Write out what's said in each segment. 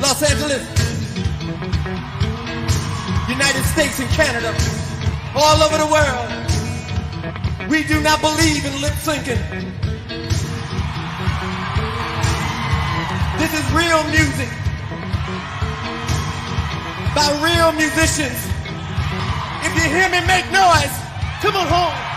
Los Angeles, United States and Canada, all over the world. We do not believe in lip syncing. This is real music by real musicians. If you hear me make noise, come on home.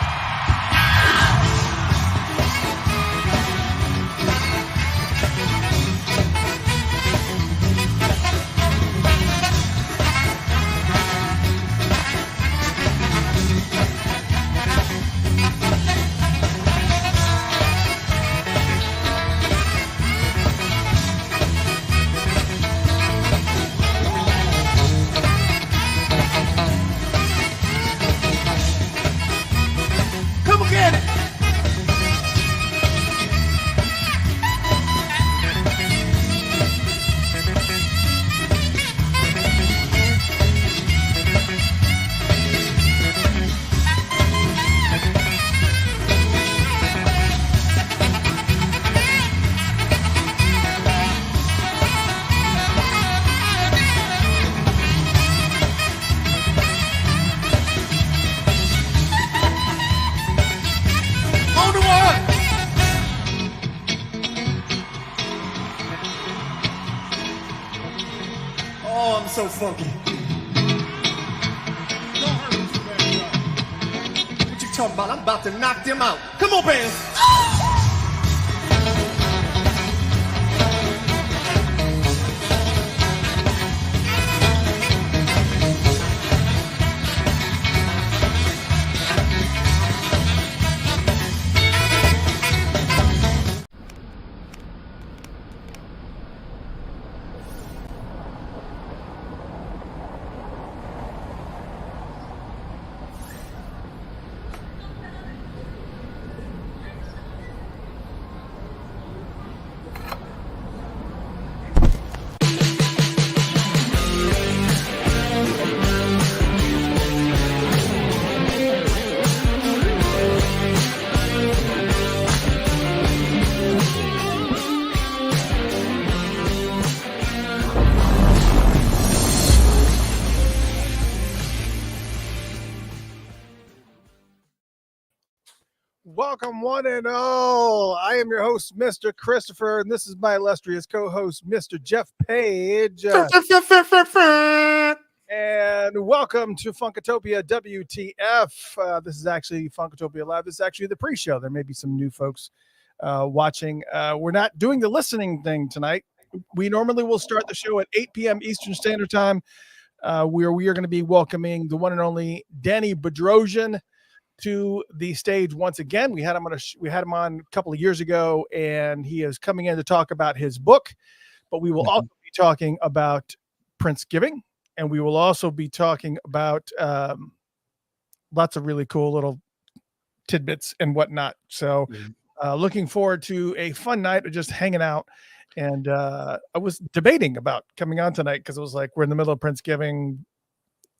So funky. What you talking about? I'm about to knock them out. Come on, bands. Welcome, one and all. I am your host, Mr. Christopher, and this is my illustrious co-host, Mr. Jeff Page. And welcome to Funkatopia WTF. This is actually Funkatopia Live. This is actually the pre-show. There may be some new folks watching. We're not doing the listening thing tonight. We normally will start the show at 8 p.m. Eastern Standard Time, where we are going to be welcoming the one and only Daniel Bedrosian to the stage once again. We had him on a couple of years ago, and he is coming in to talk about his book. But we will also be talking about Princegiving, and we will also be talking about lots of really cool little tidbits and whatnot. So, looking forward to a fun night of just hanging out. And I was debating about coming on tonight because it was like we're in the middle of Princegiving.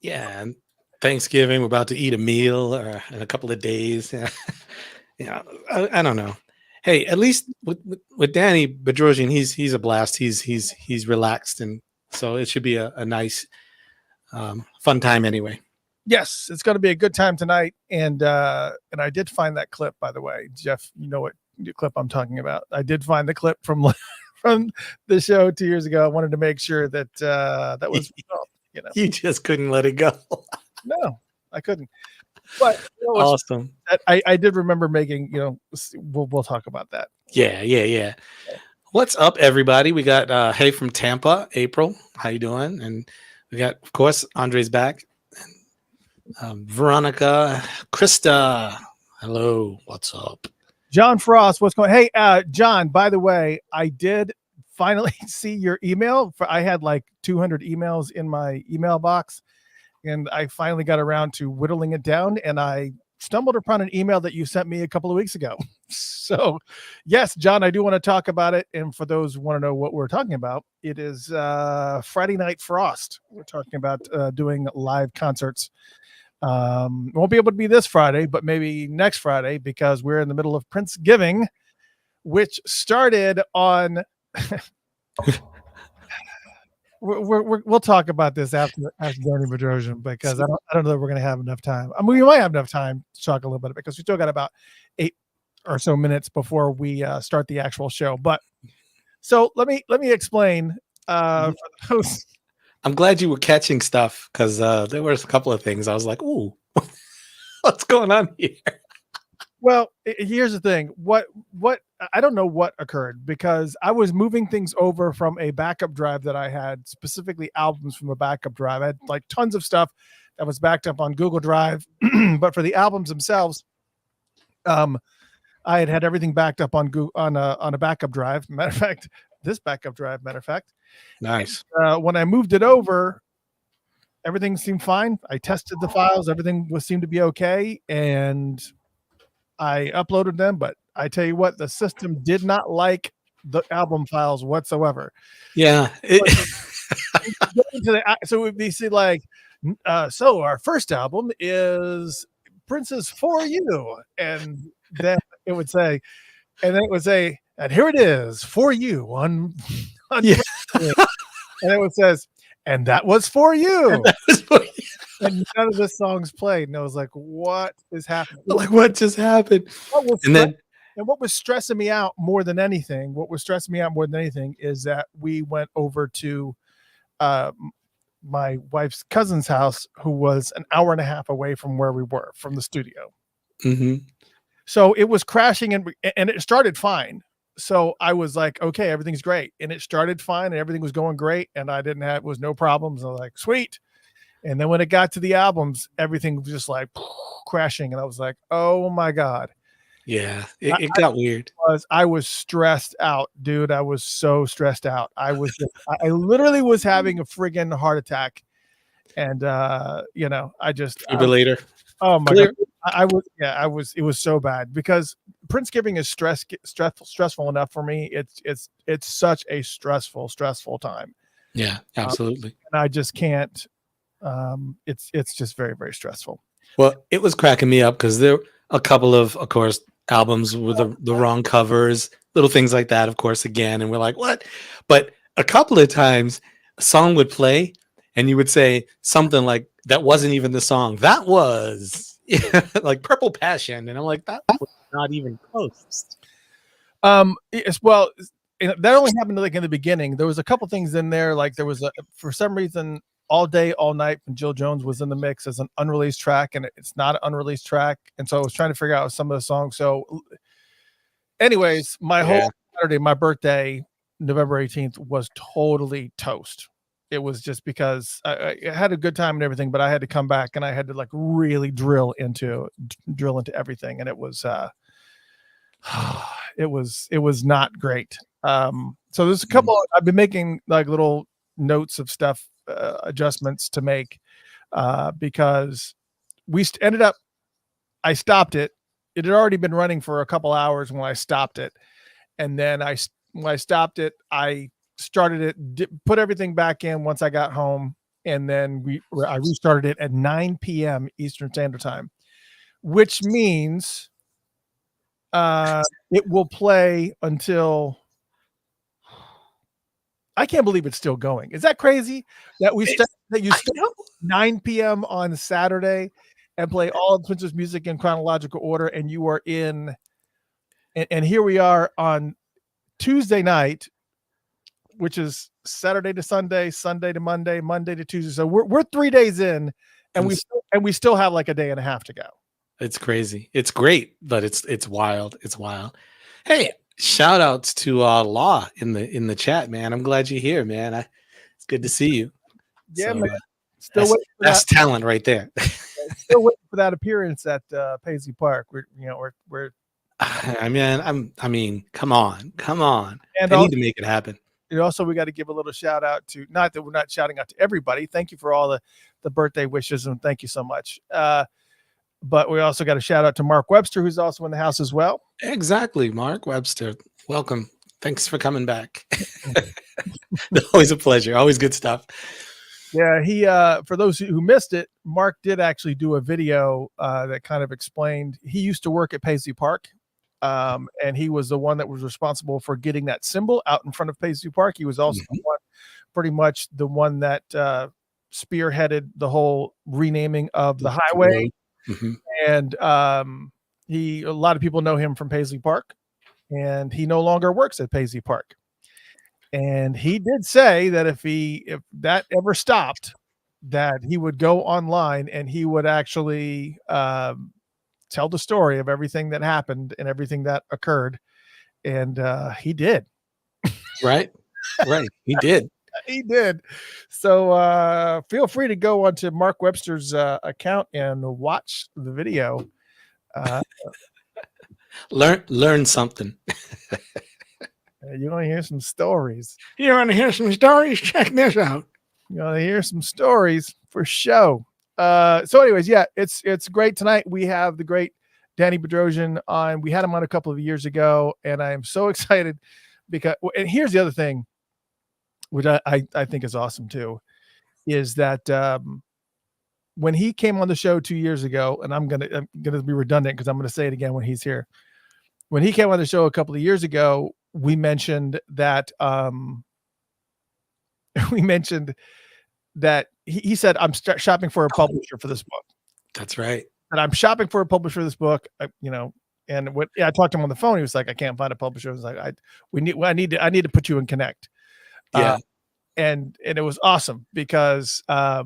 Yeah. Thanksgiving, we're about to eat a meal in a couple of days. Yeah, I don't know. Hey, at least with Danny Bedrosian, he's a blast. He's relaxed, and so it should be a nice, fun time anyway. Yes, it's going to be a good time tonight. And I did find that clip, by the way, Jeff. You know what clip I'm talking about? I did find the clip from the show 2 years ago. I wanted to make sure that that was, you just couldn't let it go. No, I couldn't. But awesome. I did remember making, we'll talk about that. Yeah. What's up, everybody? We got Hey from Tampa, April. How you doing? And we got, of course, Andre's back. And, Veronica, Krista. Hello. What's up? John Frost, what's going on? Hey, John, by the way, I did finally see your email. I had like 200 emails in my email box. And I finally got around to whittling it down, and I stumbled upon an email that you sent me a couple of weeks ago. So, yes, John, I do want to talk about it. And for those who want to know what we're talking about, it is Friday Night Frost. We're talking about doing live concerts. Won't be able to be this Friday, but maybe next Friday, because we're in the middle of Princegiving, which started on we'll talk about this after Daniel Bedrosian, because I don't know that we're going to have enough time. I mean, we might have enough time to talk a little bit, because we still got about 8 or so minutes before we start the actual show. But so let me explain for those. I'm glad you were catching stuff, because there was a couple of things I was like, "Ooh, what's going on here?" Well, here's the thing. What I don't know what occurred, because I was moving things over from a backup drive that I had, specifically albums from a backup drive. I had like tons of stuff that was backed up on Google Drive, but for the albums themselves, I had everything backed up on a backup drive. Matter of fact, this backup drive. Nice. When I moved it over, everything seemed fine. I tested the files. Everything seemed to be okay, and I uploaded them. But I tell you what, the system did not like the album files whatsoever. Yeah. So it would be like, so our first album is Prince's For You, and then it would say, and here it is for you on Yeah. and it says, and that was for you. And none of the songs played, and I was like, "What is happening? Like, what just happened?" What was stressing me out more than anything? Is that we went over to my wife's cousin's house, who was an hour and a half away from where we were, from the studio. Mm-hmm. So it was crashing, and it started fine. So I was like, okay, everything's great. And it started fine, and everything was going great. And was no problems. I was like, sweet. And then when it got to the albums, everything was just like crashing. And I was like, oh my God. Yeah, it got weird. I was stressed out, dude. I was so stressed out. I literally was having a friggin' heart attack. And, Defibrillator. Oh my God. It was so bad, because Princegiving is stressful enough for me. It's such a stressful time. Yeah, absolutely. And I just can't, it's just very, very stressful. Well, it was cracking me up, because there were a couple of course, albums with the wrong covers, little things like that, of course, again. And we're like, what? But a couple of times a song would play, and you would say something like, that wasn't even the song. That was like Purple Passion. And I'm like, that was not even close. Well, that only happened like in the beginning. There was a couple things in there. Like there was for some reason, All Day, All Night from Jill Jones was in the mix as an unreleased track, and it's not an unreleased track. And so I was trying to figure out some of the songs. So anyways, whole Saturday, my birthday, November 18th, was totally toast. It was just because I had a good time and everything, but I had to come back, and I had to like really drill into everything. And it was not great. So there's a couple, I've been making like little notes of stuff, adjustments to make, because we ended up, I stopped it. It had already been running for a couple hours when I stopped it. And then when I stopped it, I started it, put everything back in once I got home. And then I restarted it at 9 p.m. Eastern Standard Time, which means it will play until, I can't believe it's still going. Is that crazy that you start 9 p.m. on Saturday and play all of Prince's music in chronological order, and you are in, and here we are on Tuesday night, which is Saturday to Sunday, Sunday to Monday, Monday to Tuesday. So we're 3 days in, and we still have like a day and a half to go. It's crazy. It's great, but it's wild. It's wild. Hey, shout outs to Law in the chat, man. I'm glad you're here, man. It's good to see you. Yeah, man. That's talent right there. Still waiting for that appearance at Paisley Park. We're I mean, come on. And I need to make it happen. Also, we got to give a little shout out to, not that we're not shouting out to everybody. Thank you for all the birthday wishes, and thank you so much. But we also got a shout out to Mark Webster, who's also in the house as well. Exactly. Mark Webster. Welcome. Thanks for coming back. Always a pleasure. Always good stuff. Yeah, he for those who missed it, Mark did actually do a video that kind of explained, he used to work at Paisley Park, and he was the one that was responsible for getting that symbol out in front of Paisley Park. He was also the one pretty much the one that spearheaded the whole renaming of the highway. Mm-hmm. And a lot of people know him from Paisley Park, and he no longer works at Paisley Park. And he did say that if that ever stopped, that he would go online and he would actually tell the story of everything that happened and everything that occurred. And he did. Right. He did. He did. So feel free to go onto Mark Webster's account and watch the video. Learn something. You want to hear some stories? You want to hear some stories? Check this out. You want to hear some stories for show. So anyways, yeah, it's great tonight. We have the great Danny Bedrosian on. We had him on a couple of years ago, and I am so excited because, and here's the other thing, which I think is awesome too, is that when he came on the show 2 years ago, and I'm gonna be redundant because I'm gonna say it again when he's here. When he came on the show a couple of years ago, we mentioned that he said, I'm shopping for a publisher for this book. That's right. And I'm shopping for a publisher for this book, and I talked to him on the phone. He was like, I can't find a publisher. I was like, I need to put you in connect. Yeah. And it was awesome because, I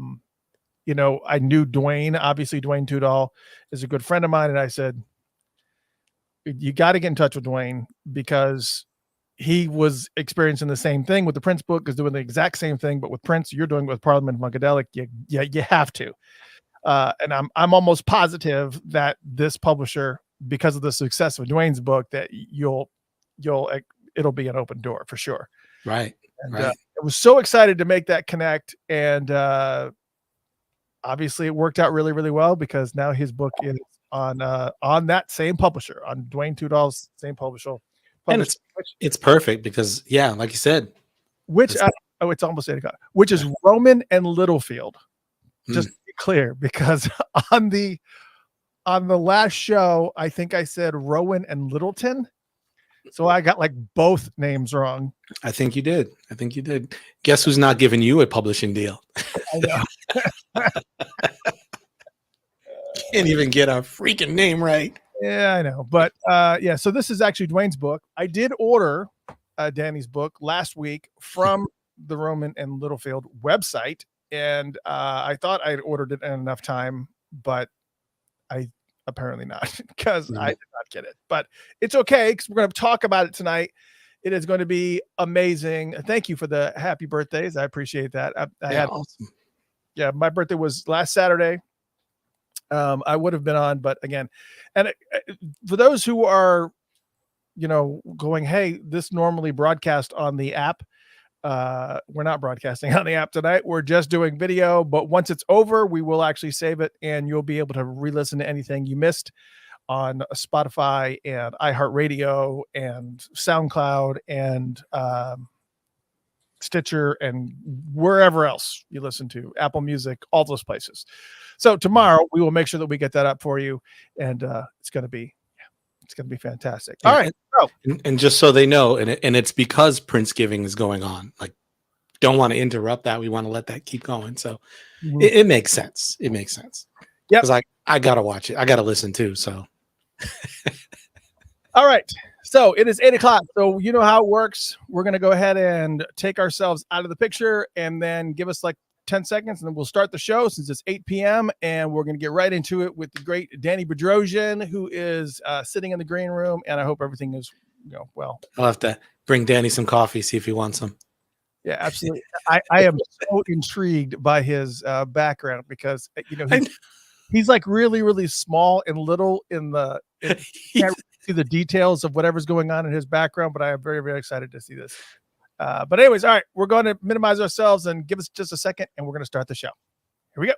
knew Dwayne, obviously Dwayne Tudall is a good friend of mine. And I said, you got to get in touch with Dwayne because he was experiencing the same thing with the Prince book, is doing the exact same thing, but with Prince, you're doing it with Parliament Funkadelic. You have to. And I'm almost positive that this publisher, because of the success of Dwayne's book, that it'll be an open door for sure. Right. And right. I was so excited to make that connect. And obviously it worked out really, really well because now his book is on that same publisher, on Dwayne Tudall's same publisher. And it's perfect because, yeah, like you said, it's almost 8 o'clock, which is Roman and Littlefield. Just to be clear, because on the last show, I think I said Rowan and Littleton. So I got like both names wrong. I think you did. Guess who's not giving you a publishing deal? I know. Can't even get our freaking name right. Yeah, I know. But so this is actually Dwayne's book. I did order Danny's book last week from the Roman and Littlefield website. And I thought I had ordered it in enough time, but I apparently not, because I did not get it. But it's okay, because we're going to talk about it tonight. It is going to be amazing. Thank you for the happy birthdays. I appreciate that. Awesome. Yeah, my birthday was last Saturday. I would have been on, but again, and for those who are, going, hey, this normally broadcast on the app. We're not broadcasting on the app tonight. We're just doing video, but once it's over, we will actually save it and you'll be able to re-listen to anything you missed on Spotify and iHeartRadio and SoundCloud and Stitcher and wherever else you listen to, Apple Music, all those places. So tomorrow we will make sure that we get that up for you, and it's going to be fantastic. All right. And just so they know, and it's because Princegiving is going on. Like, don't want to interrupt that. We want to let that keep going. So it makes sense. It makes sense. Yeah. Because I gotta watch it. I gotta listen too. So. All right. So it is 8 o'clock. So you know how it works. We're gonna go ahead and take ourselves out of the picture, and then give us like 10 seconds, and then we'll start the show since it's 8 p.m. and we're going to get right into it with the great Danny Bedrosian, who is sitting in the green room, and I hope everything is well. I'll have to bring Danny some coffee, see if he wants some. Yeah, absolutely. I am so intrigued by his background because he's like really, really small and little you can't see the details of whatever's going on in his background, but I am very, very excited to see this. But anyways, all right, we're going to minimize ourselves and give us just a second, and we're going to start the show. Here we go.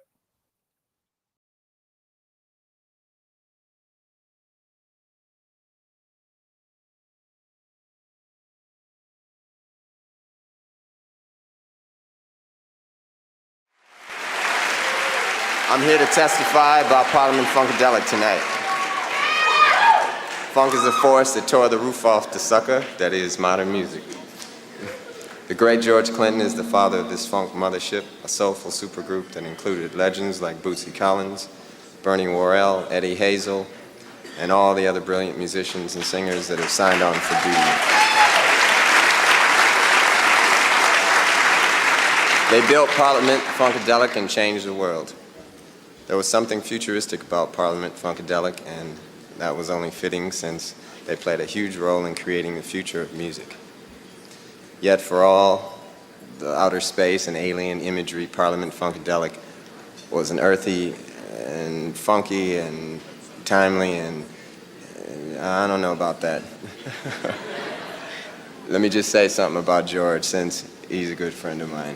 I'm here to testify about Parliament Funkadelic tonight. Funk is a force that tore the roof off the sucker that is modern music. The great George Clinton is the father of this funk mothership, a soulful supergroup that included legends like Bootsy Collins, Bernie Worrell, Eddie Hazel, and all the other brilliant musicians and singers that have signed on for duty. They built Parliament Funkadelic and changed the world. There was something futuristic about Parliament Funkadelic, and that was only fitting since they played a huge role in creating the future of music. Yet for all the outer space and alien imagery, Parliament Funkadelic was an earthy and funky and timely, and I don't know about that. Let me just say something about George, since he's a good friend of mine.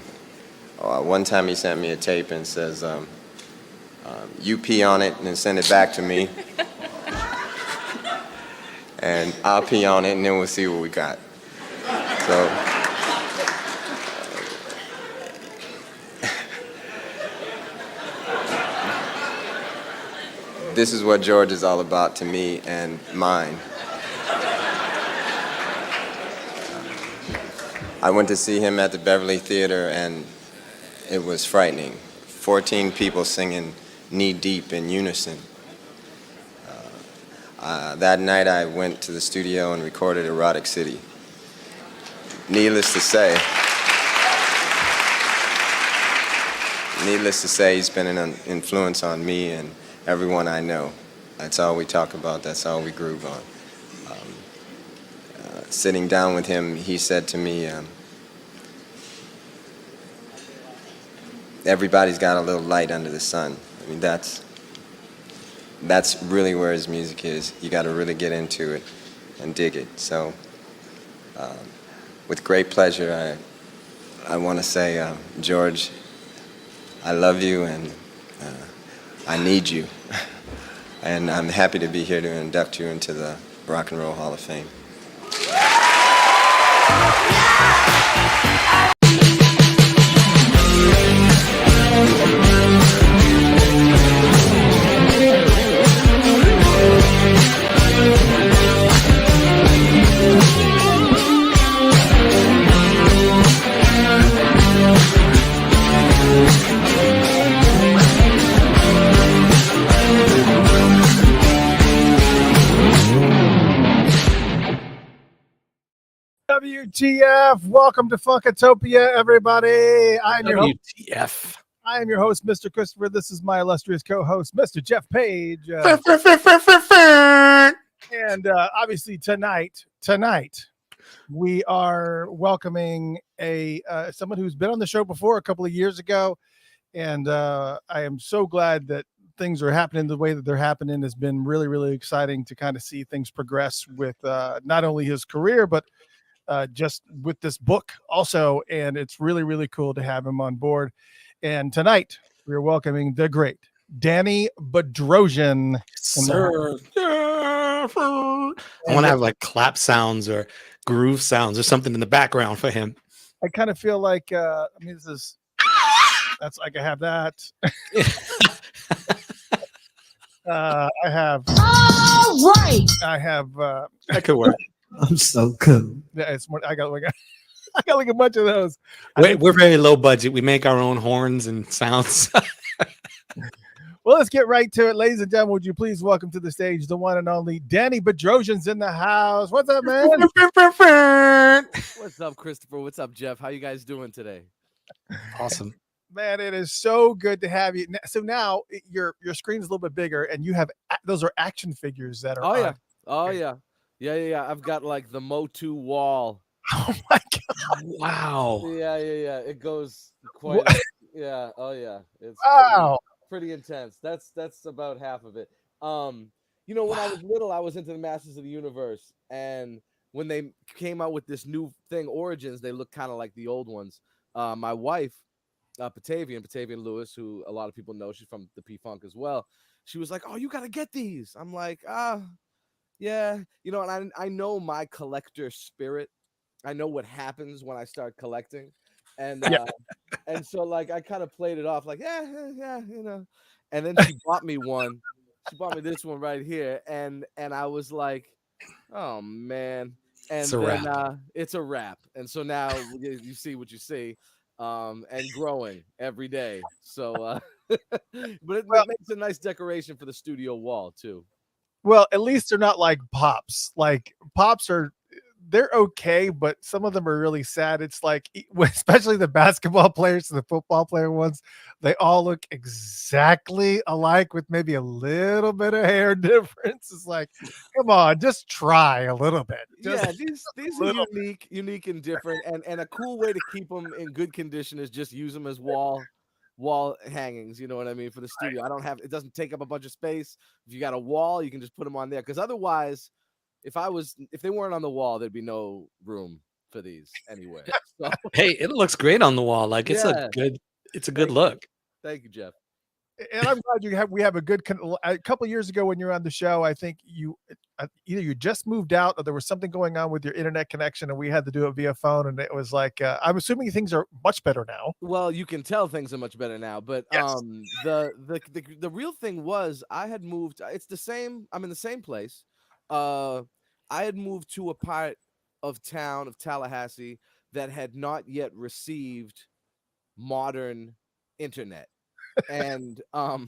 One time he sent me a tape and says, you pee on it and then send it back to me, and I'll pee on it and then we'll see what we got. So, this is what George is all about to me and mine. I went to see him at the Beverly Theater, and it was frightening. 14 people singing knee-deep in unison. That night I went to the studio and recorded Erotic City. Needless to say, he's been an influence on me and everyone I know. That's all we talk about, that's all we groove on. Sitting down with him, he said to me, everybody's got a little light under the sun. I mean, that's really where his music is. You got to really get into it and dig it. So, with great pleasure, I want to say, George, I love you and I need you. And I'm happy to be here to induct you into the Rock and Roll Hall of Fame. WTF, welcome to Funkatopia, everybody. I am your host, Mr. Christopher. This is my illustrious co-host, Mr. Jeff Page. And obviously tonight, we are welcoming someone who's been on the show before a couple of years ago. And I am so glad that things are happening the way that they're happening. It's been really, really exciting to kind of see things progress with not only his career, but just with this book also. And it's really, really cool to have him on board. And tonight we're welcoming the great Danny Bedrosian. Sir. I want to have like clap sounds or groove sounds or something in the background for him. I kind of feel like, that's like I have that. I have. All right. I have. That could work. I'm so cool. Yeah, it's more. I got like a bunch of those. We're very low budget. We make our own horns and sounds. Well, let's get right to it, ladies and gentlemen. Would you please welcome to the stage the one and only Danny Bedrosian's in the house. What's up, man? What's up, Christopher? What's up, Jeff? How you guys doing today? Awesome. Man, it is so good to have you. So now your screen's a little bit bigger, and you have those are action figures that are. Yeah. I've got like the Motu wall. Oh my god! Wow. Yeah. It goes quite. Yeah. Oh yeah. It's pretty intense. That's about half of it. When I was little, I was into the Masters of the Universe, and when they came out with this new thing, Origins, they look kind of like the old ones. My wife, Patavian Lewis, who a lot of people know, she's from the P-Funk as well. She was like, "Oh, you gotta get these." I'm like, yeah, and I know my collector spirit. I know what happens when I start collecting, and and so like I kind of played it off like, yeah, and then she bought me one. She bought me this one right here, and I was like, oh man, and It's a then wrap. it's a wrap. And so now you see what you see, and growing every day. So, but it Well, makes a nice decoration for the studio wall too. well, at least they're not like pops. Like pops are, they're okay, but some of them are really sad. It's like, especially the basketball players and the football player ones, they all look exactly alike with maybe a little bit of hair difference. It's like, come on, just try a little bit. Just Yeah, these a are little. unique and different, and a cool way to keep them in good condition is just use them as wall hangings. You know what I mean? For the studio, I don't have it doesn't take up a bunch of space. If you got a wall, you can just put them on there. Because otherwise, if they weren't on the wall, there'd be no room for these anywhere. So Hey, it looks great on the wall. Like yeah, it's a good thank you, look. thank you, Jeff. And I'm glad we have a good a couple of years ago when you were on the show. I think either you just moved out or there was something going on with your internet connection, and we had to do it via phone. And it was like, I'm assuming things are much better now. Well, you can tell things are much better now, but Yes. the real thing was I had moved. It's the same. I'm in the same place. I had moved to a part of town of Tallahassee that had not yet received modern internet. And Hmm.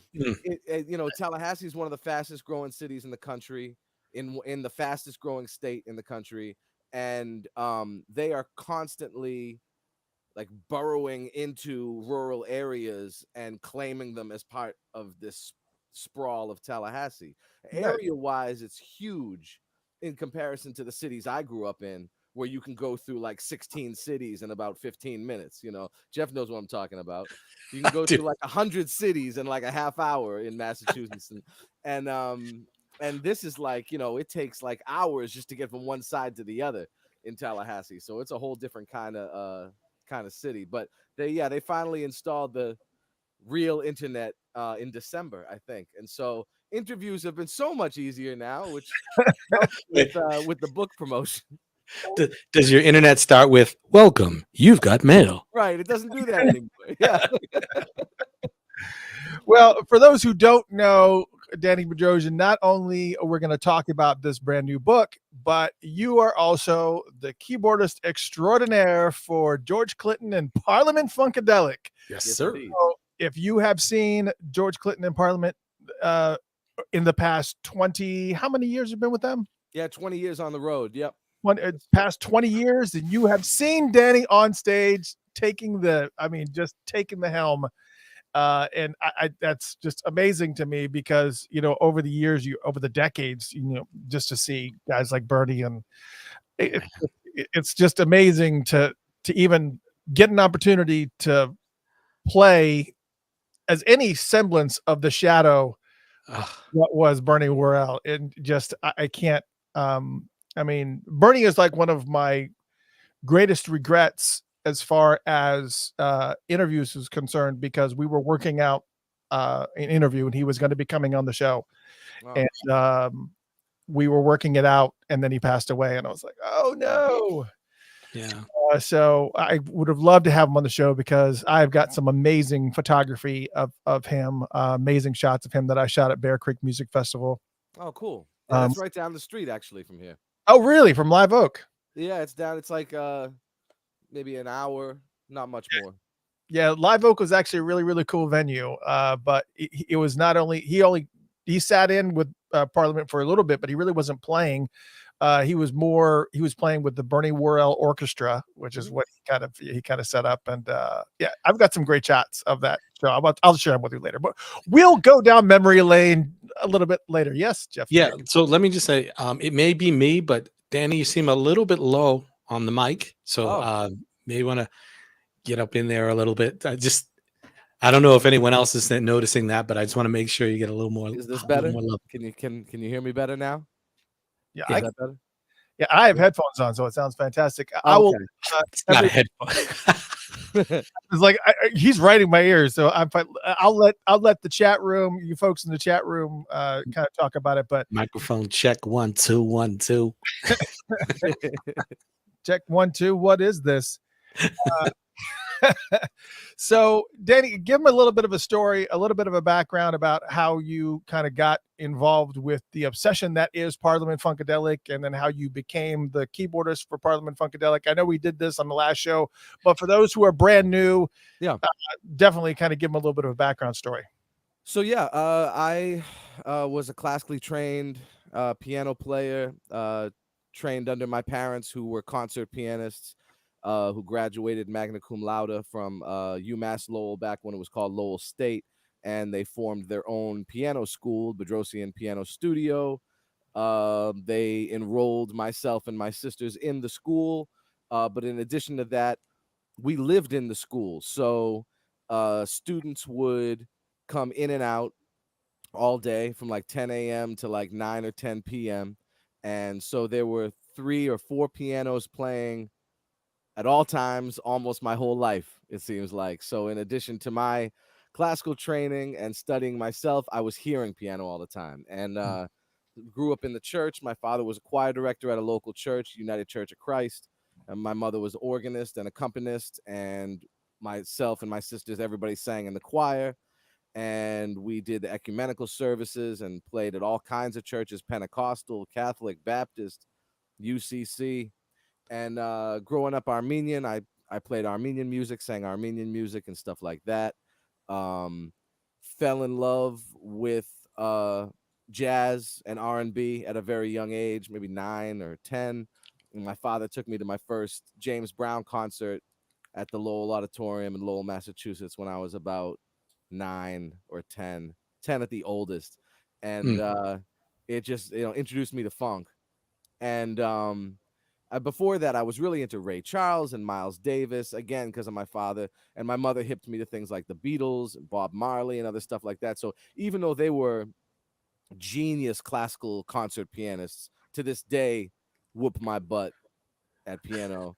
Tallahassee is one of the fastest growing cities in the country, in the fastest growing state in the country, and they are constantly like burrowing into rural areas and claiming them as part of this sprawl of Tallahassee. Nice. Area wise, it's huge in comparison to the cities I grew up in, where you can go through like 16 cities in about 15 minutes. Jeff knows what I'm talking about. You can go Dude. through like 100 cities in like a half hour in Massachusetts, and this is like, it takes like hours just to get from one side to the other in Tallahassee. So it's a whole different kind of city. But they finally installed the real internet in December, I think. And so interviews have been so much easier now, which helps with the book promotion. Does your internet start with "Welcome, you've got mail"? Right, it doesn't do that anymore. Yeah. Well, for those who don't know, Danny Bedrosian, not only we're going to talk about this brand new book, but you are also the keyboardist extraordinaire for George Clinton and Parliament Funkadelic. Yes, Yes, sir. indeed. So if you have seen George Clinton and Parliament in the past 20, how many years have been with them? Yeah, 20 years on the road. Yep. Past 20 years, and you have seen Danny on stage taking the helm. And I that's just amazing to me because, over the years, over the decades, just to see guys like Bernie, and it's just amazing to even get an opportunity to play as any semblance of the shadow what was Bernie Worrell. And just, I can't, Bernie is like one of my greatest regrets as far as interviews is concerned, because we were working out an interview and he was going to be coming on the show. Wow. And we were working it out, and then he passed away, and I was like, oh no. Yeah. So I would have loved to have him on the show, because I've got some amazing photography of him, amazing shots of him that I shot at Bear Creek Music Festival. Oh, cool. Yeah, that's right down the street actually from here. Oh, really? From Live Oak? Yeah, it's down. It's like maybe an hour, not much more. Yeah, Live Oak was actually a really, really cool venue. But it was not only he sat in with Parliament for a little bit, but he really wasn't playing. He was playing with the Bernie Worrell Orchestra, which is what he kind of set up. And yeah, I've got some great shots of that show. I'll share them with you later. But we'll go down memory lane a little bit later. Yes, Jeff. Yeah. So let me just say, it may be me, but Danny, you seem a little bit low on the mic. So maybe want to get up in there a little bit. I don't know if anyone else is noticing that, but I just want to make sure you get a little more. Is this better? More love. Can you hear me better now? Yeah, Is that better? Yeah, I have headphones on, so it sounds fantastic. Okay. I will. It's not a headphone. It's like he's right in my ears, so I'll let the chat room, you folks in the chat room, kind of talk about it. But Microphone check 1 2 1 2. Check 1 2. What is this? So, Danny, give him a little bit of a story, a little bit of a background about how you kind of got involved with the obsession that is Parliament Funkadelic, and then how you became the keyboardist for Parliament Funkadelic. I know we did this on the last show, but for those who are brand new, definitely kind of give them a little bit of a background story. So yeah, I was a classically trained piano player, trained under my parents, who were concert pianists, who graduated magna cum laude from UMass Lowell back when it was called Lowell State, and they formed their own piano school, Bedrosian Piano Studio. They enrolled myself and my sisters in the school, but in addition to that, we lived in the school, so students would come in and out all day from like 10 a.m. to like 9 or 10 p.m. And so there were 3 or 4 pianos playing at all times, almost my whole life, it seems like. So in addition to my classical training and studying myself, I was hearing piano all the time. And grew up in the church. My father was a choir director at a local church, United Church of Christ. And my mother was organist and accompanist. And myself and my sisters, everybody sang in the choir. And we did the ecumenical services and played at all kinds of churches: Pentecostal, Catholic, Baptist, UCC. And growing up Armenian, I played Armenian music, sang Armenian music and stuff like that. Fell in love with jazz and R&B at a very young age, maybe 9 or 10. And my father took me to my first James Brown concert at the Lowell Auditorium in Lowell, Massachusetts, when I was about 9 or 10 at the oldest. And it just, introduced me to funk. And before that, I was really into Ray Charles and Miles Davis, again, because of my father. And my mother hipped me to things like the Beatles, Bob Marley, and other stuff like that. So even though they were genius classical concert pianists, to this day whoop my butt at piano,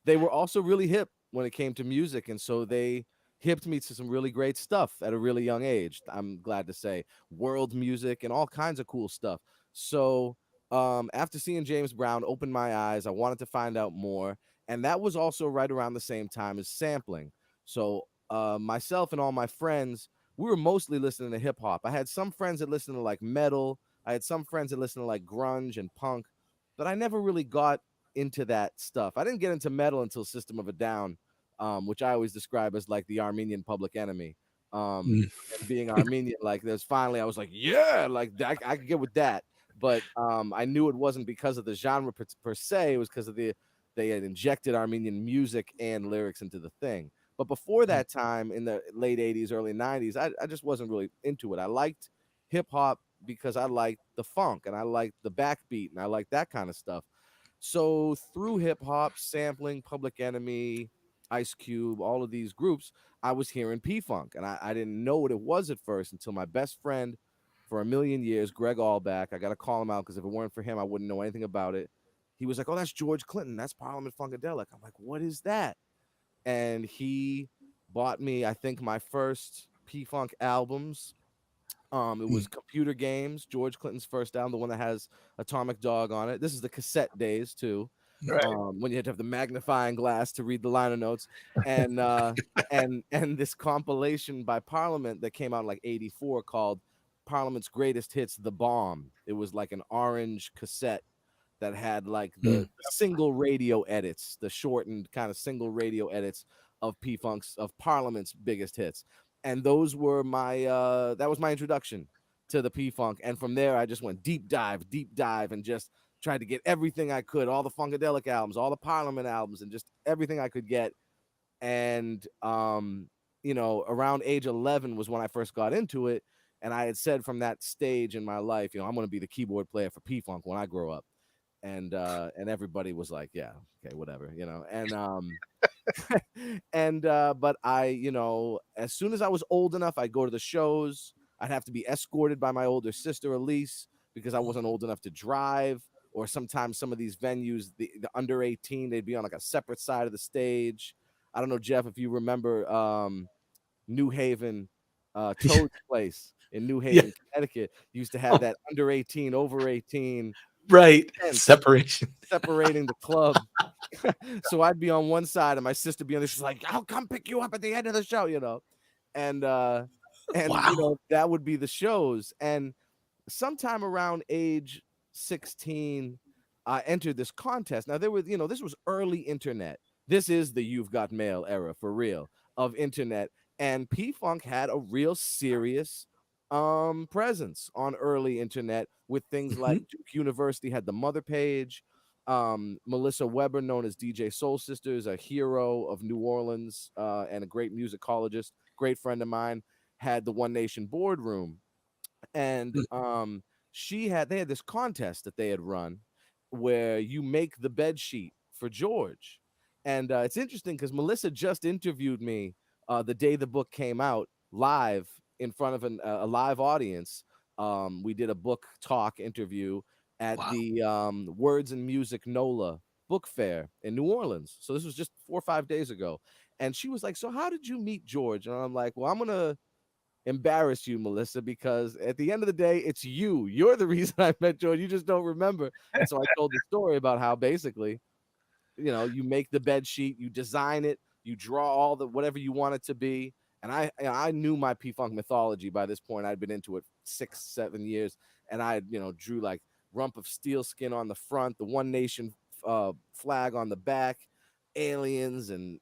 they were also really hip when it came to music. And so they hipped me to some really great stuff at a really young age, I'm glad to say, world music and all kinds of cool stuff. So after seeing James Brown, opened my eyes. I wanted to find out more. And that was also right around the same time as sampling. So myself and all my friends, we were mostly listening to hip hop. I had some friends that listened to like metal. I had some friends that listened to like grunge and punk, but I never really got into that stuff. I didn't get into metal until System of a Down, which I always describe as like the Armenian Public Enemy. And being Armenian, like there's finally, I was like, yeah, like I could get with that. But I knew it wasn't because of the genre per se. It was because of they had injected Armenian music and lyrics into the thing. But before that time, in the late 80s, early 90s, I just wasn't really into it. I liked hip hop because I liked the funk and I liked the backbeat and I liked that kind of stuff. So through hip hop, sampling, Public Enemy, Ice Cube, all of these groups, I was hearing P-Funk. And I didn't know what it was at first until my best friend for a million years, Greg Allback, I got to call him out because if it weren't for him, I wouldn't know anything about it. He was like, oh, that's George Clinton. That's Parliament Funkadelic. I'm like, what is that? And he bought me, I think, my first P-Funk albums. It was Computer Games, George Clinton's first album, the one that has Atomic Dog on it. This is the cassette days, too. Right. When you had to have the magnifying glass to read the liner notes. And and this compilation by Parliament that came out in like 84 called Parliament's Greatest Hits, The Bomb. It was like an orange cassette that had like the single radio edits, the shortened kind of single radio edits of P-Funk's, of Parliament's biggest hits. And those were my that was my introduction to the P-Funk. And from there I just went deep dive and just tried to get everything I could, all the Funkadelic albums, all the Parliament albums, and just everything I could get. And around age 11 was when I first got into it. And I had said from that stage in my life, I'm going to be the keyboard player for P-Funk when I grow up. And everybody was like, yeah, okay, whatever, and but I, as soon as I was old enough, I'd go to the shows. I'd have to be escorted by my older sister, Elise, because I wasn't old enough to drive. Or sometimes some of these venues, the under 18, they'd be on like a separate side of the stage. I don't know, Jeff, if you remember New Haven, Toad's Place in New Haven, Connecticut, used to have that under 18, over 18. Right. Separating the club. So I'd be on one side and my sister be on the. She's like, "I'll come pick you up at the end of the show," and Wow. that would be the shows. And sometime around age 16, I entered this contest. Now there was, this was early internet. This is the You've Got Mail era for real of internet, and P Funk had a real serious presence on early internet with things Mhm. like Duke University had the mother page. Melissa Weber, known as DJ Soul Sisters, a hero of New Orleans and a great musicologist, great friend of mine, had the One Nation boardroom. And Mm. they had this contest that they had run where you make the bed sheet for George. And it's interesting because Melissa just interviewed me the day the book came out live in front of a live audience. We did a book talk interview at Wow. the Words and Music NOLA book fair in New Orleans. So this was just 4 or 5 days ago. And she was like, "So how did you meet George?" And I'm like, "Well, I'm going to embarrass you, Melissa, because at the end of the day, it's you. You're the reason I met George. You just don't remember." And so I told the story about how basically, you make the bed sheet, you design it, you draw all the whatever you want it to be. And I knew my P Funk mythology by this point. I'd been into it 6, 7 years, and I drew like rump of steel skin on the front, the One Nation flag on the back, aliens and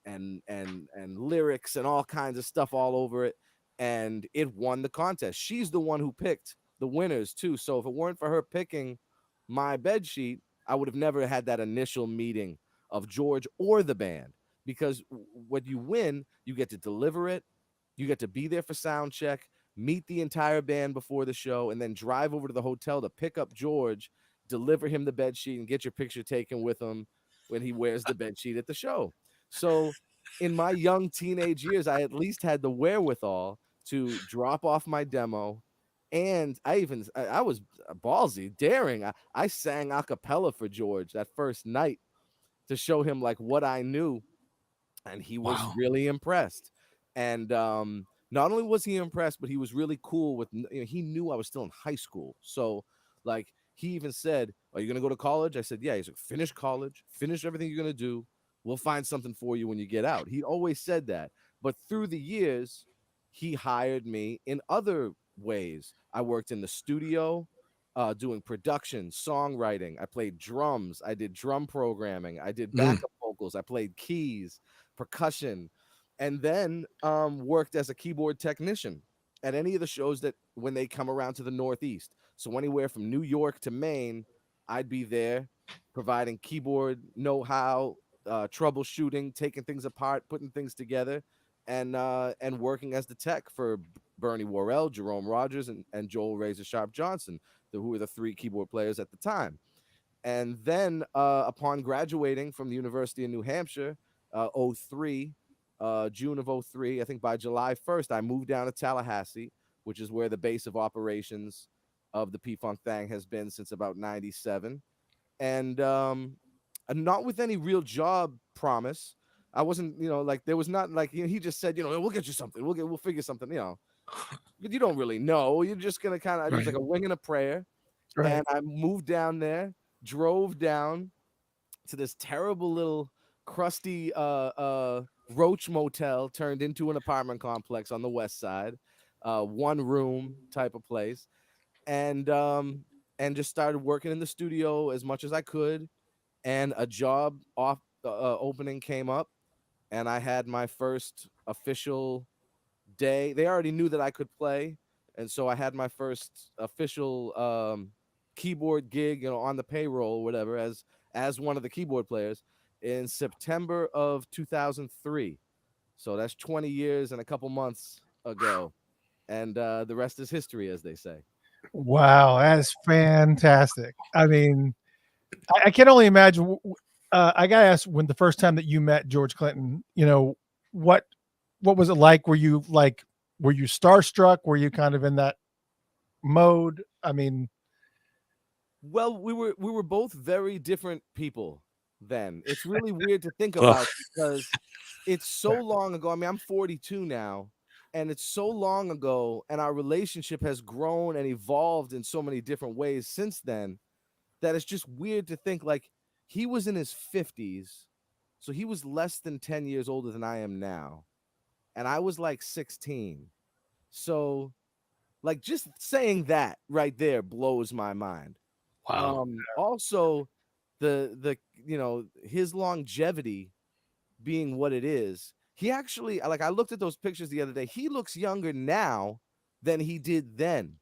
lyrics and all kinds of stuff all over it. And it won the contest. She's the one who picked the winners too. So if it weren't for her picking my bed sheet, I would have never had that initial meeting of George or the band, because when you win, you get to deliver it, you get to be there for sound check, meet the entire band before the show, and then drive over to the hotel to pick up George, deliver him the bed sheet, and get your picture taken with him when he wears the bed sheet at the show. So in my young teenage years, I at least had the wherewithal to drop off my demo. And I was ballsy, daring. I sang a cappella for George that first night to show him like what I knew, and he was Wow. really impressed. And not only was he impressed, but he was really cool with. He knew I was still in high school, so like he even said, "Are you gonna go to college?" I said, "Yeah." He's like, "Finish college, finish everything you're gonna do. We'll find something for you when you get out." He always said that, but through the years, he hired me in other ways. I worked in the studio. Doing production, songwriting. I played drums. I did drum programming. I did Mm. backup vocals. I played keys, percussion, and then worked as a keyboard technician at any of the shows that when they come around to the Northeast. So anywhere from New York to Maine, I'd be there providing keyboard know-how, troubleshooting, taking things apart, putting things together, and working as the tech for Bernie Worrell, Jerome Rogers, and Joel Razor Sharp Johnson, who were the three keyboard players at the time. And then upon graduating from the University of New Hampshire, 03, June of 03, I think by July 1st, I moved down to Tallahassee, which is where the base of operations of the P-Funk thing has been since about 97. And not with any real job promise. I wasn't, like there was not like he just said, we'll get you something. We'll figure something, But you don't really know. You're just gonna kind of, it was Right. like a wing and a prayer. Right. And I moved down there, drove down to this terrible little crusty roach motel turned into an apartment complex on the west side, one room type of place, and just started working in the studio as much as I could. And a job opening came up, and I had my first official day. They already knew that I could play, and so I had my first official keyboard gig, on the payroll, or whatever, as one of the keyboard players in September of 2003. So that's 20 years and a couple months ago, and the rest is history, as they say. Wow, that is fantastic. I mean, I can only imagine. I gotta ask, when the first time that you met George Clinton, what what was it like? Were you starstruck? Were you kind of in that mode? I mean, Well, we were both very different people then. It's really weird to think Ugh. about because it's so long ago. I mean, I'm 42 now, and it's so long ago, and our relationship has grown and evolved in so many different ways since then that it's just weird to think like he was in his 50s So he was less than 10 years older than I am now. And I was like 16. So like just saying that right there blows my mind. Wow. Also the his longevity being what it is. He actually, like, I looked at those pictures the other day. He looks younger now than he did then.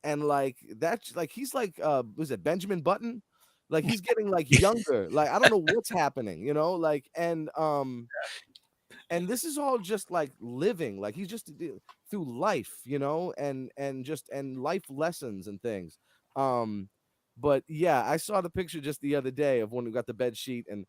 And like that's like he's like was it Benjamin Button? Like he's getting like younger. Like I don't know what's happening, like and this is all just like living, like he's just through life, and life lessons and things. But yeah, I saw the picture just the other day of when we got the bed sheet, and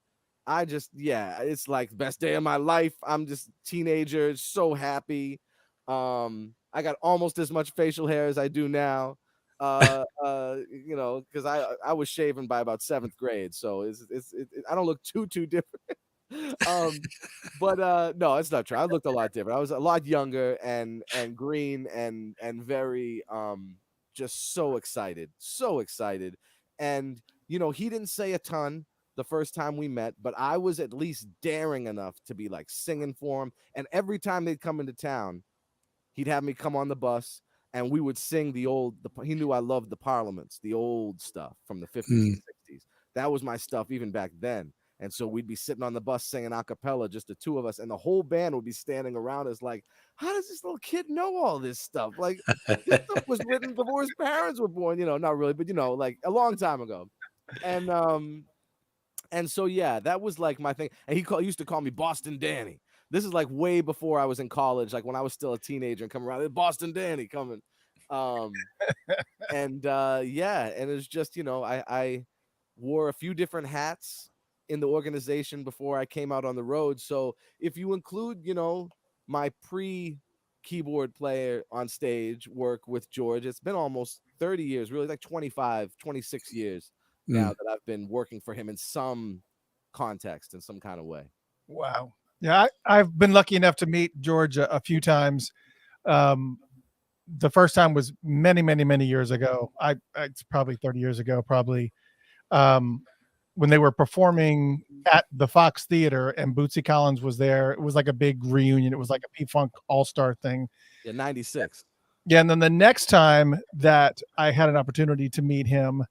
it's like best day of my life. I'm just teenager, so happy. I got almost as much facial hair as I do now. Because I was shaven by about 7th grade, so I don't look too different. But no, it's not true. I looked a lot different. I was a lot younger and green and very just so excited. And he didn't say a ton the first time we met, but I was at least daring enough to be like singing for him. And every time they'd come into town, he'd have me come on the bus and we would sing he knew I loved the Parliaments, the old stuff from the 50s and 60s. That was my stuff even back then. And so we'd be sitting on the bus singing a cappella, just the two of us, and the whole band would be standing around us like, how does this little kid know all this stuff? Like, this stuff was written before his parents were born, not really, but, like a long time ago. And so, yeah, that was like my thing. And he used to call me Boston Danny. This is like way before I was in college, like when I was still a teenager and coming around, Boston Danny coming. And it was just, I wore a few different hats in the organization before I came out on the road. So if you include, my pre-keyboard player on stage work with George, it's been almost 30 years, really like 25, 26 years now that I've been working for him in some context, in some kind of way. Wow. Yeah, I've been lucky enough to meet George a few times. The first time was many, many, many years ago. It's probably 30 years ago, probably. When they were performing at the Fox Theater and Bootsy Collins was there. It was like a big reunion. It was like a P-Funk all-star thing. Yeah, 96. Yeah, and then the next time that I had an opportunity to meet him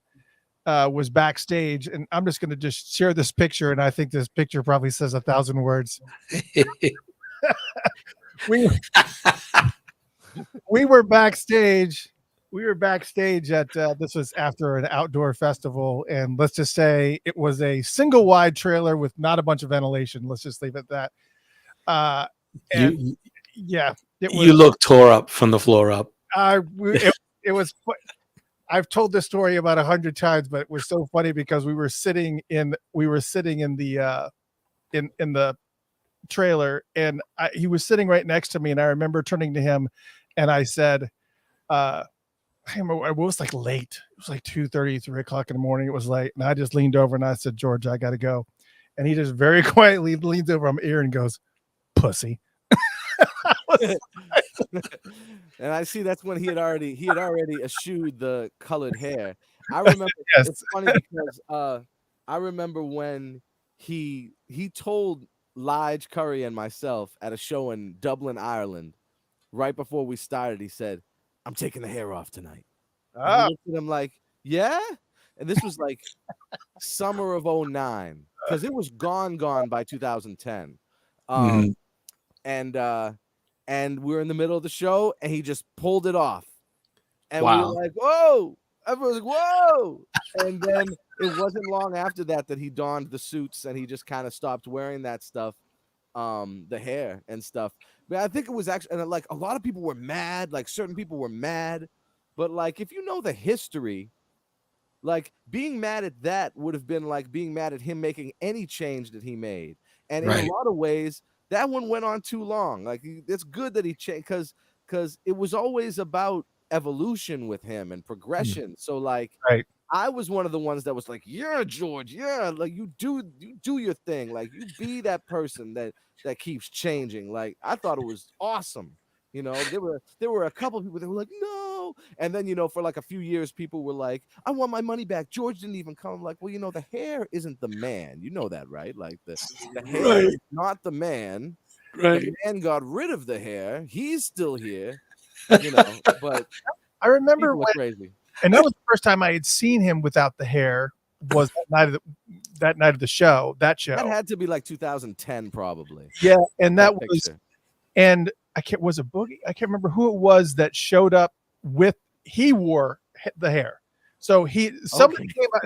was backstage, and I'm just going to just share this picture, and I think this picture probably says 1,000 words. we were backstage. We were backstage at this was after an outdoor festival, and let's just say it was a single wide trailer with not a bunch of ventilation. Let's just leave it at that. You look tore up from the floor up. It was. I've told this story about 100 times, but it was so funny because we were sitting in the in the trailer, and he was sitting right next to me, and I remember turning to him, and I said, it was like late. It was like 2:30, 3 o'clock in the morning. It was late. And I just leaned over and I said, George, I got to go. And he just very quietly leans over my ear and goes, pussy. And I see that's when he had already eschewed the colored hair. I remember It's funny because I remember when he told Lige Curry and myself at a show in Dublin, Ireland, right before we started, he said, I'm taking the hair off tonight. And we looked at him like, yeah? And this was like summer of 2009, because it was gone by 2010. And we were in the middle of the show, and he just pulled it off. And we were like, whoa! Everyone was like, whoa! And then it wasn't long after that he donned the suits, and he just kind of stopped wearing that stuff, the hair and stuff. But I think it was actually, and like a lot of people were mad, like certain people were mad, but like if you know the history, like being mad at that would have been like being mad at him making any change that he made. And in a lot of ways, that one went on too long. Like it's good that he changed because it was always about evolution with him and progression. So like I was one of the ones that was like, yeah, George, yeah, like you do your thing, like you be that person that keeps changing. Like I thought it was awesome. There were a couple of people that were like, no, no. And then, for like a few years, people were like, I want my money back. George didn't even come. I'm like, well, the hair isn't the man. You know that, right? Like the hair is not the man. Right. The man got rid of the hair. He's still here, but I remember people are crazy. And that was the first time I had seen him without the hair. Was that night of the show? That show. That had to be like 2010, probably. Yeah, and that was, and was it Boogie? I can't remember who it was that showed up with. He wore the hair, so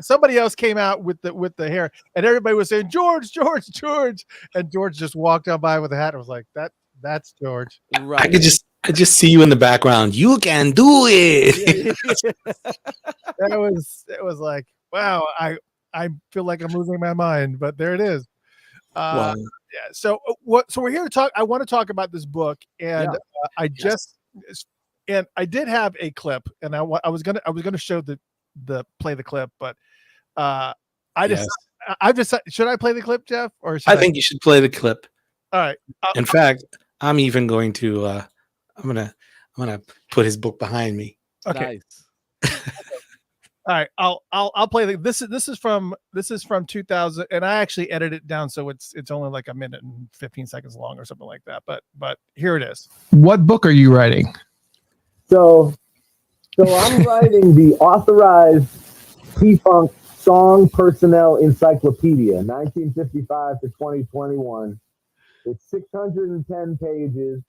somebody else came out with the hair, and everybody was saying George, George, George, and George just walked on by with a hat. It was like that's George. Right. I just see you in the background. You can do it. It was like, wow, I feel like I'm losing my mind, but there it is. Wow. Yeah. So we're here to talk. I want to talk about this book, and I did have a clip, and I was gonna show play the clip, but should I play the clip, Jeff, or I think you should play the clip. All right. In fact, I'm even going to. I'm gonna put his book behind me. Okay. Nice. All right, I'll play this is from 2000, and I actually edited it down so it's only like a minute and 15 seconds long or something like that. But here it is. What book are you writing? So I'm writing the authorized P-Funk Song Personnel Encyclopedia, 1955 to 2021. It's 610 pages.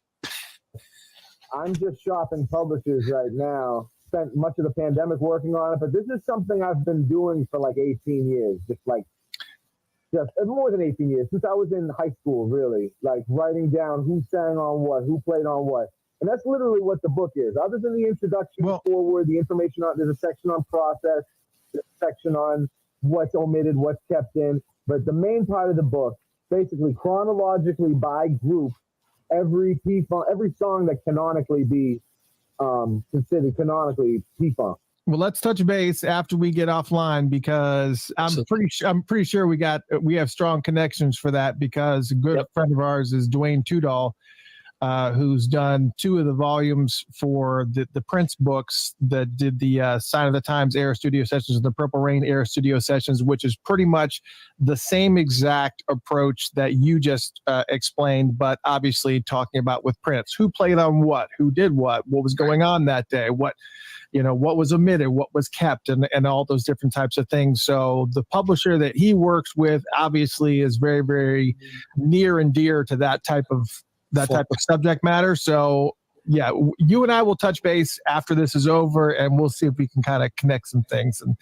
I'm just shopping publishers right now. Spent much of the pandemic working on it, but this is something I've been doing for like 18 years, just more than 18 years, since I was in high school, really, like writing down who sang on what, who played on what. And that's literally what the book is. Other than the introduction, forward, the information on, there's a section on process, there's a section on what's omitted, what's kept in. But the main part of the book, basically chronologically by group, every song that canonically be considered canonically P-Funk. Well, let's touch base after we get offline, because I'm pretty sure we have strong connections for that, because a good friend of ours is Dwayne Tudall, who's done 2 of the volumes for the Prince books, that did the Sign of the Times Era Studio Sessions and the Purple Rain Era Studio Sessions, which is pretty much the same exact approach that you just explained, but obviously talking about with Prince, who played on what, who did what was going on that day, what was omitted, what was kept, and all those different types of things. So the publisher that he works with obviously is very, very near and dear to that type of subject matter. So yeah, you and I will touch base after this is over, and we'll see if we can kind of connect some things. And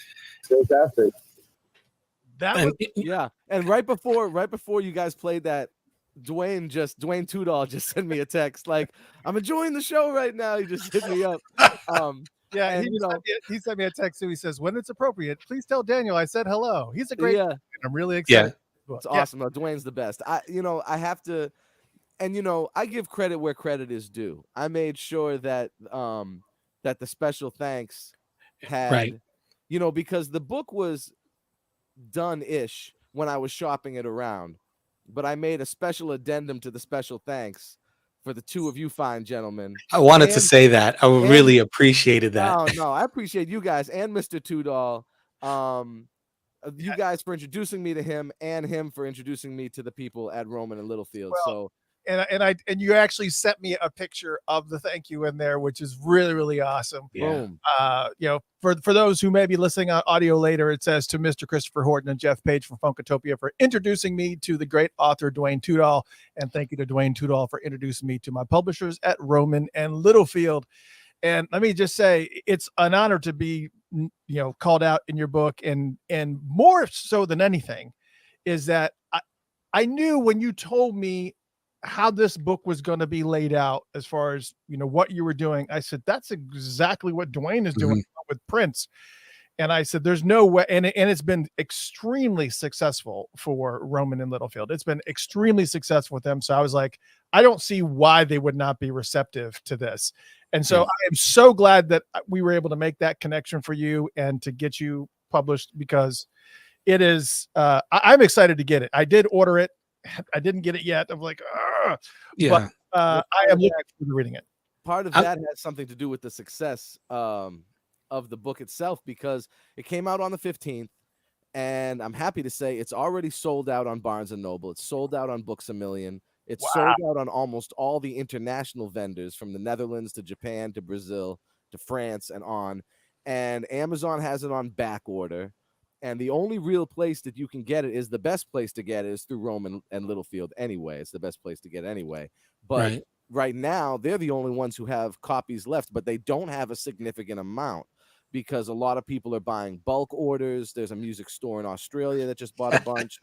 fantastic. And right before you guys played that, Dwayne Tudall just sent me a text like, I'm enjoying the show right now. He just hit me up. Yeah, he sent me a text too. He says, when it's appropriate, please tell Daniel I said hello. He's a great I'm really excited. Yeah. It's awesome. No, Dwayne's the best. I have to. And I give credit where credit is due. I made sure that that the special thanks had, because the book was done-ish when I was shopping it around, but I made a special addendum to the special thanks for the 2 of you fine gentlemen. I wanted to say that. I really appreciated that. No, I appreciate you guys and Mr. Tudall. You guys for introducing me to him, and him for introducing me to the people at Roman and Littlefield. And you actually sent me a picture of the thank you in there, which is really, really awesome. Yeah. For those who may be listening on audio later, it says, to Mr. Christopher Horton and Jeff Page from Funkatopia for introducing me to the great author Dwayne Tudall, and thank you to Dwayne Tudall for introducing me to my publishers at Roman and Littlefield. And let me just say, it's an honor to be called out in your book, and more so than anything is that I knew when you told me how this book was going to be laid out, as far as what you were doing. I said, that's exactly what Dwayne is doing with Prince. And I said, there's no way. And it's been extremely successful for Roman and Littlefield. It's been extremely successful with them. So I was like, I don't see why they would not be receptive to this. And so I am so glad that we were able to make that connection for you and to get you published, because it is, I'm excited to get it. I did order it. I didn't get it yet. I'm like, but I am looking forward to reading it. part of that has something to do with the success of the book itself, because it came out on the 15th, and I'm happy to say it's already sold out on Barnes and Noble. It's sold out on Books A Million. It's sold out on almost all the international vendors, from the Netherlands to Japan to Brazil to France and on. And Amazon has it on back order. And the only real place that you can get it, is the best place to get it, is through Rome and Littlefield anyway. It's the best place to get it anyway. But right now, they're the only ones who have copies left, but they don't have a significant amount, because a lot of people are buying bulk orders. There's a music store in Australia that just bought a bunch.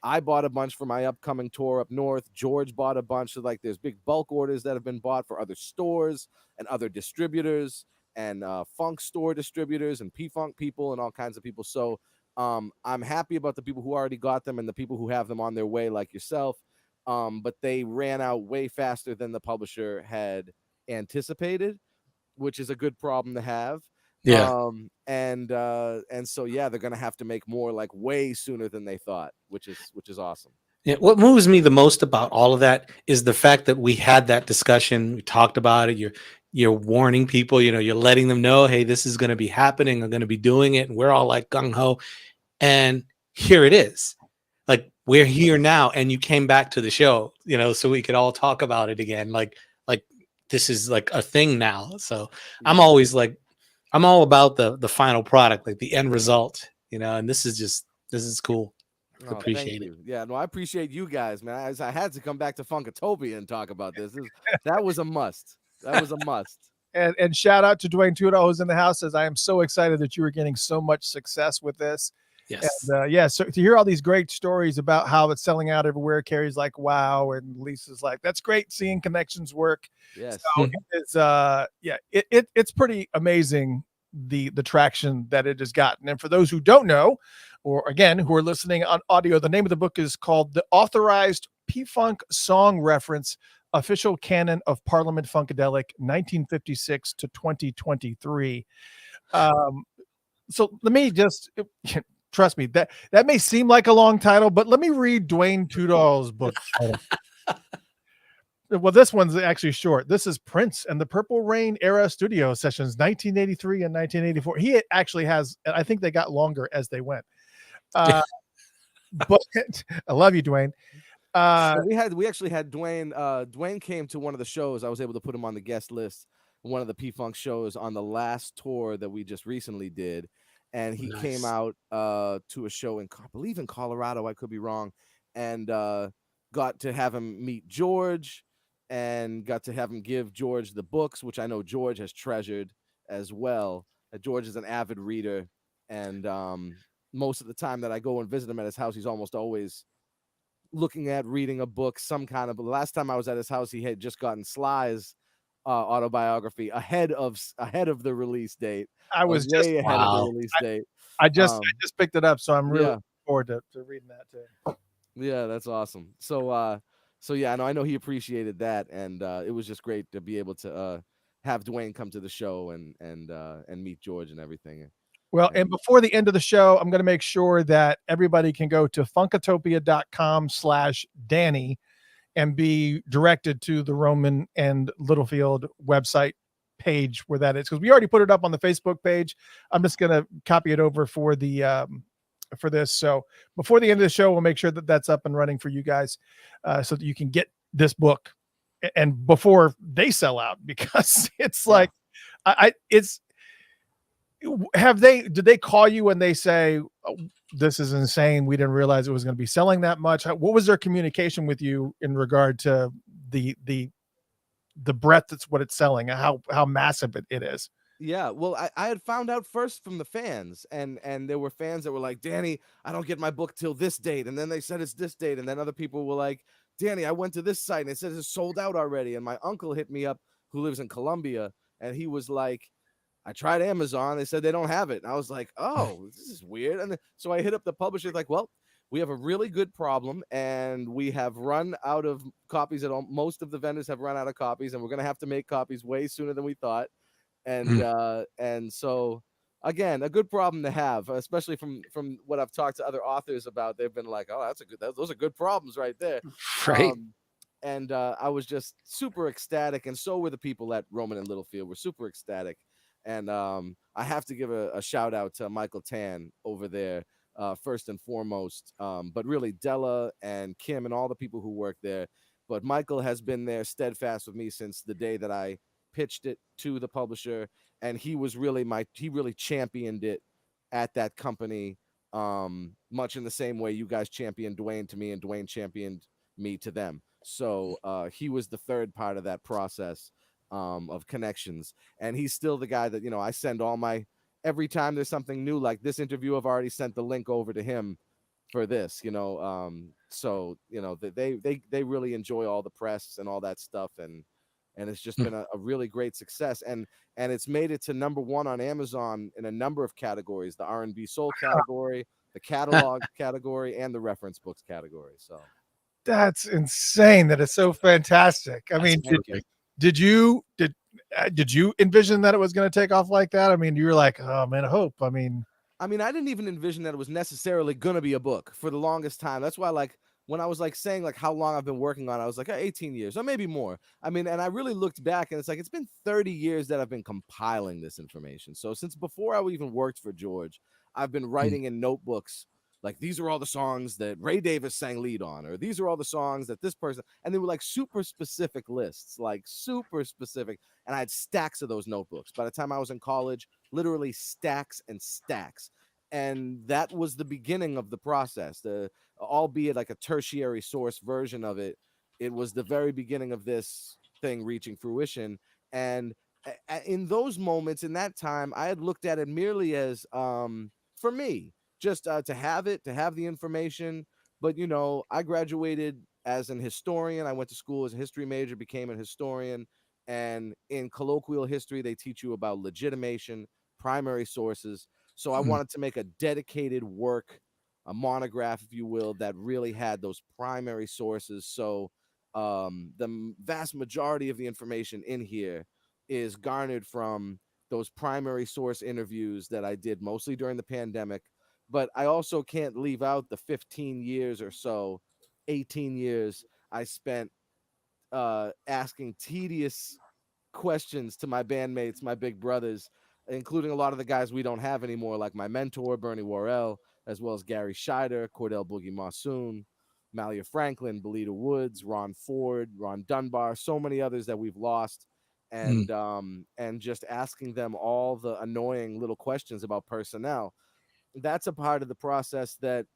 I bought a bunch for my upcoming tour up north. George bought a bunch. So like, there's big bulk orders that have been bought for other stores and other distributors, and funk store distributors and P-Funk people and all kinds of people. So I'm happy about the people who already got them and the people who have them on their way, like yourself. But they ran out way faster than the publisher had anticipated, which is a good problem to have. Yeah. And so they're gonna have to make more, like, way sooner than they thought, which is awesome. Yeah, what moves me the most about all of that is the fact that we had that discussion. We talked about it. You're warning people. You're letting them know, hey, this is going to be happening. I'm going to be doing it, and we're all like gung ho. And here it is. Like, we're here now, and you came back to the show, so we could all talk about it again. Like this is like a thing now. So I'm always like, I'm all about the final product, like the end result, and this is cool. Appreciate it. Yeah, no, I appreciate you guys, man. I had to come back to Funkatopia and talk about this. That was a must. That was a must. And shout out to Dwayne Tudor, who's in the house, says, I am so excited that you are getting so much success with this. Yes. And, so to hear all these great stories about how it's selling out everywhere, Carrie's like, wow. And Lisa's like, that's great seeing connections work. Yes. So it's pretty amazing, the traction that it has gotten. And for those who don't know, or again, who are listening on audio, the name of the book is called The Authorized P-Funk Song Reference, Official Canon of Parliament Funkadelic, 1956 to 2023. So let me just, trust me, that may seem like a long title, but let me read Dwayne Tudor's book title. Well, this one's actually short. This is Prince and the Purple Rain Era Studio Sessions, 1983 and 1984. He actually has, I think they got longer as they went. But I love you, Dwayne. We actually had Dwayne. Dwayne came to one of the shows. I was able to put him on the guest list, one of the P-Funk shows on the last tour that we just recently did. And he came out to a show I believe in Colorado. I could be wrong. And got to have him meet George, and got to have him give George the books, which I know George has treasured as well. George is an avid reader, and most of the time that I go and visit him at his house, he's almost always looking at reading a book, some kind of. The last time I was at his house, he had just gotten Sly's autobiography ahead of the release date. I was just way ahead of the release date. I just picked it up, so I'm really looking forward to reading that too. Yeah, that's awesome. So yeah, I know he appreciated that, and it was just great to be able to have Dwayne come to the show and meet George and everything. Well, and before the end of the show, I'm going to make sure that everybody can go to funkatopia.com/Danny and be directed to the Roman and Littlefield website page where that is, because we already put it up on the Facebook page. I'm just going to copy it over for the for this. So before the end of the show, we'll make sure that that's up and running for you guys, so that you can get this book and before they sell out, because it's like, did they call you and they say, oh, this is insane, we didn't realize it was going to be selling that much? What was their communication with you in regard to the breadth that's what it's selling, and how massive it is? Yeah, well, I had found out first from the fans, and there were fans that were like, Danny, I don't get my book till this date, and then they said it's this date, and then other people were like, Danny, I went to this site and it says it's sold out already. And my uncle hit me up, who lives in Colombia, and he was like, I tried Amazon, they said they don't have it. And I was like, oh, this is weird. And so I hit up the publisher, like, well, we have a really good problem, and we have run out of copies. Most of the vendors have run out of copies, and we're going to have to make copies way sooner than we thought. And so, again, a good problem to have, especially from what I've talked to other authors about. They've been like, oh, those are good problems right there. Right. and I was just super ecstatic, and so were the people at Roman and Littlefield. Were super ecstatic, and I have to give a shout out to Michael Tan over there, first and foremost, but really Della and Kim and all the people who work there. But Michael has been there steadfast with me since the day that I pitched it to the publisher, and he really championed it at that company, much in the same way you guys championed Dwayne to me and Dwayne championed me to them. So he was the third part of that process, of connections, and he's still the guy that, I send all my, every time there's something new like this interview, I've already sent the link over to him for this, so they really enjoy all the press and all that stuff, and it's just been a really great success, and it's made it to #1 on Amazon in a number of categories: the R&B soul category, the catalog category, and the reference books category. So That's insane. That is so fantastic. I mean, did you envision that it was going to take off like that? I mean, you were like, oh man, I hope. I mean, I didn't even envision that it was necessarily going to be a book for the longest time. That's why, like, when I was like saying like how long I've been working on it, I was like 18 years or maybe more. And I really looked back, and it's like it's been 30 years that I've been compiling this information. So since before I even worked for George, I've been writing in notebooks like, these are all the songs that Ray Davis sang lead on, or these are all the songs that this person, and they were like super specific lists, like super specific. And I had stacks of those notebooks. By the time I was in college, literally stacks and stacks. And that was the beginning of the process, albeit like a tertiary source version of it. It was the very beginning of this thing reaching fruition. And in those moments, in that time, I had looked at it merely as, for me, just to have the information. But, I graduated as an historian. I went to school as a history major, became a historian. And in colloquial history, they teach you about legitimation, primary sources. So I wanted to make a dedicated work, a monograph, if you will, that really had those primary sources. So the vast majority of the information in here is garnered from those primary source interviews that I did mostly during the pandemic. But I also can't leave out the 15 years or so, 18 years I spent asking tedious questions to my bandmates, my big brothers, including a lot of the guys we don't have anymore, like my mentor, Bernie Worrell, as well as Gary Scheider, Cordell Boogie Monsoon, Malia Franklin, Belita Woods, Ron Ford, Ron Dunbar, so many others that we've lost. And just asking them all the annoying little questions about personnel. That's a part of the process that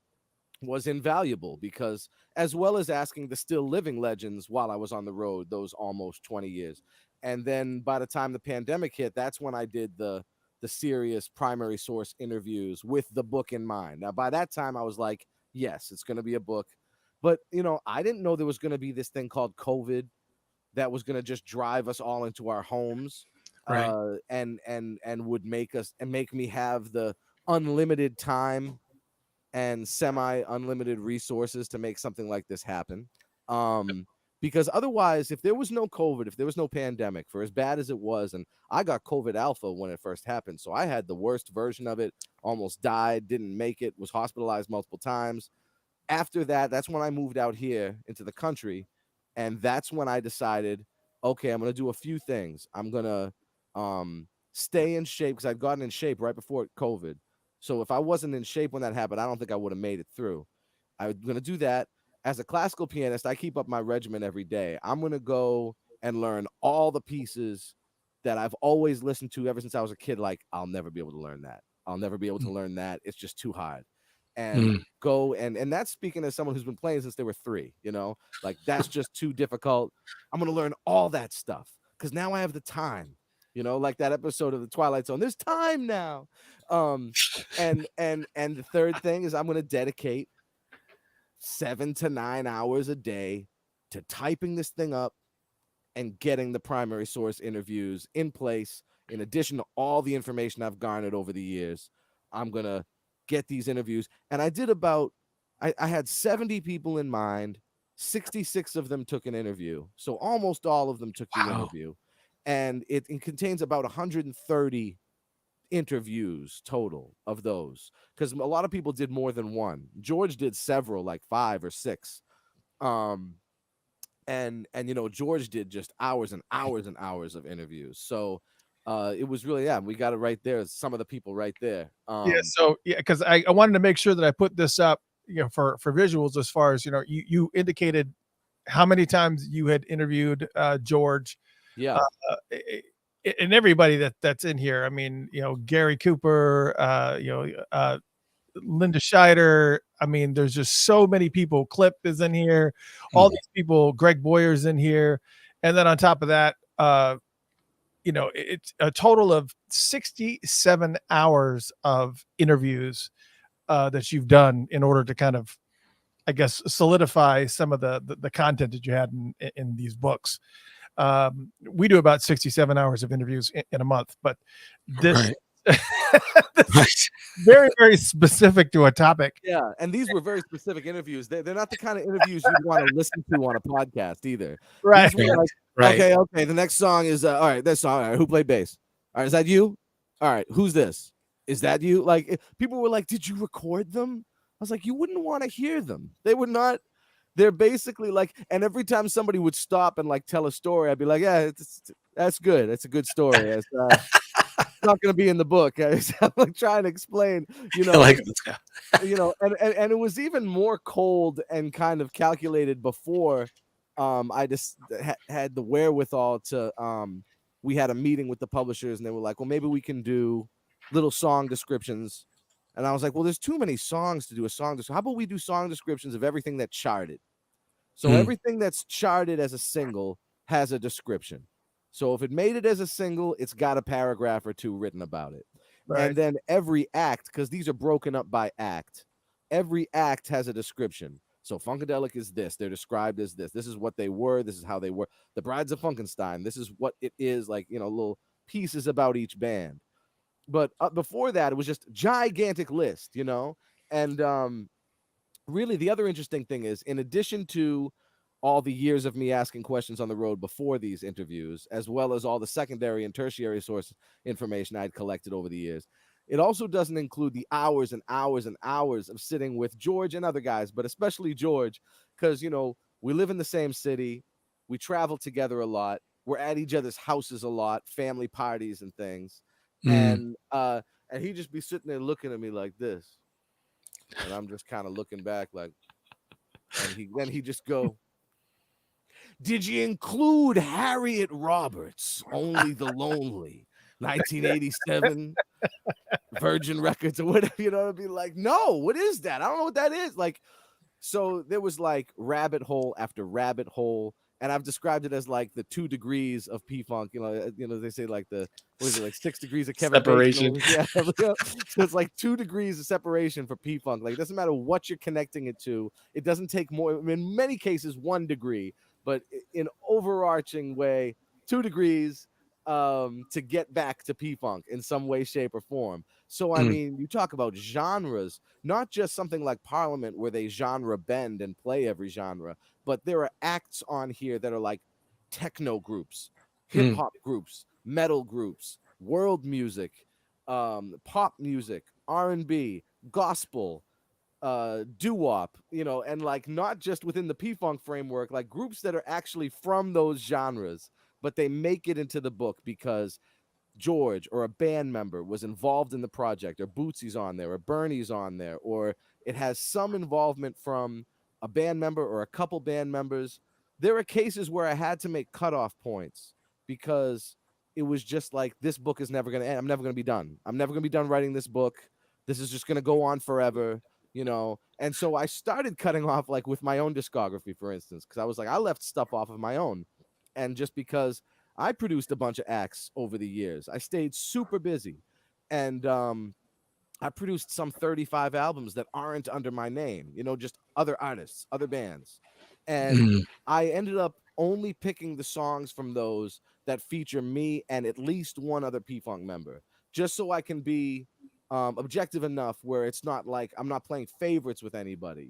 was invaluable, because as well as asking the still living legends while I was on the road those almost 20 years. And then by the time the pandemic hit, that's when I did the serious primary source interviews with the book in mind. Now, by that time I was like, yes, it's going to be a book. But, I didn't know there was going to be this thing called COVID that was going to just drive us all into our homes, Right. and would make me have the unlimited time and semi-unlimited resources to make something like this happen. Because otherwise, if there was no COVID, if there was no pandemic, for as bad as it was, and I got COVID alpha when it first happened, so I had the worst version of it, almost died, didn't make it, was hospitalized multiple times. After that, that's when I moved out here into the country, and that's when I decided, okay, I'm going to do a few things. I'm going to stay in shape, because I'd gotten in shape right before COVID. So if I wasn't in shape when that happened, I don't think I would have made it through. I'm going to do that. As a classical pianist, I keep up my regimen every day. I'm going to go and learn all the pieces that I've always listened to ever since I was a kid. Like, I'll never be able to learn that. I'll never be able to learn that. It's just too hard. And go and that's speaking as someone who's been playing since they were 3, like that's just too difficult. I'm going to learn all that stuff because now I have the time, like that episode of the Twilight Zone. There's time now. And the third thing is I'm going to dedicate 7 to 9 hours a day to typing this thing up and getting the primary source interviews in place. In addition to all the information I've garnered over the years, I'm going to get these interviews. And I did I had 70 people in mind. 66 of them took an interview. So almost all of them took the interview. And it contains about 130 interviews total of those, because a lot of people did more than one. George did several, like 5 or 6. and George did just hours and hours and hours of interviews. So it was really, we got it right there. Some of the people right there. Because I wanted to make sure that I put this up, for visuals, as far as you indicated how many times you had interviewed George. Yeah. And everybody that's in here. I mean, Gary Cooper, Linda Scheider. I mean, there's just so many people. Clip is in here. All these people. Greg Boyer's in here. And then on top of that, it's a total of 67 hours of interviews that you've done in order to kind of, I guess, solidify some of the content that you had in these books. We do about 67 hours of interviews in a month, but this, this very, very specific to a topic. Yeah, and these were very specific interviews. They're not the kind of interviews you'd want to listen to on a podcast either. Right. Like, okay. The next song is all right. This song. All right, who played bass? All right, is that you? All right, who's this? Is that you? Like, people were like, "Did you record them?" I was like, "You wouldn't want to hear them. They would not." They're basically like, and every time somebody would stop and like tell a story, I'd be like, "Yeah, that's good. It's a good story. It's not going to be in the book." I'm like trying to explain, like and it was even more cold and kind of calculated before I just had the wherewithal to. We had a meeting with the publishers, and they were like, "Well, maybe we can do little song descriptions." And I was like, well, there's too many songs to do a song. How about we do song descriptions of everything that's charted? So everything that's charted as a single has a description. So if it made it as a single, it's got a paragraph or two written about it. Right. And then every act, because these are broken up by act, every act has a description. So Funkadelic is this. They're described as this. This is what they were. This is how they were. The Brides of Funkenstein. This is what it is, like, little pieces about each band. But before that, it was just gigantic list, and really the other interesting thing is, in addition to all the years of me asking questions on the road before these interviews, as well as all the secondary and tertiary source information I'd collected over the years, it also doesn't include the hours and hours and hours of sitting with George and other guys, but especially George, because, we live in the same city. We travel together a lot. We're at each other's houses a lot, family parties and things. And he'd just be sitting there looking at me like this, and I'm just kind of looking back like, and then he just go, "Did you include Harriet Roberts, Only the Lonely, 1987, Virgin Records or whatever?" It'd be like, no, what is that? I don't know what that is. Like, so there was like rabbit hole after rabbit hole. And I've described it as like the 2 degrees of P-Funk. They say like like 6 degrees of Kevin separation. Bacon. Yeah. So it's like 2 degrees of separation for P-Funk. Like, it doesn't matter what you're connecting it to. It doesn't take more. In many cases, 1 degree, but in overarching way, 2 degrees to get back to P-Funk in some way, shape, or form. So, I mean, you talk about genres, not just something like Parliament where they genre bend and play every genre, but there are acts on here that are like techno groups, hip hop groups, metal groups, world music, pop music, R&B, gospel, doo-wop, and like not just within the P-Funk framework, like groups that are actually from those genres, but they make it into the book because George or a band member was involved in the project, or Bootsy's on there, or Bernie's on there, or it has some involvement from a band member or a couple band members. There are cases where I had to make cutoff points because it was just like, this book is never going to end. I'm never going to be done. I'm never going to be done writing this book. This is just going to go on forever, And so I started cutting off, like with my own discography, for instance, because I was like, I left stuff off of my own. And just because I produced a bunch of acts over the years, I stayed super busy. And I produced some 35 albums that aren't under my name, just other artists, other bands. And I ended up only picking the songs from those that feature me and at least one other P-Funk member, just so I can be objective enough where it's not like I'm not playing favorites with anybody,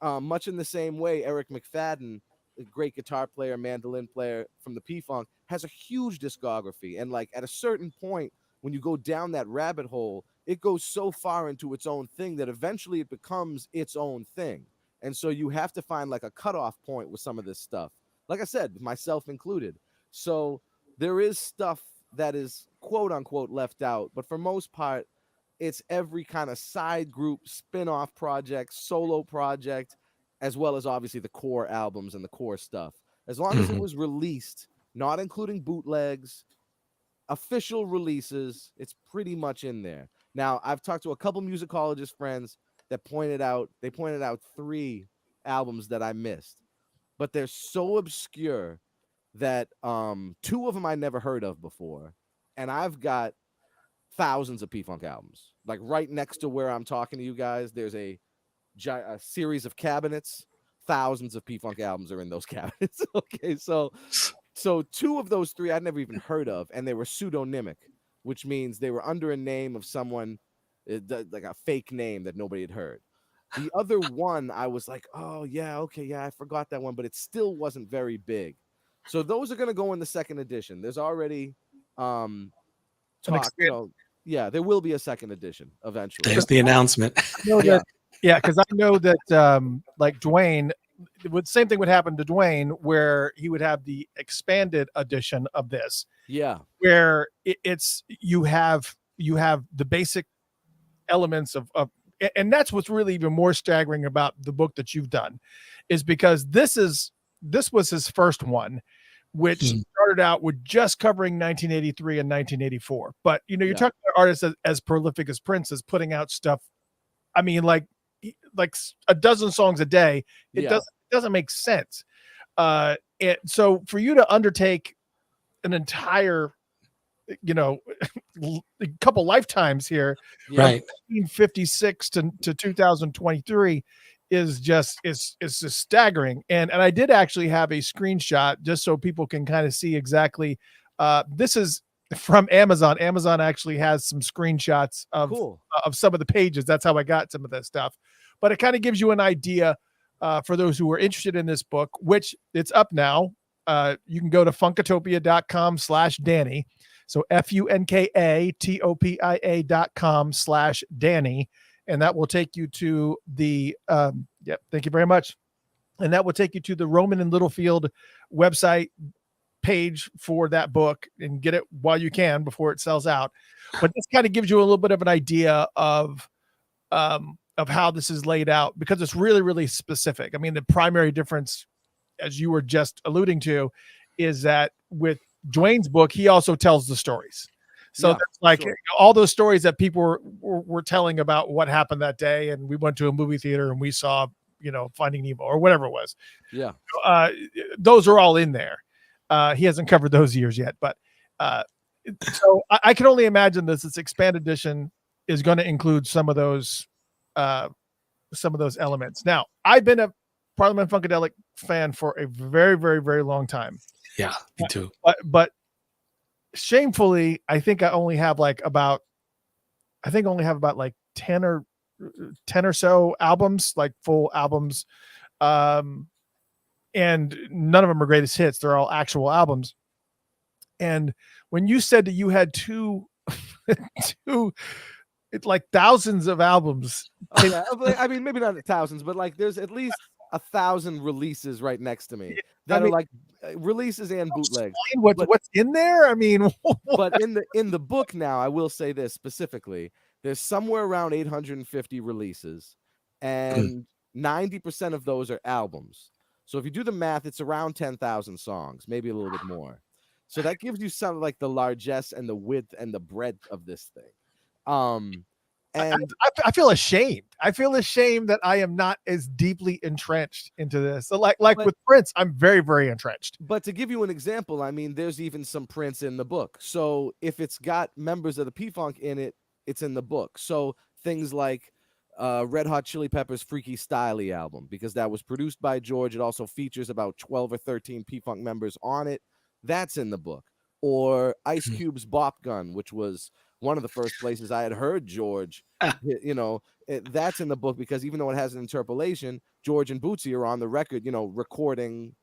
much in the same way Eric McFadden, a great guitar player, mandolin player from the P-Funk, has a huge discography. And like at a certain point, when you go down that rabbit hole, it goes so far into its own thing that eventually it becomes its own thing. And so you have to find like a cutoff point with some of this stuff. like I said, myself included. So there is stuff that is quote unquote left out, but for most part, it's every kind of side group, spin-off project, solo project, as well as obviously the core albums and the core stuff. As long as it was released, not including bootlegs, official releases, it's pretty much in there. Now, I've talked to a couple musicologist friends that pointed out 3 albums that I missed, but they're so obscure that 2 of them I never heard of before, and I've got thousands of P-Funk albums. Like right next to where I'm talking to you guys, there's a series of cabinets. Thousands of P-Funk albums are in those cabinets. Okay, so 2 of those 3 I'd never even heard of, and they were pseudonymic, which means they were under a name of someone, like a fake name that nobody had heard. The other one, I was like, oh yeah, okay, yeah, I forgot that one, but it still wasn't very big. So those are gonna go in the second edition. There's already yeah, there will be a second edition eventually. There's the announcement. Because I know that like Dwayne, same thing would happen to Dwayne, where he would have the expanded edition of this. Yeah, where it's you have the basic elements of and that's what's really even more staggering about the book that you've done, is because this was his first one, which started out with just covering 1983 and 1984. But you're talking about artists as prolific as Prince is putting out stuff. I mean, like a dozen songs a day. It doesn't make sense. So for you to undertake an entire, a couple lifetimes here, right, 1956 to 2023, is just staggering. And I did actually have a screenshot just so people can kind of see exactly. This is from Amazon. Amazon actually has some screenshots of some of the pages. That's how I got some of that stuff. But it kind of gives you an idea for those who are interested in this book, which it's up now. You can go to funkatopia.com/Danny. So funkatopia.com/Danny. And that will take you to the, thank you very much. And that will take you to the Roman and Littlefield website page for that book, and get it while you can before it sells out. But this kind of gives you a little bit of an idea of how this is laid out, because it's really, really specific. I mean, the primary difference, as you were just alluding to, is that with Dwayne's book, he also tells the stories. So that's like all those stories that people were telling about what happened that day. And we went to a movie theater and we saw, Finding Nemo or whatever it was. Yeah. Those are all in there. He hasn't covered those years yet, but so I can only imagine this expanded edition is going to include some of those elements. Now, I've been a Parliament Funkadelic fan for a very, very, very long time. Yeah, me too. But shamefully, I think I only have about 10 or so albums, like full albums. And none of them are greatest hits. They're all actual albums. And when you said that you had two, it's like thousands of albums. Oh, yeah. I mean, maybe not thousands, but like there's at least 1,000 releases right next to me that are like releases and bootlegs. What's in there? I mean, but in the book now, I will say this specifically: there's somewhere around 850 releases, and 90% of those are albums. So if you do the math, it's around 10,000 songs, maybe a little bit more. So that gives you some like the largesse and the width and the breadth of this thing. And I feel ashamed. I feel ashamed that I am not as deeply entrenched into this. So like with Prince, I'm very, very entrenched. But to give you an example, I mean, there's even some Prince in the book. So if it's got members of the P-Funk in it, it's in the book. So things like Red Hot Chili Peppers' Freaky Styley album, because that was produced by George. It also features about 12 or 13 P-Funk members on it. That's in the book. Or Ice Cube's Bop Gun, which was one of the first places I had heard George, that's in the book, because even though it has an interpolation, George and Bootsy are on the record, recording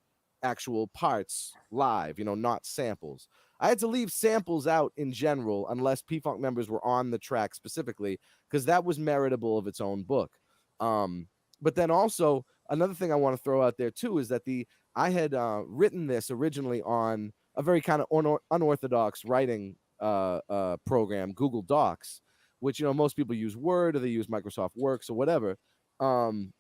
actual parts live, not samples. I had to leave samples out in general unless P-Funk members were on the track specifically, because that was meritable of its own book. But then also another thing I want to throw out there too is that the I had written this originally on a very kind of unorthodox writing program, Google Docs, which, you know, most people use Word or they use Microsoft Works or whatever. And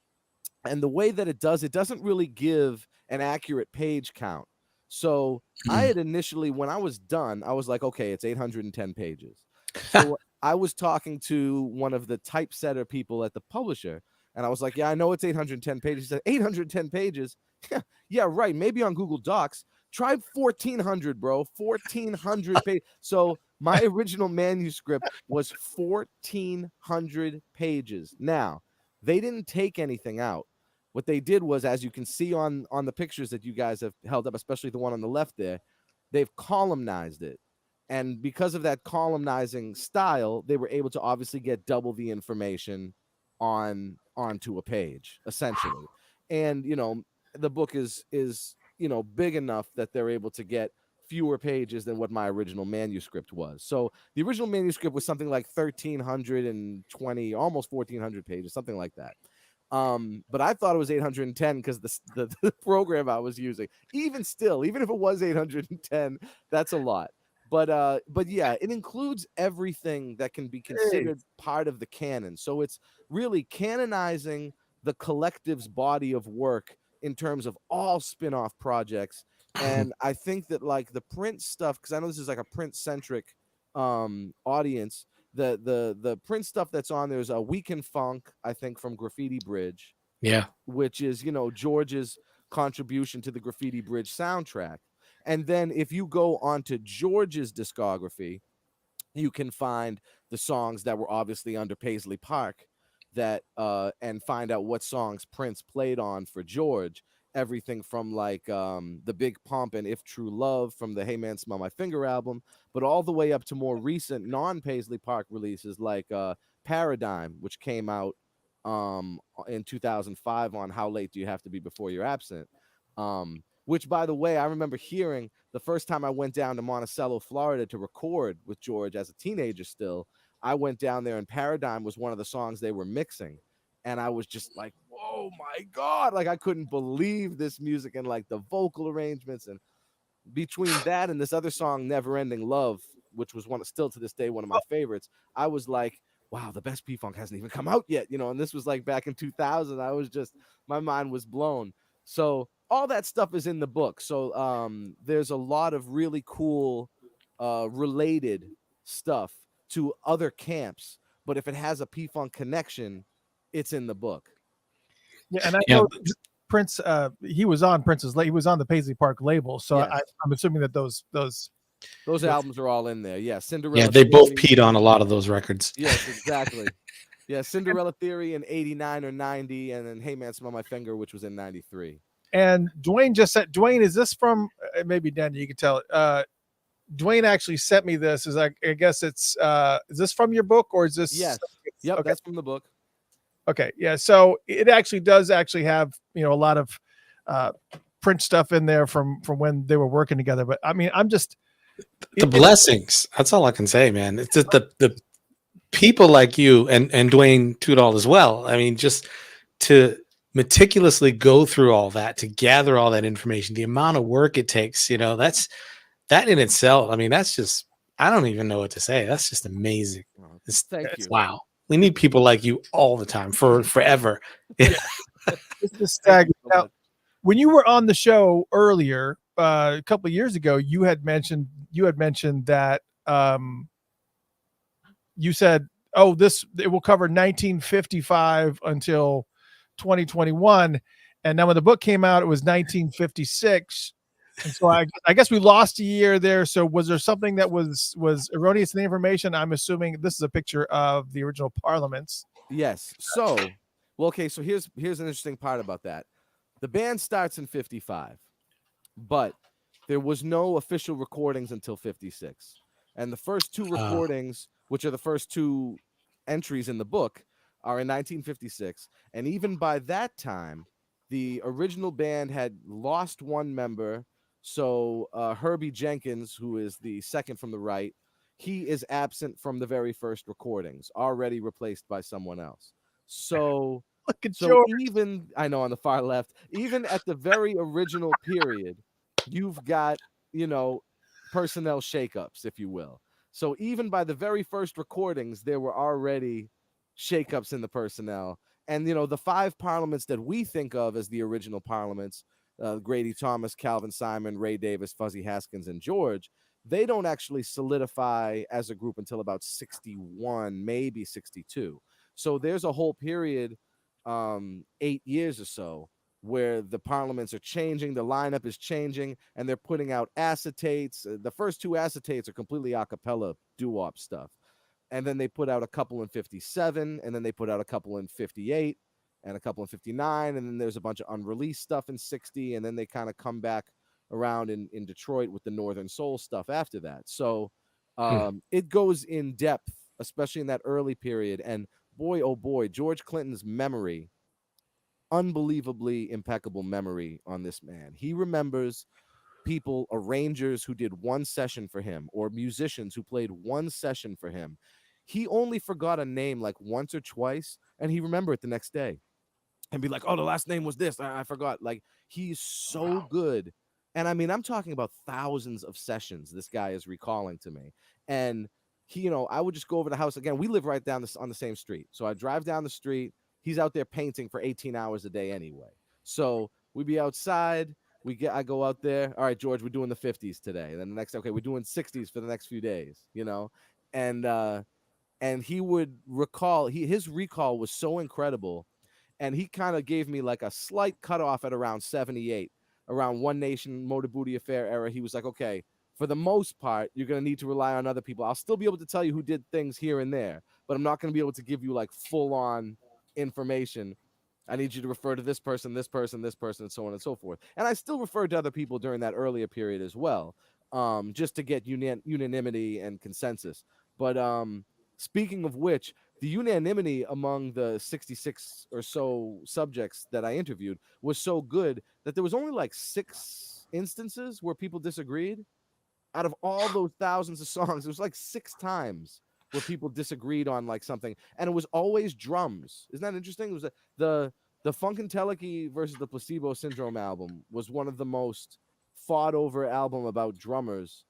the way that it doesn't really give an accurate page count. So I had initially, when I was done, I was like, okay, it's 810 pages. So I was talking to one of the typesetter people at the publisher, and I was like, yeah, I know it's 810 pages. He said, 810 pages? Yeah, right. Maybe on Google Docs. Try 1,400, bro. 1,400 pages. So my original manuscript was 1,400 pages. Now, they didn't take anything out. What they did was, as you can see on the pictures that you guys have held up, especially the one on the left there, they've columnized it. And because of that columnizing style, they were able to obviously get double the information onto a page, essentially. And, you know, the book is you know, big enough that they're able to get fewer pages than what my original manuscript was. So the original manuscript was something like 1,320, almost 1,400 pages, something like that. But I thought it was 810 because the program I was using. Even still, even if it was 810, that's a lot. But yeah, it includes everything that can be considered part of the canon. So it's really canonizing the collective's body of work in terms of all spin-off projects. And I think that, like, the Prince stuff, because I know this is like a Prince-centric audience, the Prince stuff that's on there is a Week in Funk, I think, from Graffiti Bridge. Yeah. Which is, you know, George's contribution to the Graffiti Bridge soundtrack. And then if you go onto George's discography, you can find the songs that were obviously under Paisley Park, that and find out what songs Prince played on for George. Everything from, like, the Big Pump and If True Love from the Hey Man Smell My Finger album, but all the way up to more recent non-Paisley Park releases like Paradigm, which came out in 2005 on How Late Do You Have to Be Before You're Absent. Which, by the way, I remember hearing the first time I went down to Monticello, Florida to record with George as a teenager still. I went down there and Paradigm was one of the songs they were mixing. And I was just like, oh my God, like I couldn't believe this music and like the vocal arrangements. And between that and this other song, Never Ending Love, which was still to this day one of my favorites, I was like, wow, the best P-Funk hasn't even come out yet, you know. And this was like back in 2000. I was just, my mind was blown. So all that stuff is in the book. So there's a lot of really cool related stuff to other camps, but if it has a P-Funk connection, it's in the book. Yeah, and I know Prince. He was on Prince's. He was on the Paisley Park label, so yes. I'm assuming that those albums are all in there. Yeah, Cinderella. Yeah, they both peed on a lot of those records. Yes, exactly. Yeah, Cinderella Theory in '89 or '90, and then Hey Man Smell My Finger, which was in '93. And Dwayne just said, Dwayne, is this from? Maybe Danny, you can tell it. Dwayne actually sent me this. I guess it's. Is this from your book or is this? Yes. Yep, okay. That's from the book. Okay, yeah. So it actually does have, you know, a lot of Prince stuff in there from when they were working together. But I mean, I'm just the blessings. That's all I can say, man. It's just the people like you and Dwayne Tudall as well. I mean, just to meticulously go through all that, to gather all that information, the amount of work it takes, you know, that in itself. I mean, that's just, I don't even know what to say. That's just amazing. Thank you. Wow. We need people like you all the time forever. It's just staggering. Now, when you were on the show earlier, a couple of years ago, you had mentioned that you said, "Oh, it will cover 1955 until 2021," and then when the book came out, it was 1956. And so I guess we lost a year there. So was there something that was erroneous in the information? I'm assuming this is a picture of the original Parliaments. Yes. So, well, okay. So here's an interesting part about that. The band starts in 55, but there was no official recordings until 56. And the first two recordings, which are the first two entries in the book, are in 1956. And even by that time, the original band had lost one member. So Herbie Jenkins, who is the second from the right, he is absent from the very first recordings, already replaced by someone else. So Look at So George. even, I know, on the far left, even at the very original period, you've got, you know, personnel shakeups, if you will. So even by the very first recordings, there were already shakeups in the personnel. And, you know, the 5 parliaments that we think of as the original parliaments, Grady Thomas, Calvin Simon, Ray Davis, Fuzzy Haskins, and George, they don't actually solidify as a group until about 61, maybe 62. So there's a whole period, 8 years or so, where the parliaments are changing, the lineup is changing, and they're putting out acetates. The first 2 acetates are completely a cappella doo-wop stuff. And then they put out a couple in 57, and then they put out a couple in 58, and a couple in 59, and then there's a bunch of unreleased stuff in 60, and then they kind of come back around in Detroit with the Northern Soul stuff after that. So it goes in depth, especially in that early period. And boy, oh boy, George Clinton's memory, unbelievably impeccable memory on this man. He remembers people, arrangers who did 1 session for him, or musicians who played 1 session for him. He only forgot a name like once or twice, and he remembered it the next day and be like, oh, the last name was this. I forgot. Like, he's so good. And I mean, I'm talking about thousands of sessions this guy is recalling to me. And he, you know, I would just go over to the house again. We live right down on the same street. So I drive down the street. He's out there painting for 18 hours a day anyway. So we'd be outside. I go out there. All right, George, we're doing the 50s today. And then the next, okay, we're doing 60s for the next few days, you know? And he would recall, his recall was so incredible. And he kind of gave me like a slight cutoff at around 78, around One Nation, Motor Booty Affair era. He was like, okay, for the most part, you're going to need to rely on other people. I'll still be able to tell you who did things here and there, but I'm not going to be able to give you like full on information. I need you to refer to this person, this person, this person, and so on and so forth. And I still referred to other people during that earlier period as well, just to get unanimity and consensus. But speaking of which, the unanimity among the 66 or so subjects that I interviewed was so good that there was only like 6 instances where people disagreed. Out of all those thousands of songs, it was like 6 times where people disagreed on like something, and it was always drums. Isn't that interesting? It was the Funkadelic versus the Placebo Syndrome album was one of the most fought over album about drummers.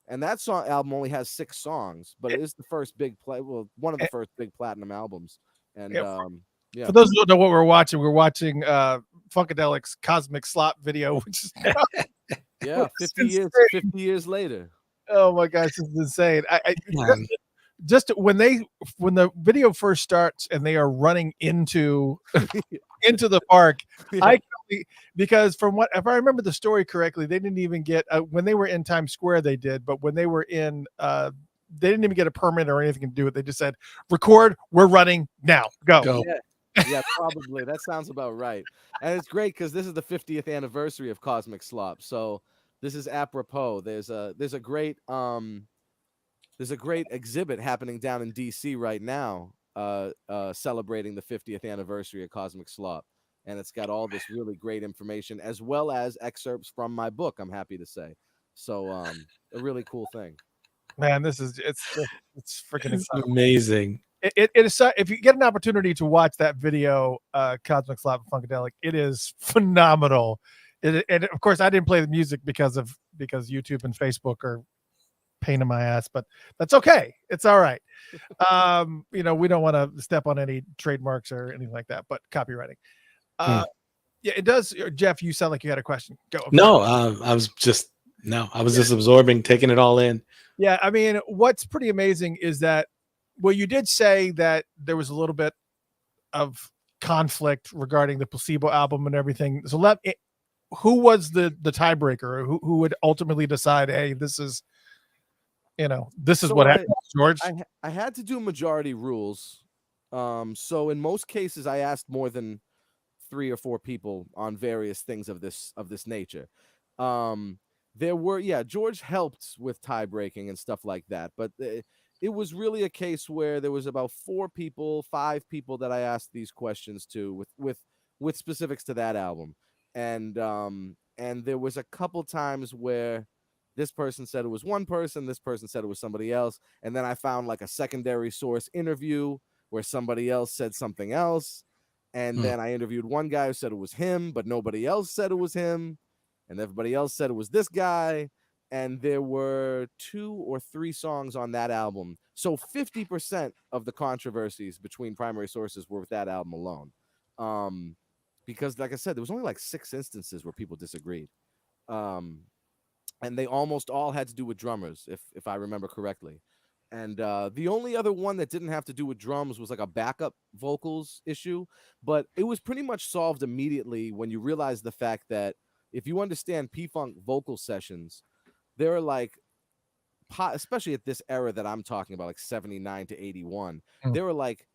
And that album only has 6 songs, but it is the first big one of the first big platinum albums. And yeah. For those who don't know what we're watching Funkadelic's Cosmic Slop video, which is now, 50 years later. Oh my gosh, this is insane. Just when the video first starts and they are running into the park, yeah. Because if I remember the story correctly, they didn't even get when they were in Times Square, they did, but when they were in they didn't even get a permit or anything to do it. They just said, record, we're running now, go. Yeah, probably. That sounds about right. And it's great because this is the 50th anniversary of Cosmic Slop. So this is apropos. There's a great exhibit happening down in DC right now, celebrating the 50th anniversary of Cosmic Slop. And it's got all this really great information as well as excerpts from my book, I'm happy to say. So a really cool thing. Man, it's freaking amazing. It is, if you get an opportunity to watch that video, Cosmic Slop and Funkadelic, it is phenomenal. And of course, I didn't play the music because YouTube and Facebook are pain in my ass, but that's okay. It's all right. We don't want to step on any trademarks or anything like that, but copywriting. Yeah, it does. Jeff, you sound like you had a question. Go. No, I was just absorbing, taking it all in. Yeah, I mean, what's pretty amazing is that, well, you did say that there was a little bit of conflict regarding the Placebo album and everything. So who was the tiebreaker? Who would ultimately decide, hey, this is what happened, George? I had to do majority rules. So in most cases, I asked more than 3 or 4 people on various things of this nature. There were, George helped with tie breaking and stuff like that, but it was really a case where there was about 5 people that I asked these questions to with specifics to that album. And there was a couple times where this person said it was one person, this person said it was somebody else. And then I found like a secondary source interview where somebody else said something else. And then I interviewed one guy who said it was him, but nobody else said it was him. And everybody else said it was this guy. And there were 2 or 3 songs on that album. So 50% of the controversies between primary sources were with that album alone. Because like I said, there was only like 6 instances where people disagreed. And they almost all had to do with drummers, if I remember correctly. And the only other one that didn't have to do with drums was like a backup vocals issue. But it was pretty much solved immediately when you realize the fact that if you understand P-Funk vocal sessions, there are like, especially at this era that I'm talking about, like 79 to 81, there were like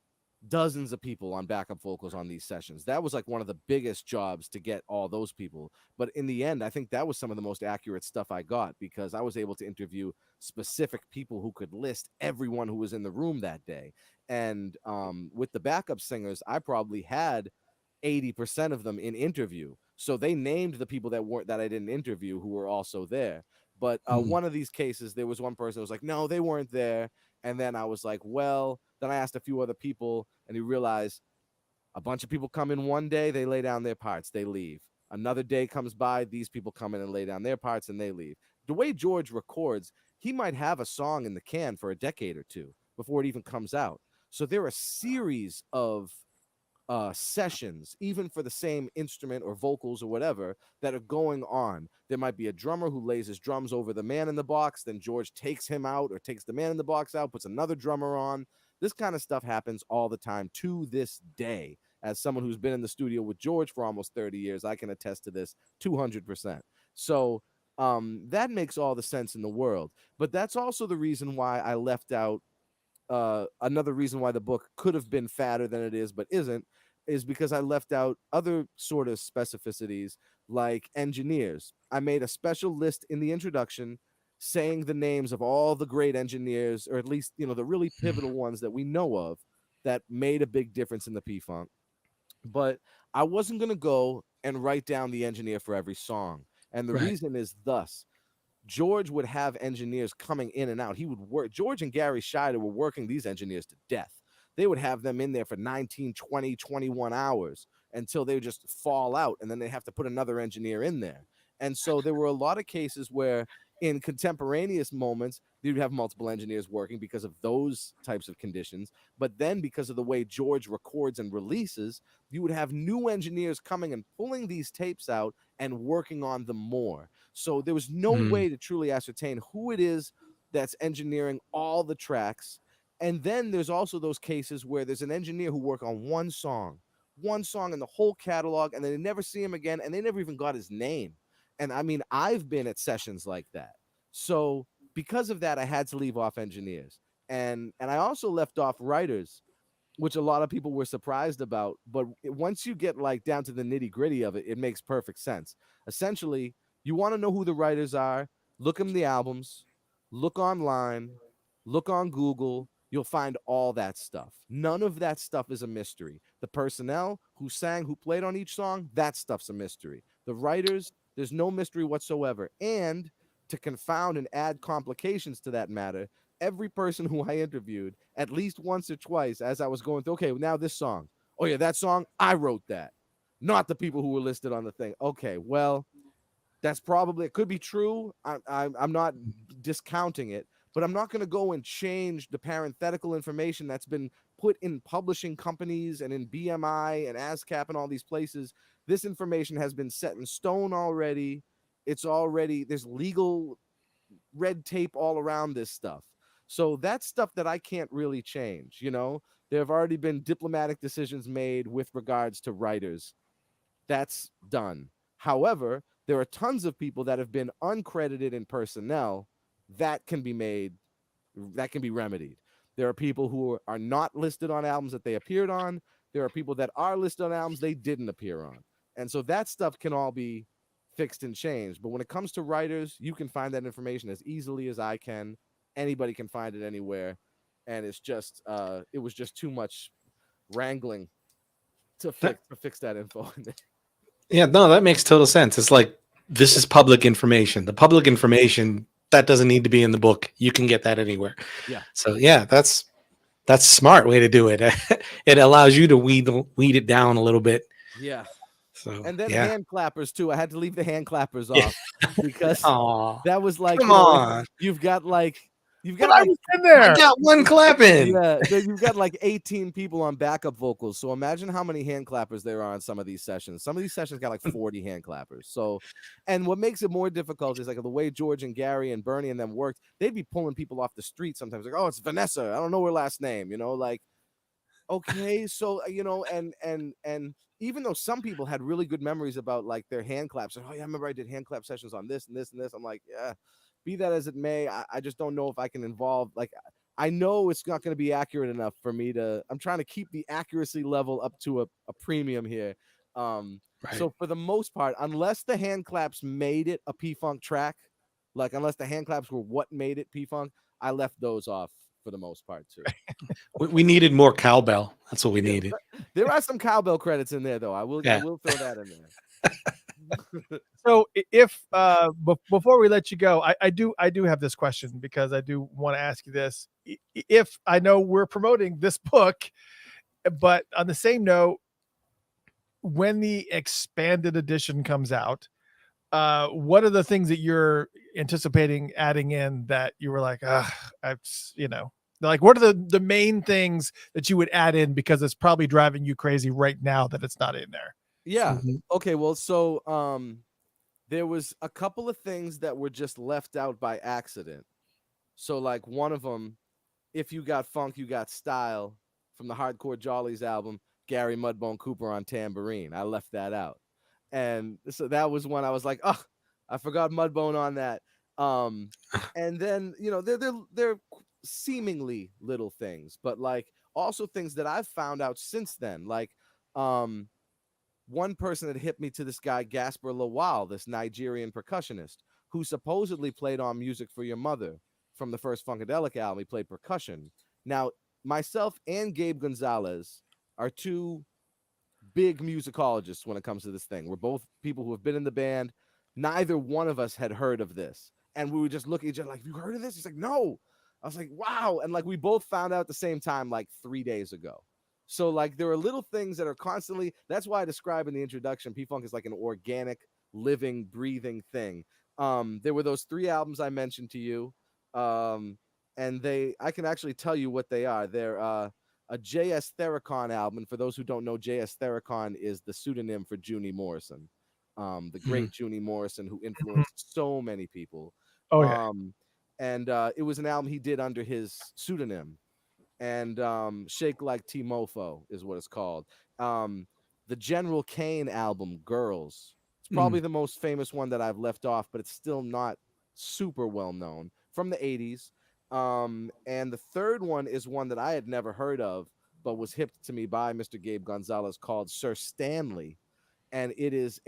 dozens of people on backup vocals on these sessions. That was like one of the biggest jobs to get all those people. But in the end, I think that was some of the most accurate stuff I got, because I was able to interview specific people who could list everyone who was in the room that day. And with the backup singers, I probably had 80% of them in interview. So they named the people that I didn't interview who were also there. But one of these cases, there was one person who was like, no, they weren't there. And then I was like, well, then I asked a few other people, and you realize a bunch of people come in one day, they lay down their parts, they leave. Another day comes by, these people come in and lay down their parts, and they leave. The way George records, he might have a song in the can for a decade or 2 before it even comes out. So there are a series of sessions, even for the same instrument or vocals or whatever, that are going on. There might be a drummer who lays his drums over the man in the box, then George takes him out or takes the man in the box out, puts another drummer on. This kind of stuff happens all the time to this day. As someone who's been in the studio with George for almost 30 years, I can attest to this 200%. So that makes all the sense in the world. But that's also the reason why I left out another reason why the book could have been fatter than it is but isn't, is because I left out other sort of specificities like engineers. I made a special list in the introduction saying the names of all the great engineers, or at least, you know, the really pivotal ones that we know of that made a big difference in the P-Funk. But I wasn't going to go and write down the engineer for every song. And the reason is thus. George would have engineers coming in and out. He would work. George and Gary Scheider were working these engineers to death. They would have them in there for 19, 20, 21 hours until they would just fall out, and then they have to put another engineer in there. And so there were a lot of cases where in contemporaneous moments, you'd have multiple engineers working because of those types of conditions. But then because of the way George records and releases, you would have new engineers coming and pulling these tapes out and working on them more. So there was no way to truly ascertain who it is that's engineering all the tracks. And then there's also those cases where there's an engineer who worked on one song in the whole catalog, and they never see him again, and they never even got his name. And I mean, I've been at sessions like that. So because of that, I had to leave off engineers. And I also left off writers, which a lot of people were surprised about. But once you get like down to the nitty gritty of it, it makes perfect sense. Essentially, you want to know who the writers are, look them the albums, look online, look on Google. You'll find all that stuff. None of that stuff is a mystery. The personnel who sang, who played on each song, that stuff's a mystery. The writers, there's no mystery whatsoever. And to confound and add complications to that matter, every person who I interviewed, at least once or twice, as I was going through, okay, now this song. Oh, yeah, that song, I wrote that. Not the people who were listed on the thing. Okay, well, that's probably, it could be true. I'm not discounting it. But I'm not going to go and change the parenthetical information that's been put in publishing companies and in BMI and ASCAP and all these places. This information has been set in stone already. It's already, there's legal red tape all around this stuff. So that's stuff that I can't really change. You know, there have already been diplomatic decisions made with regards to writers. That's done. However, there are tons of people that have been uncredited in personnel that can be made, that can be remedied. There are people who are not listed on albums that they appeared on. There are people that are listed on albums they didn't appear on. And so that stuff can all be fixed and changed. But when it comes to writers, you can find that information as easily as I can. Anybody can find it anywhere. And it's just, it was just too much wrangling to fix that info. Yeah, no, that makes total sense. It's like, this is public information. The public information, that doesn't need to be in the book. You can get that anywhere. Yeah. So yeah, that's That's a smart way to do it. It allows you to weed it down a little bit. Yeah. So And then yeah. hand clappers too. I had to leave the hand clappers Yeah. off because Aw, that was like, come on. you've got like But I was in there. I got one clapping. yeah, you've got like 18 people on backup vocals. So imagine how many hand clappers there are on some of these sessions. Some of these sessions got like 40 hand clappers. So, and what makes it more difficult is like the way George and Gary and Bernie and them worked. They'd be pulling people off the street sometimes. Like, oh, it's Vanessa. I don't know her last name. Like, okay, so and even though some people had really good memories about like their hand claps, like, oh yeah, I remember I did hand clap sessions on this and this and this. I'm like, yeah, be that as it may, I just don't know if I can involve, like, I know it's not going to be accurate enough for me to, I'm trying to keep the accuracy level up to a premium here. So for the most part, unless the hand claps made it a P-Funk track, like unless the hand claps were what made it P-Funk, I left those off for the most part too. We needed more cowbell. That's what we needed. There are some cowbell credits in there though. I will throw that in there. So if before we let you go, I do have this question because I do want to ask you this. If I know we're promoting this book, but on the same note, when the expanded edition comes out, what are the things that you're anticipating adding in that you were like, like what are the main things that you would add in because it's probably driving you crazy right now that it's not in there? Yeah. Mhm. Okay. Well, so there was a couple of things that were just left out by accident. So like one of them, If You Got Funk, You Got Style from the Hardcore Jollies album, Gary Mudbone Cooper on tambourine. I left that out. And so that was one I was like, oh, I forgot Mudbone on that. And then, they're seemingly little things, but like also things that I've found out since then. Like one person had hit me to this guy, Gasper Lawal, this Nigerian percussionist, who supposedly played on Music for Your Mother from the first Funkadelic album. He played percussion. Now, myself and Gabe Gonzalez are two big musicologists when it comes to this thing. We're both people who have been in the band. Neither one of us had heard of this. And we would just look at each other like, have you heard of this? He's like, no. I was like, wow. And like, we both found out at the same time, like 3 days ago. So like, there are little things that are constantly, that's why I describe in the introduction, P-Funk is like an organic, living, breathing thing. There were those 3 albums I mentioned to you. And I can actually tell you what they are. They're a J.S. Theracon album. And for those who don't know, J.S. Theracon is the pseudonym for Junie Morrison, the great Junie Morrison, who influenced so many people. Oh yeah. And it was an album he did under his pseudonym. And Shake Like T-Mofo is what it's called. The General Kane album, Girls. It's probably the most famous one that I've left off, but it's still not super well known, from the 80s. And the third one is one that I had never heard of, but was hipped to me by Mr. Gabe Gonzalez, called Sir Stanley. And it is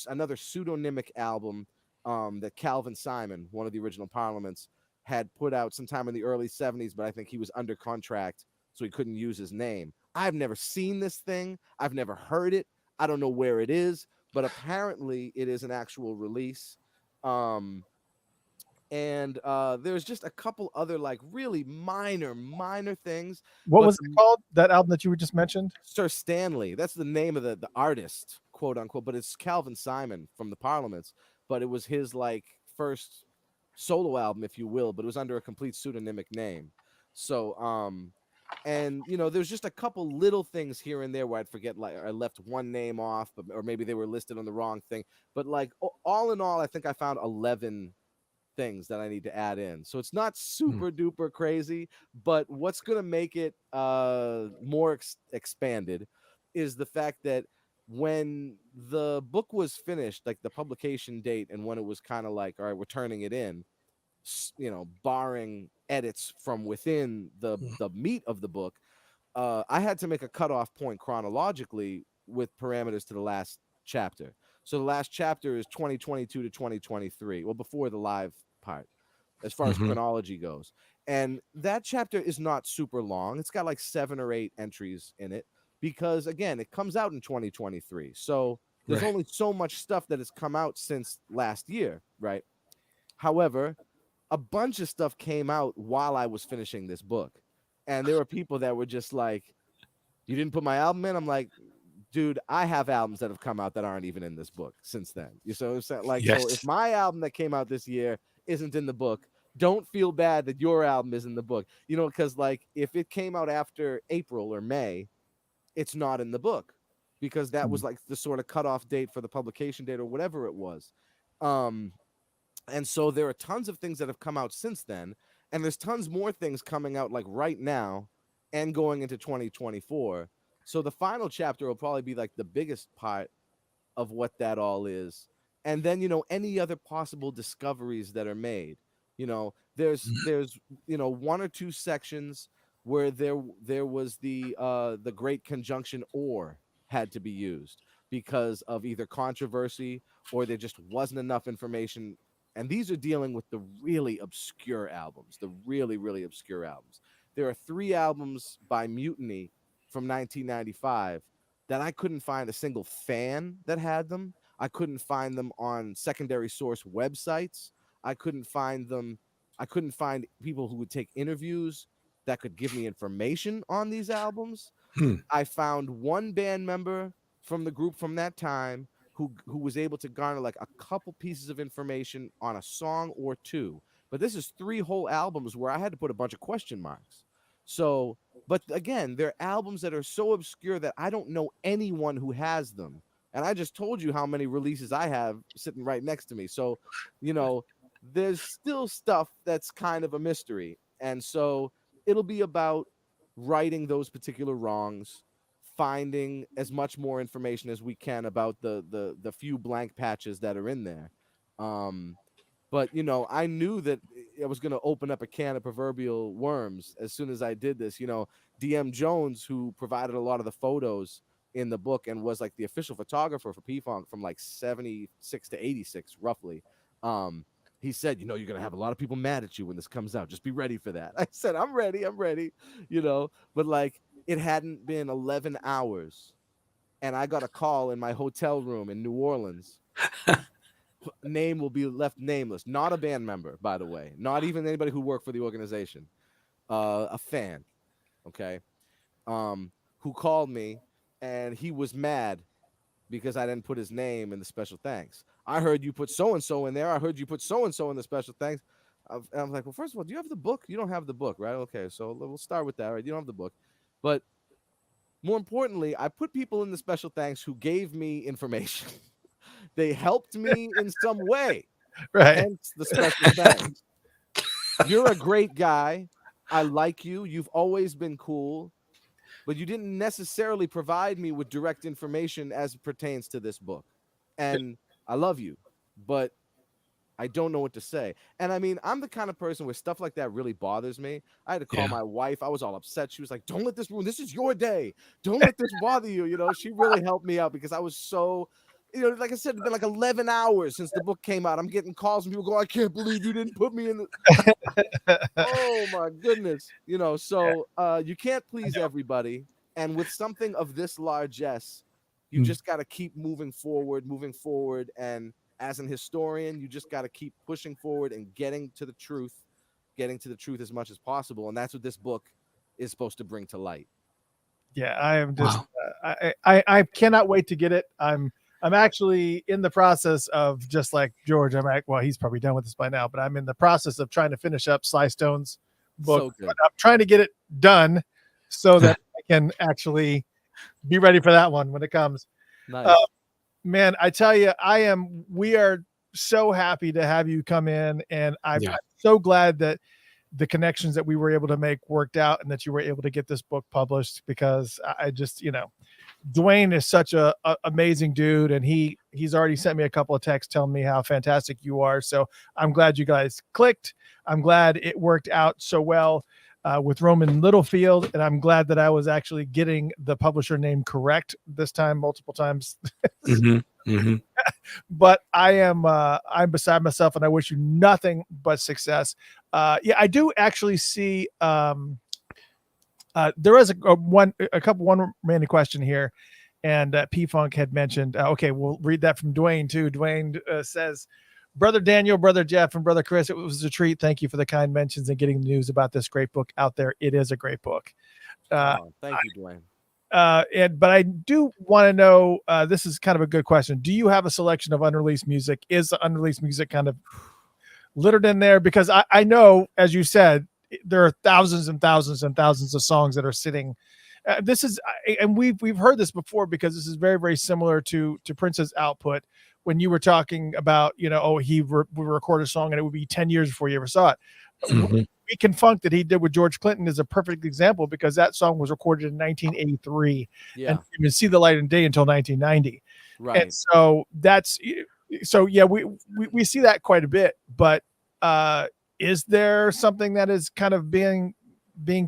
another pseudonymic album that Calvin Simon, one of the original Parliaments, had put out sometime in the early 70s, but I think he was under contract, so he couldn't use his name. I've never seen this thing. I've never heard it. I don't know where it is, but apparently it is an actual release. And there's just a couple other like really minor things. What was it called? That album that you were just mentioned? Sir Stanley. That's the name of the artist, quote unquote, but it's Calvin Simon from the Parliaments, but it was his like first solo album, if you will, but it was under a complete pseudonymic name. So and there's just a couple little things here and there where I'd forget, like I left one name off, or maybe they were listed on the wrong thing, but like all in all, I think I found 11 things that I need to add in. So it's not super duper crazy, but what's going to make it more expanded is the fact that when the book was finished, like the publication date and when it was kind of like, all right, we're turning it in, barring edits from within the meat of the book, I had to make a cutoff point chronologically with parameters to the last chapter. So the last chapter is 2022 to 2023. Well, before the live part, as far as chronology goes. And that chapter is not super long. It's got like 7 or 8 entries in it because, again, it comes out in 2023. So there's only so much stuff that has come out since last year, right? However, a bunch of stuff came out while I was finishing this book. And there were people that were just like, you didn't put my album in? I'm like, dude, I have albums that have come out that aren't even in this book since then. So if my album that came out this year isn't in the book, don't feel bad that your album is in the book. Because like if it came out after April or May, it's not in the book because that was like the sort of cutoff date for the publication date or whatever it was. And so there are tons of things that have come out since then, and there's tons more things coming out like right now and going into 2024. So the final chapter will probably be like the biggest part of what that all is. And then, any other possible discoveries that are made. There's one or two sections where there was the great conjunction or had to be used because of either controversy or there just wasn't enough information. And these are dealing with the really obscure albums, the really, really obscure albums. There are 3 albums by Mutiny from 1995 that I couldn't find a single fan that had them. I couldn't find them on secondary source websites. I couldn't find people who would take interviews that could give me information on these albums. I found one band member from the group from that time who was able to garner like a couple pieces of information on a song or two. But this is 3 whole albums where I had to put a bunch of question marks. So, but again, they're albums that are so obscure that I don't know anyone who has them. And I just told you how many releases I have sitting right next to me. So, there's still stuff that's kind of a mystery. And so it'll be about righting those particular wrongs, finding as much more information as we can about the few blank patches that are in there. But, I knew that I was going to open up a can of proverbial worms as soon as I did this. DM Jones, who provided a lot of the photos in the book and was like the official photographer for P-Funk from like 76 to 86, roughly. He said, you're going to have a lot of people mad at you when this comes out. Just be ready for that. I said, I'm ready. But like it hadn't been 11 hours and I got a call in my hotel room in New Orleans. Name will be left nameless. Not a band member, by the way. Not even anybody who worked for the organization. A fan, okay, who called me, and he was mad because I didn't put his name in the special thanks. I heard you put so-and-so in there. I heard you put so-and-so in the special thanks. I'm like, well, first of all, do you have the book? You don't have the book, right? Okay, so we'll start with that, right? You don't have the book. But more importantly, I put people in the special thanks who gave me information. They helped me in some way. Right. Hence the special thanks. You're a great guy. I like you. You've always been cool. But you didn't necessarily provide me with direct information as it pertains to this book. And I love you, but I don't know what to say. And I mean, I'm the kind of person where stuff like that really bothers me. I had to call my wife. I was all upset. She was like, don't let this ruin. This is your day. Don't let this bother you. She really helped me out because I was so, like I said, it's been like 11 hours since the book came out. I'm getting calls and people go, I can't believe you didn't put me in the. Oh my goodness. So you can't please everybody. And with something of this largesse, you just got to keep moving forward. And as an historian, you just got to keep pushing forward and getting to the truth as much as possible. And that's what this book is supposed to bring to light. Yeah, I am just, I cannot wait to get it. I'm actually in the process of, just like George, well, he's probably done with this by now, but I'm in the process of trying to finish up Sly Stone's book. So I'm trying to get it done so that I can actually be ready for that one when it comes. Nice. Man, I tell you, we are so happy to have you come in, and I'm so glad that the connections that we were able to make worked out and that you were able to get this book published, because I just, Dwayne is such a amazing dude, and he's already sent me a couple of texts telling me how fantastic you are. So I'm glad you guys clicked. I'm glad it worked out so well with Roman Littlefield, and I'm glad that I was actually getting the publisher name correct this time, multiple times. But I'm beside myself, and I wish you nothing but success. I do actually see there is a couple one remaining question here, and P Funk had mentioned. Okay, we'll read that from Dwayne too. Dwayne says, Brother Daniel, Brother Jeff, and Brother Chris, it was a treat. Thank you for the kind mentions and getting the news about this great book out there. It is a great book. Thank you, Dwayne. But I do want to know, this is kind of a good question. Do you have a selection of unreleased music? Is the unreleased music kind of littered in there? Because I know, as you said, there are thousands and thousands and thousands of songs that are sitting. And we've heard this before, because this is very, very similar to Prince's output. When you were talking about, would record a song and it would be 10 years before you ever saw it. Mm-hmm. Weekend Funk that he did with George Clinton is a perfect example, because that song was recorded in 1983 and didn't see the light of day until 1990. Right. And so we see that quite a bit. But is there something that is kind of being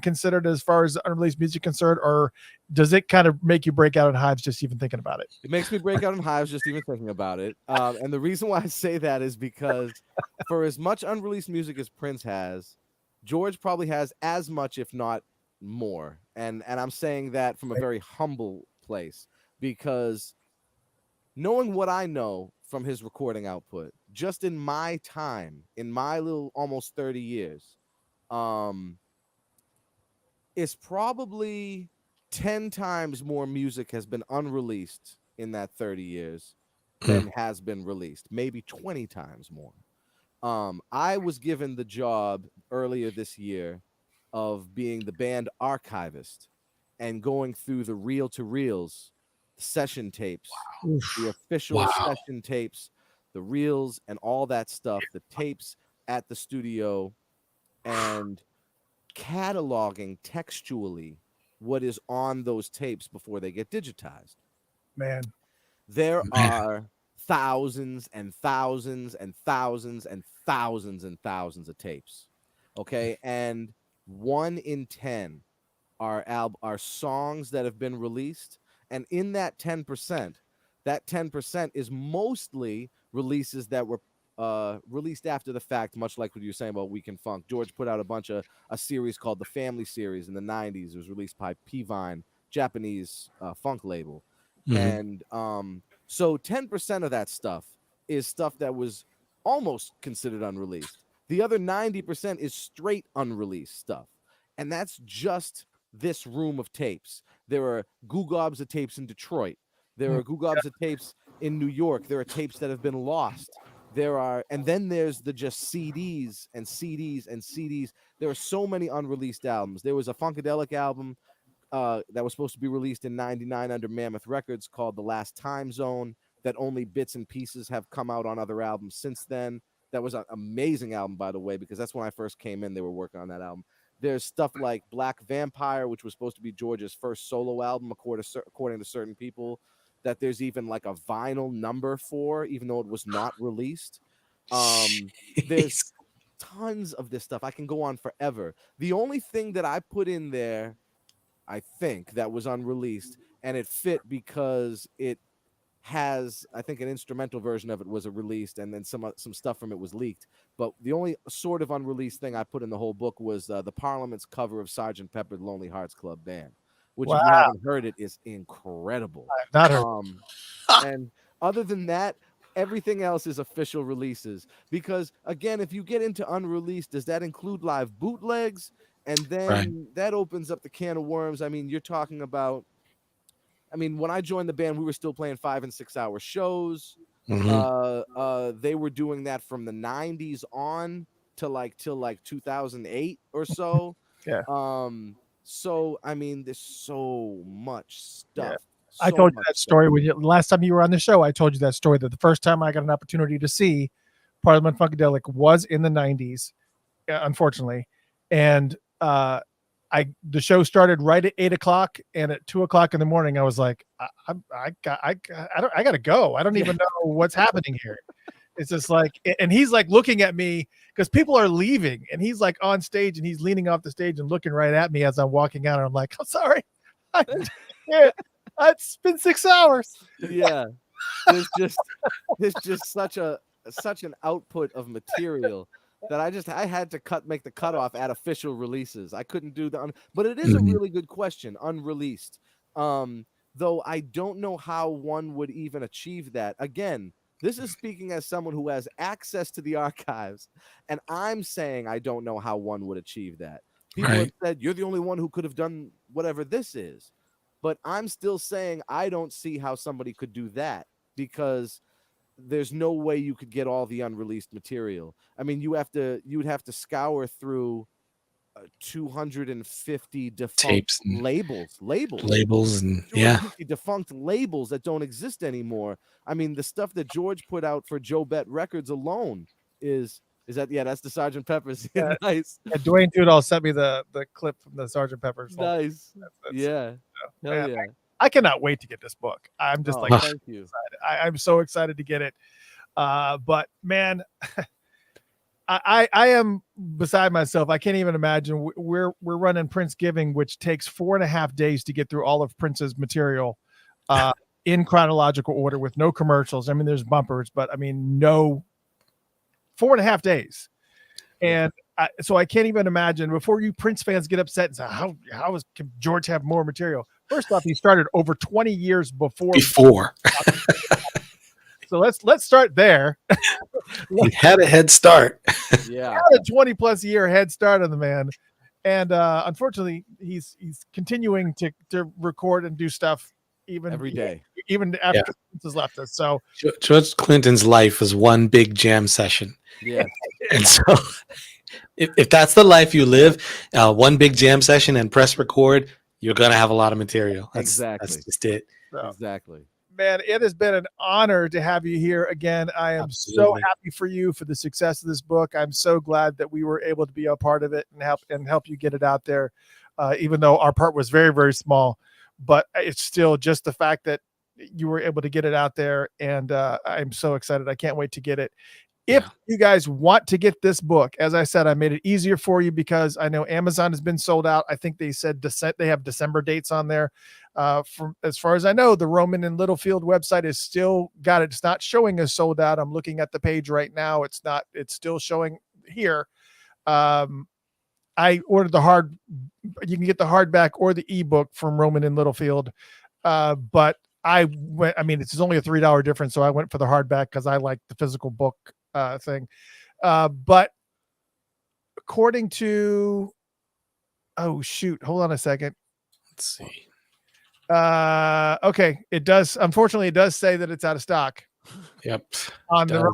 considered as far as unreleased music concerned, or does it kind of make you break out in hives just even thinking about it? It makes me break out in hives just even thinking about it. And the reason why I say that is because for as much unreleased music as Prince has, George probably has as much, if not more. And I'm saying that from a very humble place, because knowing what I know from his recording output, just in my time, in my little almost 30 years, it's probably 10 times more music has been unreleased in that 30 years than has been released, maybe 20 times more. I was given the job earlier this year of being the band archivist and going through the reel-to-reels, session tapes, the official session tapes, the reels and all that stuff, the tapes at the studio, and cataloging textually what is on those tapes before they get digitized. Man, there are thousands and thousands and thousands and thousands and thousands of tapes. Okay, and 1 in 10 are songs that have been released, and in that 10%, that 10% is mostly releases that were released after the fact, much like what you were saying about Weekend Funk. George put out a series called the Family Series in the 90s. It was released by P-Vine, Japanese funk label. And so 10% of that stuff is stuff that was almost considered unreleased. The other 90% is straight unreleased stuff. And that's just this room of tapes. There are googobs of tapes in Detroit. There are googobs of tapes in New York. There are tapes that have been lost. And then there's the just CDs and CDs and CDs. There are so many unreleased albums. There was a Funkadelic album that was supposed to be released in '99 under Mammoth Records called The Last Time Zone, that only bits and pieces have come out on other albums since then. That was an amazing album, by the way, because that's when I first came in. They were working on that album. There's stuff like Black Vampire, which was supposed to be George's first solo album, according to certain people, that there's even like a vinyl number for, even though it was not released. There's tons of this stuff. I can go on forever. The only thing that I put in there, I think, that was unreleased, and it fit because it has, I think, an instrumental version of it was released, and then some stuff from it was leaked. But the only sort of unreleased thing I put in the whole book was the Parliament's cover of Sgt. Pepper's Lonely Hearts Club Band, which, if you haven't heard it, is incredible. I've not heard. And other than that, everything else is official releases. Because, again, if you get into unreleased, does that include live bootlegs? And then that opens up the can of worms. I mean, you're talking about, when I joined the band, we were still playing 5 and 6 hour shows. They were doing that from the 90s on till 2008 or so. Yeah. So, there's so much stuff. Yeah. I told you that story last time you were on the show. I told you that story that the first time I got an opportunity to see Parliament Funkadelic was in the 90s, unfortunately. And the show started right at 8 o'clock, and at 2 o'clock in the morning, I was like, I gotta go. I don't even know what's happening here. It's just like, and he's like looking at me because people are leaving, and he's like on stage, and he's leaning off the stage and looking right at me as I'm walking out. And I'm like, I'm sorry, it's been 6 hours. Yeah, there's just such an output of material that I had to make the cutoff at official releases. I couldn't do but it is a really good question, unreleased. Though I don't know how one would even achieve that. Again, This is speaking as someone who has access to the archives, and I'm saying I don't know how one would achieve that. People have said, you're the only one who could have done whatever this is. But I'm still saying I don't see how somebody could do that, because there's no way you could get all the unreleased material. I mean, you would have to scour through 250 defunct Tapes and labels, and 250 defunct labels that don't exist anymore. I mean, the stuff that George put out for Joe Bet Records alone is that, that's the Sgt. Pepper's. Yeah. Nice. And Dwayne Tudall sent me the clip from the Sgt. Pepper's. Nice. Hell Yeah. I cannot wait to get this book. I'm just thank you. I'm so excited to get it. But man, I am beside myself. I can't even imagine. We're running Princegiving, which takes 4.5 days to get through all of Prince's material in chronological order with no commercials. I mean, there's bumpers, but I mean, no 4.5 days. And so I can't even imagine, before you Prince fans get upset and say, can George have more material? First off, he started over 20 years before. So let's start there. He had a head start. Yeah, had a 20 plus year head start on the man. And unfortunately, he's continuing to record and do stuff even every day, even after Prince has left us. So George Clinton's life was one big jam session. Yeah. And so if that's the life you live, one big jam session and press record, you're going to have a lot of material. Exactly. That's just it. So, exactly. man, it has been an honor to have you here again. I am so happy for you, for the success of this book. I'm so glad that we were able to be a part of it and help you get it out there, even though our part was very, very small. But it's still just the fact that you were able to get it out there, and I'm so excited. I can't wait to get it. If you guys want to get this book, as I said, I made it easier for you because I know Amazon has been sold out. I think they said they have December dates on there. From as far as I know, the Roman and Littlefield website is still got it. It's not showing as sold out. I'm looking at the page right now. It's not. It's still showing here. I ordered you can get the hardback or the ebook from Roman and Littlefield, but it's only a $3 difference, so I went for the hardback because I like the physical book thing. But according to, hold on a second. Let's see. Okay, unfortunately it does say that it's out of stock. Yep. On the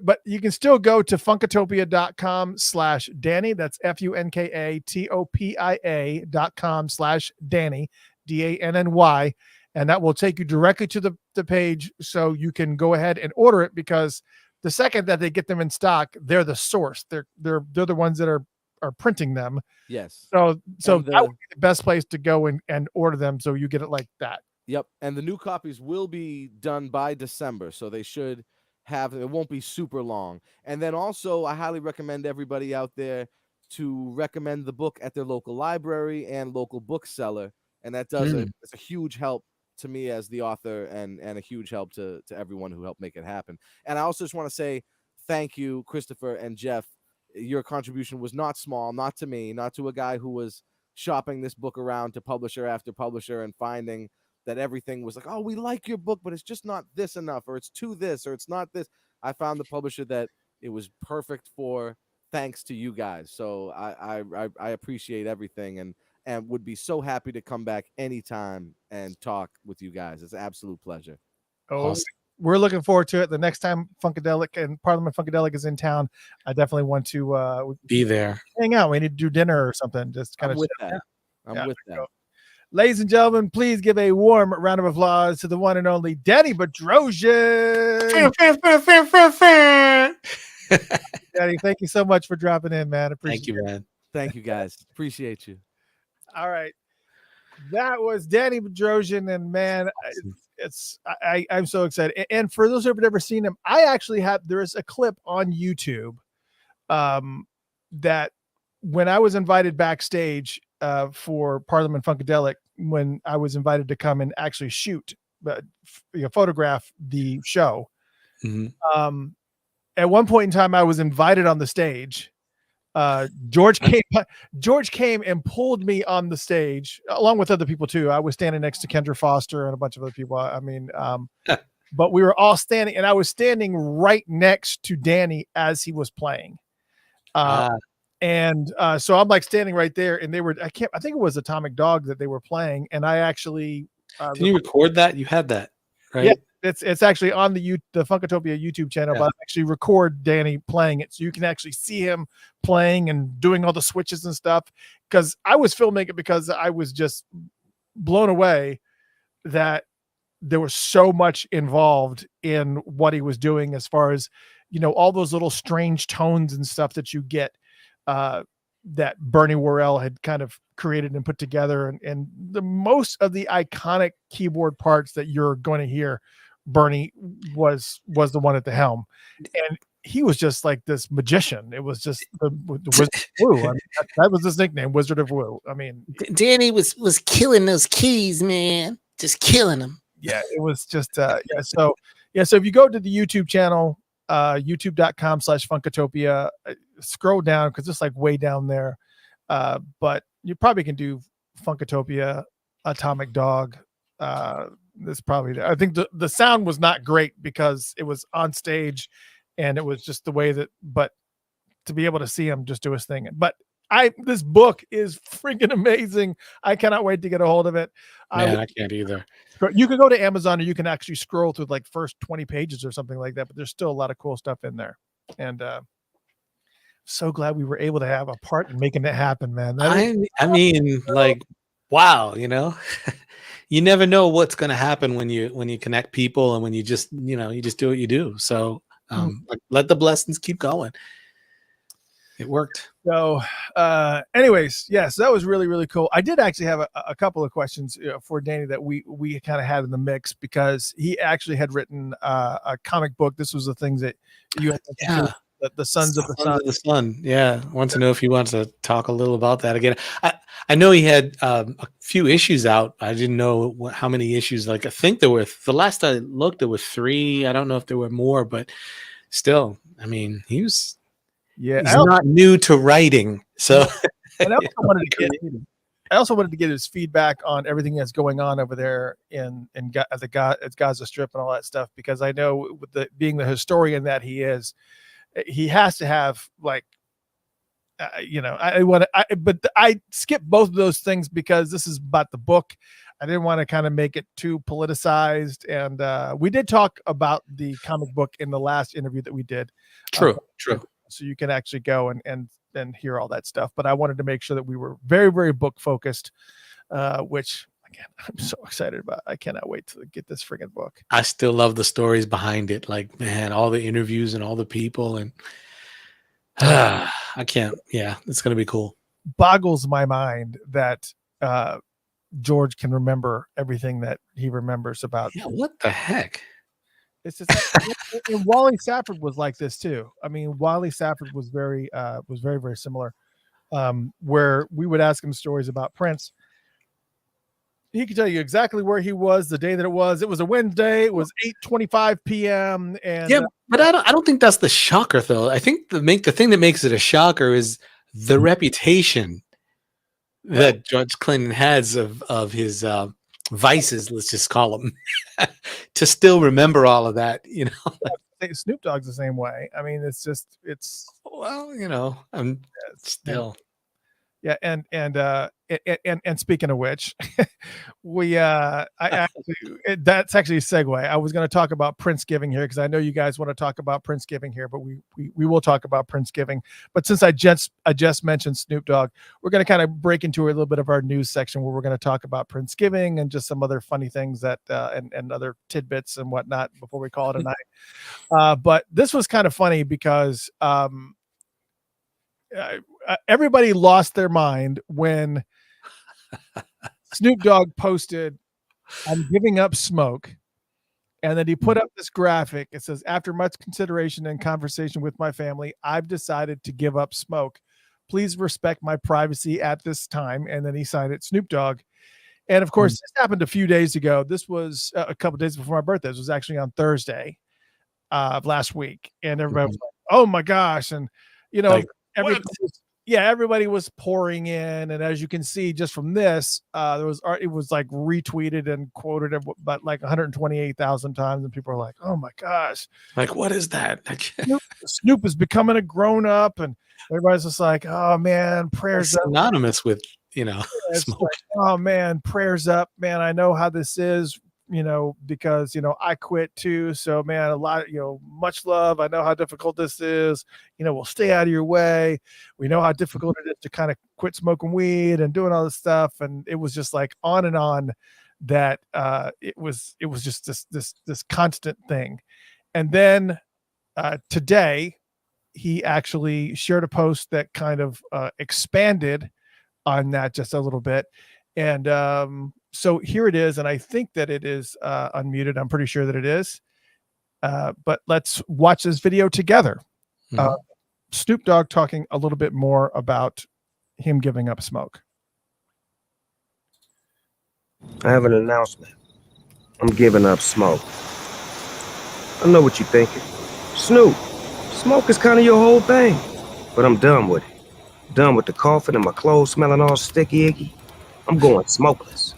but you can still go to funkatopia.com/Danny. That's funkatopia.com/Danny, DANNY. And that will take you directly to the page, so you can go ahead and order it, because the second that they get them in stock, they're the source. They're the ones that are printing them. Yes. So that would be the best place to go and order them, so you get it like that. Yep. And the new copies will be done by December, so they should it won't be super long. And then also, I highly recommend everybody out there to recommend the book at their local library and local bookseller. And that it's a huge help to me as the author, and a huge help to everyone who helped make it happen. And I also just want to say thank you, Christopher and Jeff. Your contribution was not small, not to me, not to a guy who was shopping this book around to publisher after publisher and finding that everything was like, oh, we like your book, but it's just not this enough, or it's too this, or it's not this. I found the publisher that it was perfect for, thanks to you guys. So I appreciate everything, and would be so happy to come back anytime and talk with you guys. It's an absolute pleasure. Awesome. We're looking forward to it. The next time Funkadelic and Parliament Funkadelic is in town, I definitely want to be there. Hang out. We need to do dinner or something. Just kind of with that. I'm with that. Ladies and gentlemen, please give a warm round of applause to the one and only Danny Bedrosian. Danny, thank you so much for dropping in, man. Thank you, man. Thank you, guys. Appreciate you. All right. That was Danny Bedrosian, and man, I'm so excited. And for those who have never seen him, there is a clip on YouTube that when I was invited backstage for Parliament Funkadelic, when I was invited to come and actually photograph the show. Mm-hmm. At one point in time, I was invited on the stage. George came and pulled me on the stage along with other people too. I was standing next to Kendra Foster and a bunch of other people. I mean, but we were all standing, and I was standing right next to Danny as he was playing. And so I'm like standing right there, and I think it was Atomic Dog that they were playing, and I actually can you record that? You had that, right? Yeah, it's actually on the Funkatopia YouTube channel, but I actually record Danny playing it, so you can actually see him playing and doing all the switches and stuff. Because I was filming it because I was just blown away that there was so much involved in what he was doing, as far as, you know, all those little strange tones and stuff that you get that Bernie Worrell had kind of created and put together, and the most of the iconic keyboard parts that you're going to hear, Bernie was the one at the helm, and he was just like this magician. It was just the Wizard of Woo. I mean, that was his nickname, Wizard of Woo. I mean, Danny was killing those keys, man, just killing them. Yeah, it was just So if you go to the YouTube channel, youtube.com/Funkatopia, scroll down because it's like way down there. But you probably can do Funkatopia, Atomic Dog. This probably there. I think the sound was not great because it was on stage, and it was just the way that. But to be able to see him just do his thing, but this book is freaking amazing. I cannot wait to get a hold of it. Man, I can't either. You can go to Amazon, or you can actually scroll through like first 20 pages or something like that, but there's still a lot of cool stuff in there. And so glad we were able to have a part in making it happen, man. I mean, like, wow, you know, you never know what's going to happen when you connect people, and when you just do what you do. So let the blessings keep going. It worked. So anyways, yes, that was really, really cool. I did actually have a couple of questions for Danny that we kind of had in the mix, because he actually had written a comic book. This was the things that you had the Sons of the Sun. Yeah. I want to know if you want to talk a little about that again. I know he had a few issues out. I didn't know how many issues. Like, I think there were, the last I looked, there were 3. I don't know if there were more, but still, I mean, he's not new to writing. So and I also wanted to get his feedback on everything that's going on over there in Gaza Strip and all that stuff, because I know with being the historian that he is, he has to have like, but I skipped both of those things because this is about the book. I didn't want to kind of make it too politicized, and we did talk about the comic book in the last interview that we did. True. So you can actually go and hear all that stuff. But I wanted to make sure that we were very, very book focused, which again, I'm so excited about. I cannot wait to get this friggin' book. I still love the stories behind it. Like, man, all the interviews and all the people, and I can't. Yeah, it's going to be cool. Boggles my mind that George can remember everything that he remembers about. Yeah, what the heck? It's just, and Wally Safford was like this too. I mean, Wally Safford was very, very similar. Where we would ask him stories about Prince, he could tell you exactly where he was the day that it was. It was a Wednesday. It was 8:25 p.m. And yeah, but I don't think that's the shocker though. I think the thing that makes it a shocker is the reputation that George Clinton has of his vices, let's just call them, to still remember all of that, you know. Snoop Dogg's the same way. I mean, it's well, you know, I'm still. Yeah, and speaking of which, that's actually a segue. I was going to talk about Princegiving here because I know you guys want to talk about Princegiving here, but we will talk about Princegiving. But since I just mentioned Snoop Dogg, we're going to kind of break into a little bit of our news section where we're going to talk about Princegiving and just some other funny things that and other tidbits and whatnot before we call it a night. But this was kind of funny because everybody lost their mind when Snoop Dogg posted, "I'm giving up smoke," and then he put up this graphic. It says, "After much consideration and conversation with my family, I've decided to give up smoke. Please respect my privacy at this time." And then he signed it, Snoop Dogg. And of course, this happened a few days ago. This was a couple days before my birthday. This was actually on Thursday of last week. And everybody was like, "Oh my gosh." And, you know, everybody was, yeah, everybody was pouring in, and as you can see just from this, it was like retweeted and quoted about like 128,000 times, and people are like, "Oh my gosh, Like, what is that?" Snoop is becoming a grown up," and everybody's just like, "Oh man, prayers up." Synonymous with It's smoke. like, "Oh man, prayers up, man. I know how this is." Because, I quit too. So, man, a lot, much love. I know how difficult this is. We'll stay out of your way. We know how difficult it is to kind of quit smoking weed and doing all this stuff. And it was just like on and on that it was just this constant thing. And then today, he actually shared a post that kind of expanded on that just a little bit. And so here it is, and I think that it is unmuted. I'm pretty sure that it is. But let's watch this video together. Mhm. Snoop Dogg talking a little bit more about him giving up smoke. I have an announcement. I'm giving up smoke. I know what you're thinking. Snoop, smoke is kind of your whole thing. But I'm done with it. Done with the coughing and my clothes smelling all sticky icky. I'm going smokeless.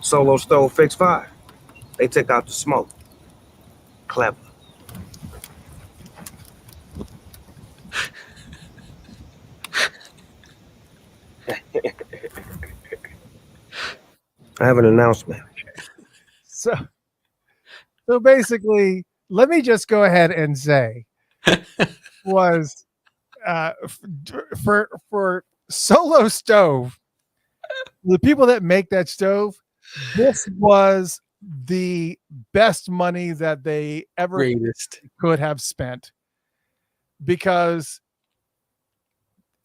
Solo Stove Fix 5. They took out the smoke. Clever. I have an announcement. So basically, let me just go ahead and say, was for Solo Stove, the people that make that stove, this was the best money that they ever Greatest. could have spent, because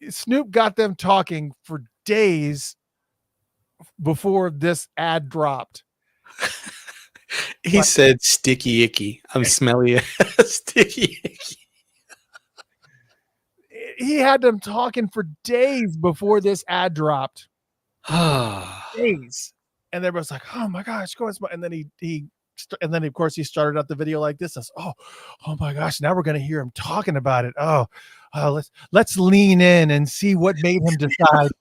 Snoop got them talking for days before this ad dropped. He said sticky icky. I'm smelly sticky icky. He had them talking for days before this ad dropped. Days. And everyone's like, "Oh my gosh, go ahead." And then of course he started out the video like this. Oh my gosh, now we're gonna hear him talking about it. Let's lean in and see what made him decide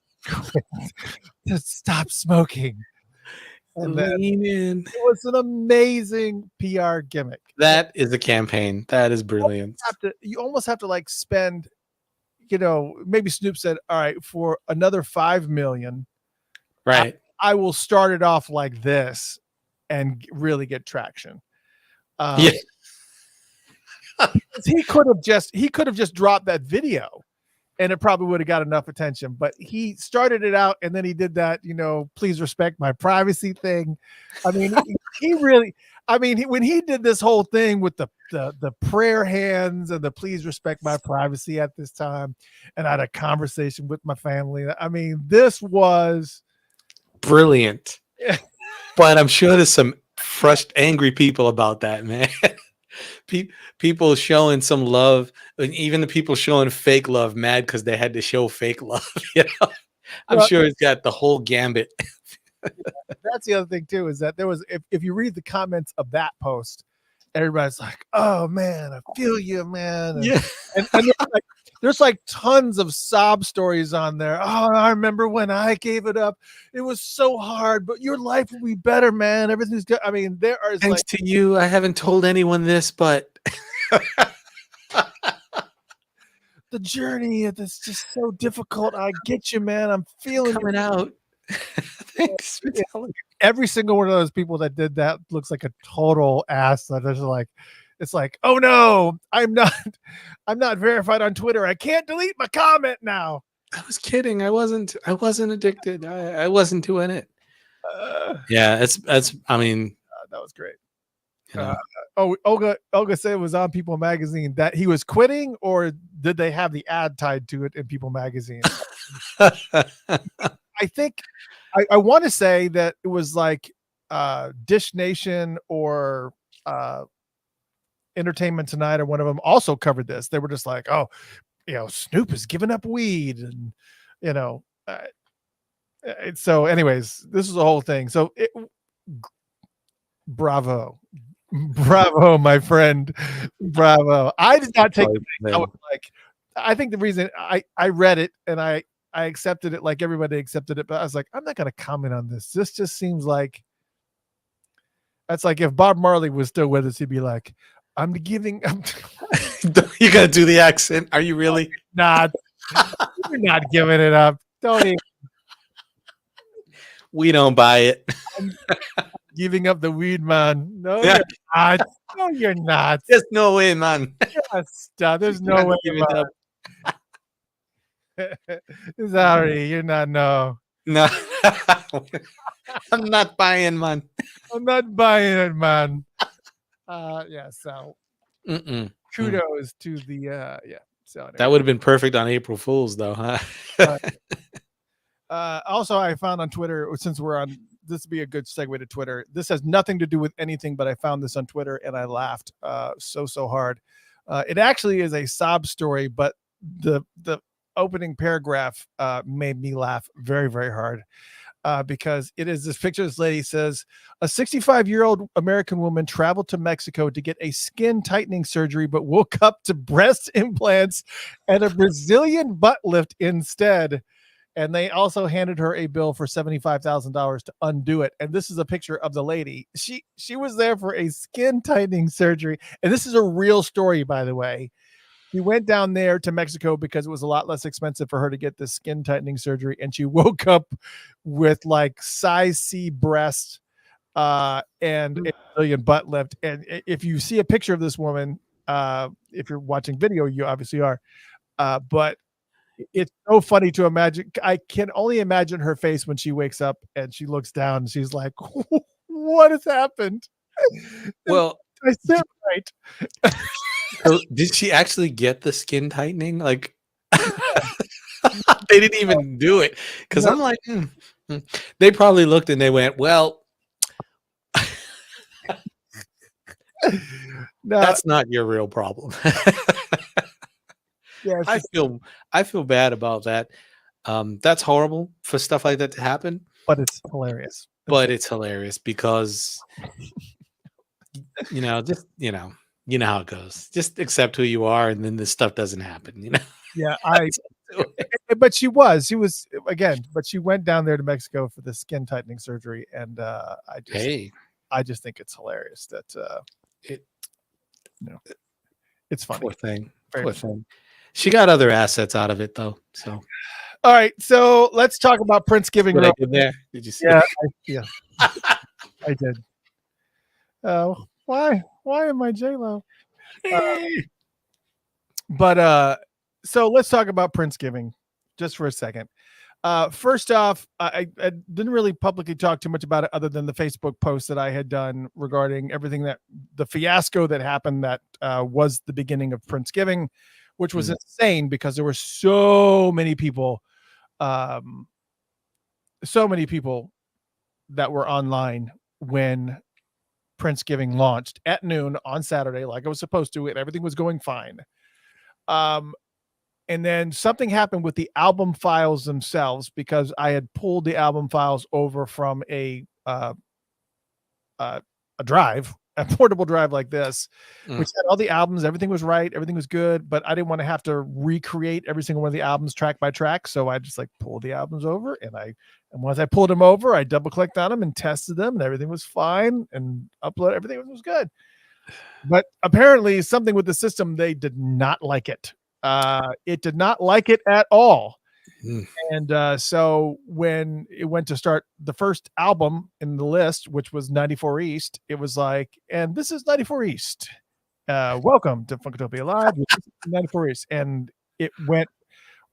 to stop smoking. And Lean in. it was an amazing PR gimmick. That is a campaign. That is brilliant. You almost have to like spend, maybe Snoop said, "All right, for another 5 million, Right. I will start it off like this and really get traction." Yeah. He could have just dropped that video and it probably would have got enough attention, but he started it out and then he did that, please respect my privacy thing. I mean, when he did this whole thing with the prayer hands and the please respect my privacy at this time, and I had a conversation with my family. I mean, this was brilliant. But I'm sure there's some angry people about that, man. People showing some love, and even the people showing fake love, mad because they had to show fake love. I'm sure it's got the whole gambit. That's the other thing too, is that there was, if you read the comments of that post, everybody's like, "Oh man, I feel you, man." And, Yeah. and there's like tons of sob stories on there. "Oh, I remember when I gave it up. It was so hard, but your life will be better, man. Everything's good." I mean, there are Thanks to you. I haven't told anyone this, but the journey, it's just so difficult. I get you, man. I'm feeling coming out. Thanks for telling me. Every single one of those people that did that looks like a total ass. That is like, it's like, "Oh no, I'm not verified on Twitter. I can't delete my comment now." I was kidding. I wasn't addicted. I wasn't doing it. Yeah, I mean, that was great. Olga said it was on People Magazine that he was quitting, or did they have the ad tied to it in People Magazine? I think I want to say that it was like Dish Nation or Entertainment Tonight, or one of them also covered this. They were just like, "Oh, Snoop is giving up weed," and so anyways, this is the whole thing. So bravo, my friend, bravo. I did not take the thing. I was like, I think the reason I read it and I accepted it like everybody accepted it, but I was like, I'm not going to comment on this. This just seems like that's like if Bob Marley was still with us, he'd be like, I'm You got to do the accent. Are you really? not. You're not giving it up. Don't even. We don't buy it. Giving up the weed, man. No, Yeah. you're not. No, you're not. There's no way, man. Stop. There's no way. Give it up. Sorry, you're not. No, No, I'm not buying, man. I'm not buying it, man. Yeah. So kudos to the yeah. So anyway. That would have been perfect on April Fool's, though, huh? Also, I found on Twitter, since we're on, this would be a good segue to Twitter. This has nothing to do with anything, but I found this on Twitter and I laughed so hard. It actually is a sob story, but the opening paragraph made me laugh very, very hard because it is this picture. This lady says, a 65-year-old American woman traveled to Mexico to get a skin tightening surgery, but woke up to breast implants and a Brazilian butt lift instead. And they also handed her a bill for $75,000 to undo it. And this is a picture of the lady. She was there for a skin tightening surgery. And this is a real story, by the way. She went down there to Mexico because it was a lot less expensive for her to get this skin tightening surgery. And she woke up with like size C breasts and a Brazilian butt lift. And if you see a picture of this woman, if you're watching video, you obviously are. But it's so funny to imagine. I can only imagine her face when she wakes up and she looks down and she's like, what has happened? Well, I said right. So did she actually get the skin tightening? Like, they didn't even do it. Because I'm like, they probably looked and they went, well, No, that's not your real problem. yeah, I feel bad about that. That's horrible for stuff like that to happen. but it's hilarious. But it's hilarious because just you know how it goes. Just accept who you are, and then this stuff doesn't happen. Yeah, but she was but she went down there to Mexico for the skin tightening surgery, and I just think it's hilarious that it's funny. Poor thing. Very Poor thing. She got other assets out of it, though. So, all right, so let's talk about Princegiving. what I did there? Did you see? Yeah, I did. Why am I J-Lo? But so let's talk about Princegiving just for a second. First off, I didn't really publicly talk too much about it other than the Facebook post that I had done regarding everything that the fiasco that happened that was the beginning of Princegiving, which was insane because there were so many people that were online when Princegiving launched at noon on Saturday, like I was supposed to, and everything was going fine. And then something happened with the album files themselves because I had pulled the album files over from a drive, a portable drive like this, which had all the albums. Everything was right. Everything was good, but I didn't want to have to recreate every single one of the albums track by track. So I just pulled the albums over and once I pulled them over, I double clicked on them and tested them and everything was fine and upload. Everything was good. But apparently something with the system, they did not like it. It did not like it at all. And so when it went to start the first album in the list, which was 94 East, it was like, and this is 94 East. Welcome to Funkatopia Live. 94 East. And it went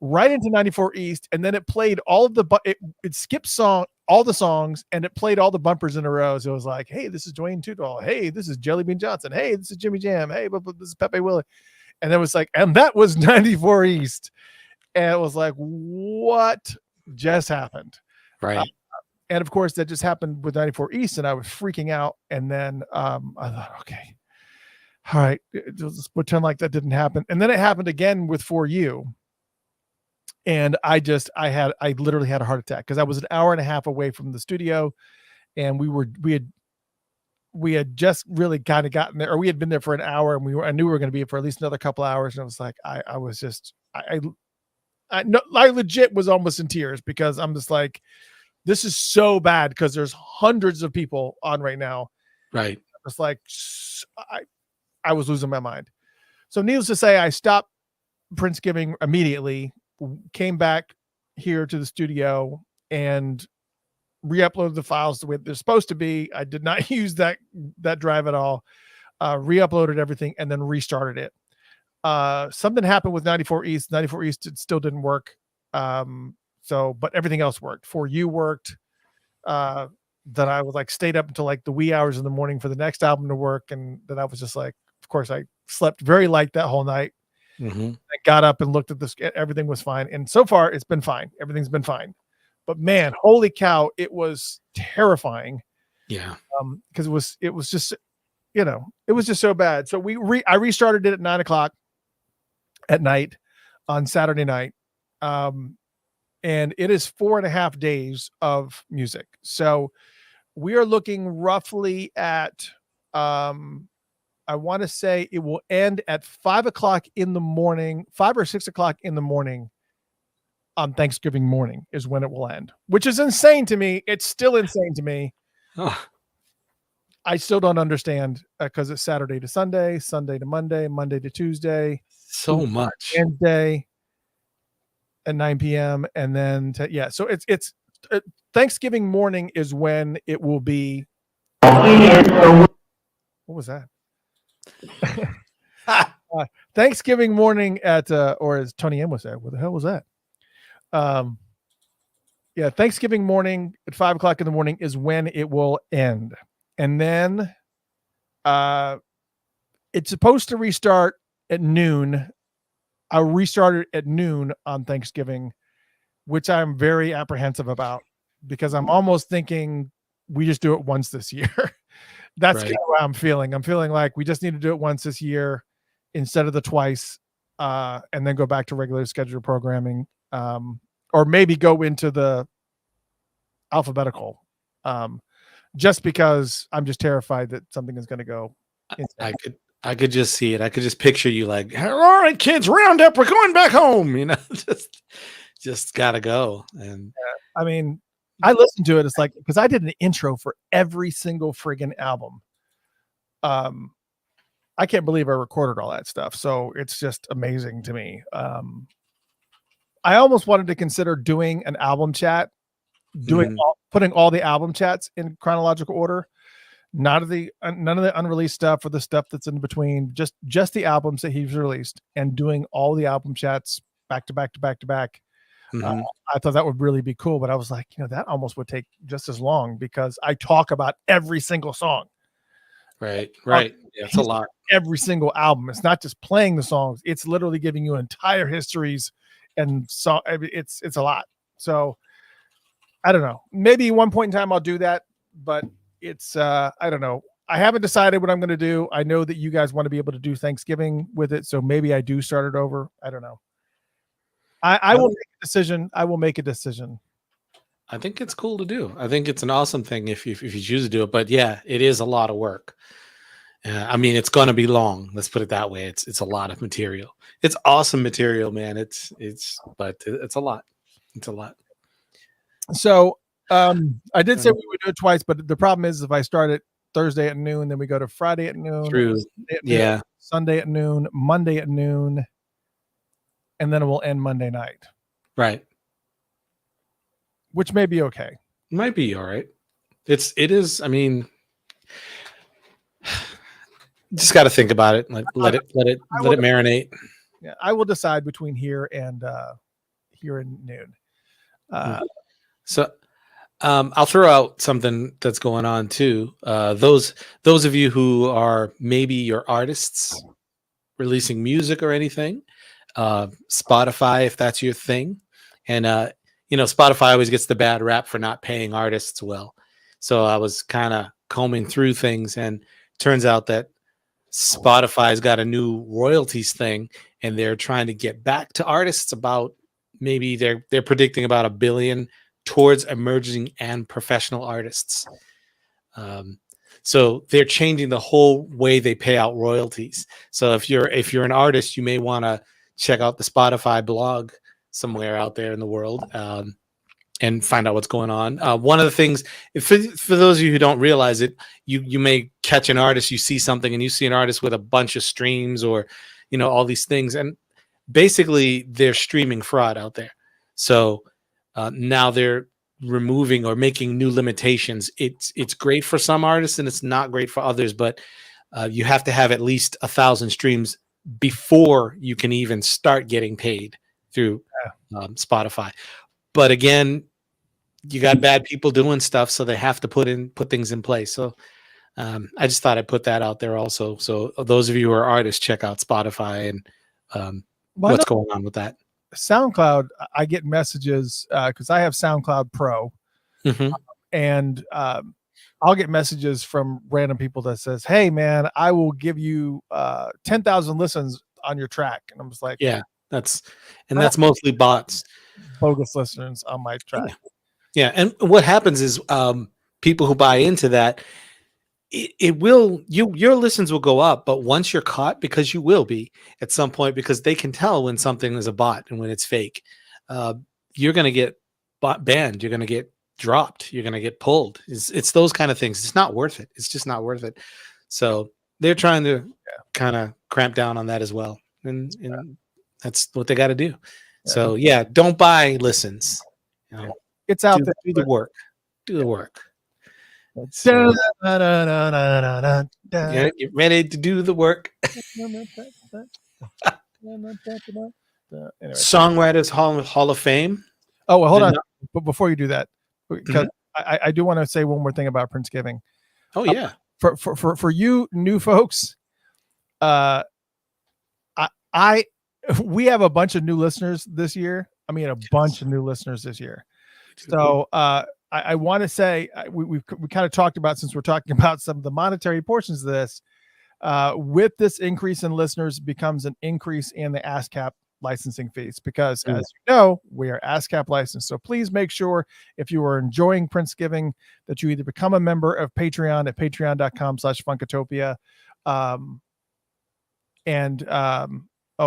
right into 94 East. And then it played all of it skipped all the songs and it played all the bumpers in a row. So it was like, hey, this is Dwayne Tudor. Hey, this is Jelly Bean Johnson. Hey, this is Jimmy Jam. Hey, but this is Pepe Willie. And it was like, and that was 94 East. And it was like, what just happened? Right. And of course, that just happened with 94 East. And I was freaking out. And then I thought, okay, all right, let's pretend like that didn't happen. And then it happened again with For You. And I literally had a heart attack because I was an hour and a half away from the studio. And we had just really kind of gotten there, or we had been there for an hour, and I knew we were going to be for at least another couple hours. And it was like, I was just I legit was almost in tears because I'm just like, this is so bad because there's hundreds of people on right now. Right. It's like I was losing my mind. So needless to say, I stopped Princegiving immediately, came back here to the studio and re-uploaded the files the way they're supposed to be. I did not use that drive at all. Re-uploaded everything and then restarted it. Something happened with 94 East. 94 East it still didn't work. But everything else worked. For You worked. That I was like stayed up until like the wee hours in the morning for the next album to work, and then I was just like, of course, I slept very light that whole night. Mm-hmm. I got up and looked at this. Everything was fine, and so far it's been fine. Everything's been fine. But man, holy cow, it was terrifying. Yeah. Because it was just, it was just so bad. So I restarted it at 9:00 at night on Saturday night. And it is 4.5 days of music. So we are looking roughly at, I want to say it will end at 5:00 in the morning, 5 or 6 o'clock in the morning on Thanksgiving morning is when it will end, which is insane to me. It's still insane to me. Oh. I still don't understand because it's Saturday to Sunday, Sunday to Monday, Monday to Tuesday. So much. Wednesday at 9 p.m. and then so it's Thanksgiving morning is when it will be. What was that? Thanksgiving morning at or as Tony M would say, what the hell was that? Thanksgiving morning at 5:00 in the morning is when it will end, and then it's supposed to restart at noon. I'll restart it at noon on Thanksgiving, which I'm very apprehensive about because I'm almost thinking we just do it once this year. That's kind of what I'm feeling. I'm feeling like we just need to do it once this year instead of the twice, and then go back to regular scheduled programming, or maybe go into the alphabetical, just because I'm just terrified that something is going to go. I could just see it. I could just picture you like, all right, kids, round up. We're going back home. Just gotta go. And I mean, I listened to it. It's like, because I did an intro for every single friggin' album. I can't believe I recorded all that stuff. So it's just amazing to me. I almost wanted to consider doing an album chat, putting all the album chats in chronological order. None of the unreleased stuff or the stuff that's in between, just the albums that he's released, and doing all the album chats back to back to back to back. Mm-hmm. I thought that would really be cool, but I was like, that almost would take just as long because I talk about every single song. Right. Yeah, it's a lot. Every single album. It's not just playing the songs. It's literally giving you entire histories, and so it's a lot. So I don't know. Maybe at one point in time I'll do that, but it's I don't know. I haven't decided what I'm going to do. I know that you guys want to be able to do Thanksgiving with it, so maybe I do start it over. I don't know. I will make a decision. I will make a decision. I think it's cool to do. I think it's an awesome thing if you choose to do it. But yeah, it is a lot of work. I mean, it's going to be long. Let's put it that way. It's a lot of material. It's awesome material, man. But it's a lot. It's a lot. So I did say we would do it twice, but the problem is if I start it Thursday at noon, then we go to Friday at noon, Sunday at noon, Monday at noon, and then it will end Monday night. Right. Which may be okay. Might be all right. It is. I mean, just got to think about it. Like let it marinate. Yeah, I will decide between here and noon. So I'll throw out something that's going on too. Those of you who are maybe your artists releasing music or anything, Spotify, if that's your thing, and Spotify always gets the bad rap for not paying artists well. So I was kind of combing through things, and turns out that Spotify's got a new royalties thing, and they're trying to get back to artists about maybe they're predicting about $1 billion towards emerging and professional artists. So they're changing the whole way they pay out royalties. So if you're an artist, you may want to check out the Spotify blog somewhere out there in the world, and find out what's going on. One of the things, for those of you who don't realize it, you may catch an artist, you see something and you see an artist with a bunch of streams or, all these things. And basically they're streaming fraud out there. So now they're removing or making new limitations. It's great for some artists and it's not great for others, but you have to have at least 1,000 streams before you can even start getting paid through Spotify. But again, you got bad people doing stuff, so they have to put things in place. So I just thought I'd put that out there also. So those of you who are artists, check out Spotify and what's going on with that. SoundCloud, I get messages because I have SoundCloud Pro, and I'll get messages from random people that says, "Hey, man, I will give you 10,000 listens on your track," and I'm just like, "Yeah, that's mostly bots, bogus listeners on my track." Yeah, and what happens is people who buy into that, your listens will go up, but once you're caught, because you will be at some point, because they can tell when something is a bot and when it's fake, you're going to get banned, you're going to get dropped, you're going to get pulled. It's those kind of things. It's not worth it. It's just not worth it. So they're trying to kind of cramp down on that as well, and that's what they got to do. So yeah, don't buy listens. It's out there. Do the work. Do the work. Get ready to do the work. Songwriters Hall of Fame. Oh, well, hold on. But before you do that, because I do want to say one more thing about Princegiving. Oh yeah. For you new folks, we have a bunch of new listeners this year. I mean, a bunch of new listeners this year. So I want to say we kind of talked about, since we're talking about some of the monetary portions of this, with this increase in listeners becomes an increase in the ASCAP licensing fees, because as you know, we are ASCAP licensed. So please make sure, if you are enjoying Princegiving, that you either become a member of Patreon at patreon.com/Funkatopia.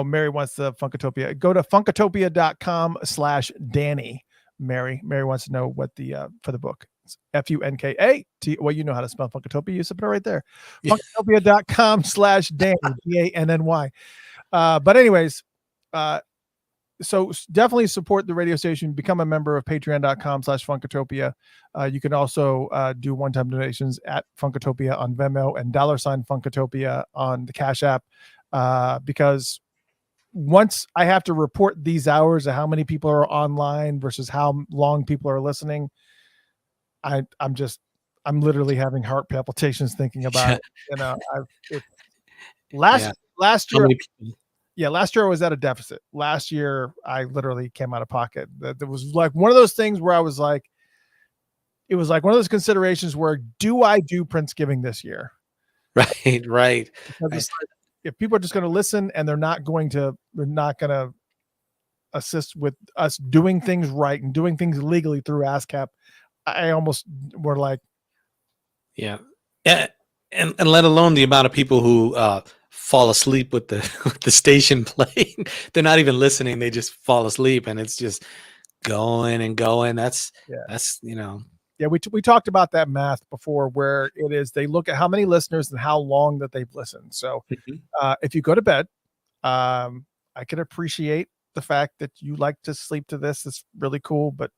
Mary wants the Funkatopia. Go to funkatopia.com/Danny. Mary wants to know what the for the book. It's Funka. Well, you know how to spell Funkatopia. You said it right there. Funkatopia.com/Danny. DANNY. But anyways, so definitely support the radio station. Become a member of patreon.com/Funkatopia. You can also do one-time donations at Funkatopia on Venmo and $Funkatopia on the Cash App, because once I have to report these hours of how many people are online versus how long people are listening, I'm literally having heart palpitations thinking about it. Last year I was at a deficit. Last year I literally came out of pocket. There was like one of those things where I was like, it was like one of those considerations where, do I do Princegiving this year? Right. If people are just going to listen and they're not going to assist with us doing things right and doing things legally through ASCAP, I almost were like, and let alone the amount of people who fall asleep with the station playing. They're not even listening; they just fall asleep, and it's just going and going. That's Yeah, we talked about that math before, where it is they look at how many listeners and how long that they've listened. So if you go to bed, I can appreciate the fact that you like to sleep to this. It's really cool, but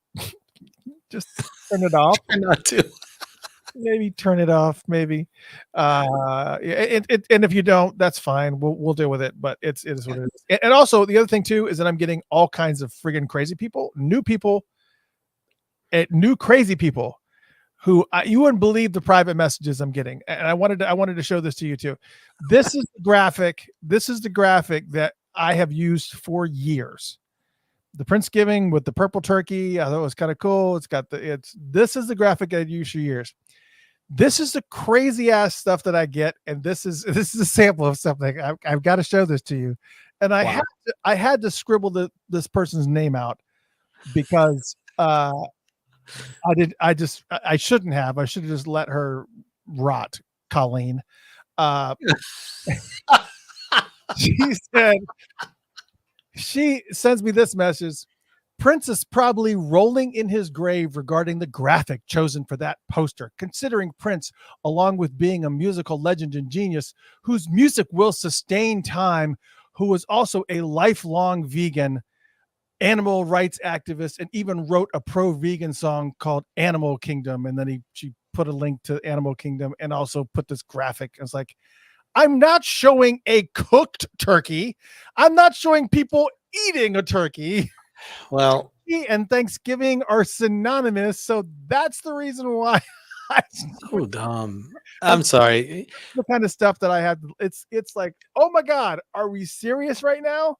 just turn it off. Try not to. Maybe turn it off. Maybe, and if you don't, that's fine. We'll deal with it. But it is what it is. And also the other thing too is that I'm getting all kinds of friggin' crazy people, new crazy people who you wouldn't believe the private messages I'm getting. And I wanted to show this to you too. This is the graphic. This is the graphic that I have used for years. The Princegiving with the purple turkey. I thought it was kind of cool. This is the graphic I've used for years. This is the crazy ass stuff that I get. And this is a sample of something. I've got to show this to you. And I had to scribble this person's name out, because I shouldn't have. I should have just let her rot, Colleen. She sends me this message. Prince is probably rolling in his grave regarding the graphic chosen for that poster, considering Prince, along with being a musical legend and genius, whose music will sustain time, who was also a lifelong vegan, animal rights activist, and even wrote a pro-vegan song called Animal Kingdom. And then she put a link to Animal Kingdom and also put this graphic. It's like, I'm not showing a cooked turkey. I'm not showing people eating a turkey. Well, And Thanksgiving are synonymous, so that's the reason why. so dumb. I'm sorry. The kind of stuff that I have. It's like, oh my God, are we serious right now?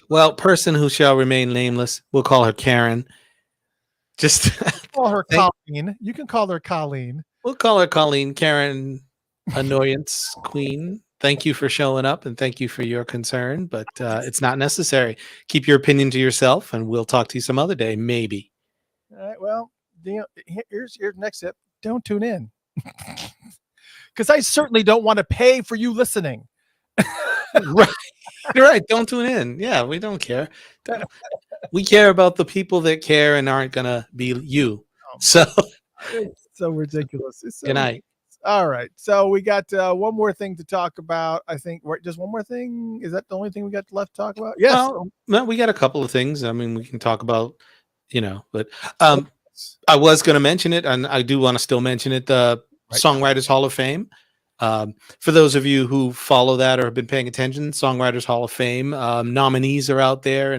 Well, person who shall remain nameless, we'll call her Karen. Just Call her Colleen. You can call her Colleen. we'll call her Colleen. Karen, annoyance queen. Thank you for showing up and thank you for your concern, but it's not necessary. Keep your opinion to yourself, and we'll talk to you some other day, maybe. All right. Well, here's your next tip. Don't tune in, because I certainly don't want to pay for you listening. Right. You're right. Don't tune in. Yeah, we don't care. We care about the people that care and aren't gonna be you. So It's so ridiculous. It's so good night. All right. So we got one more thing to talk about. I think just one more thing. Is that the only thing we got left to talk about? Yes. Well, no, we got a couple of things. I mean, we can talk about, but I was going to mention it, and I do want to still mention it. The Songwriters Hall of Fame. For those of you who follow that or have been paying attention, Songwriters Hall of Fame nominees are out there,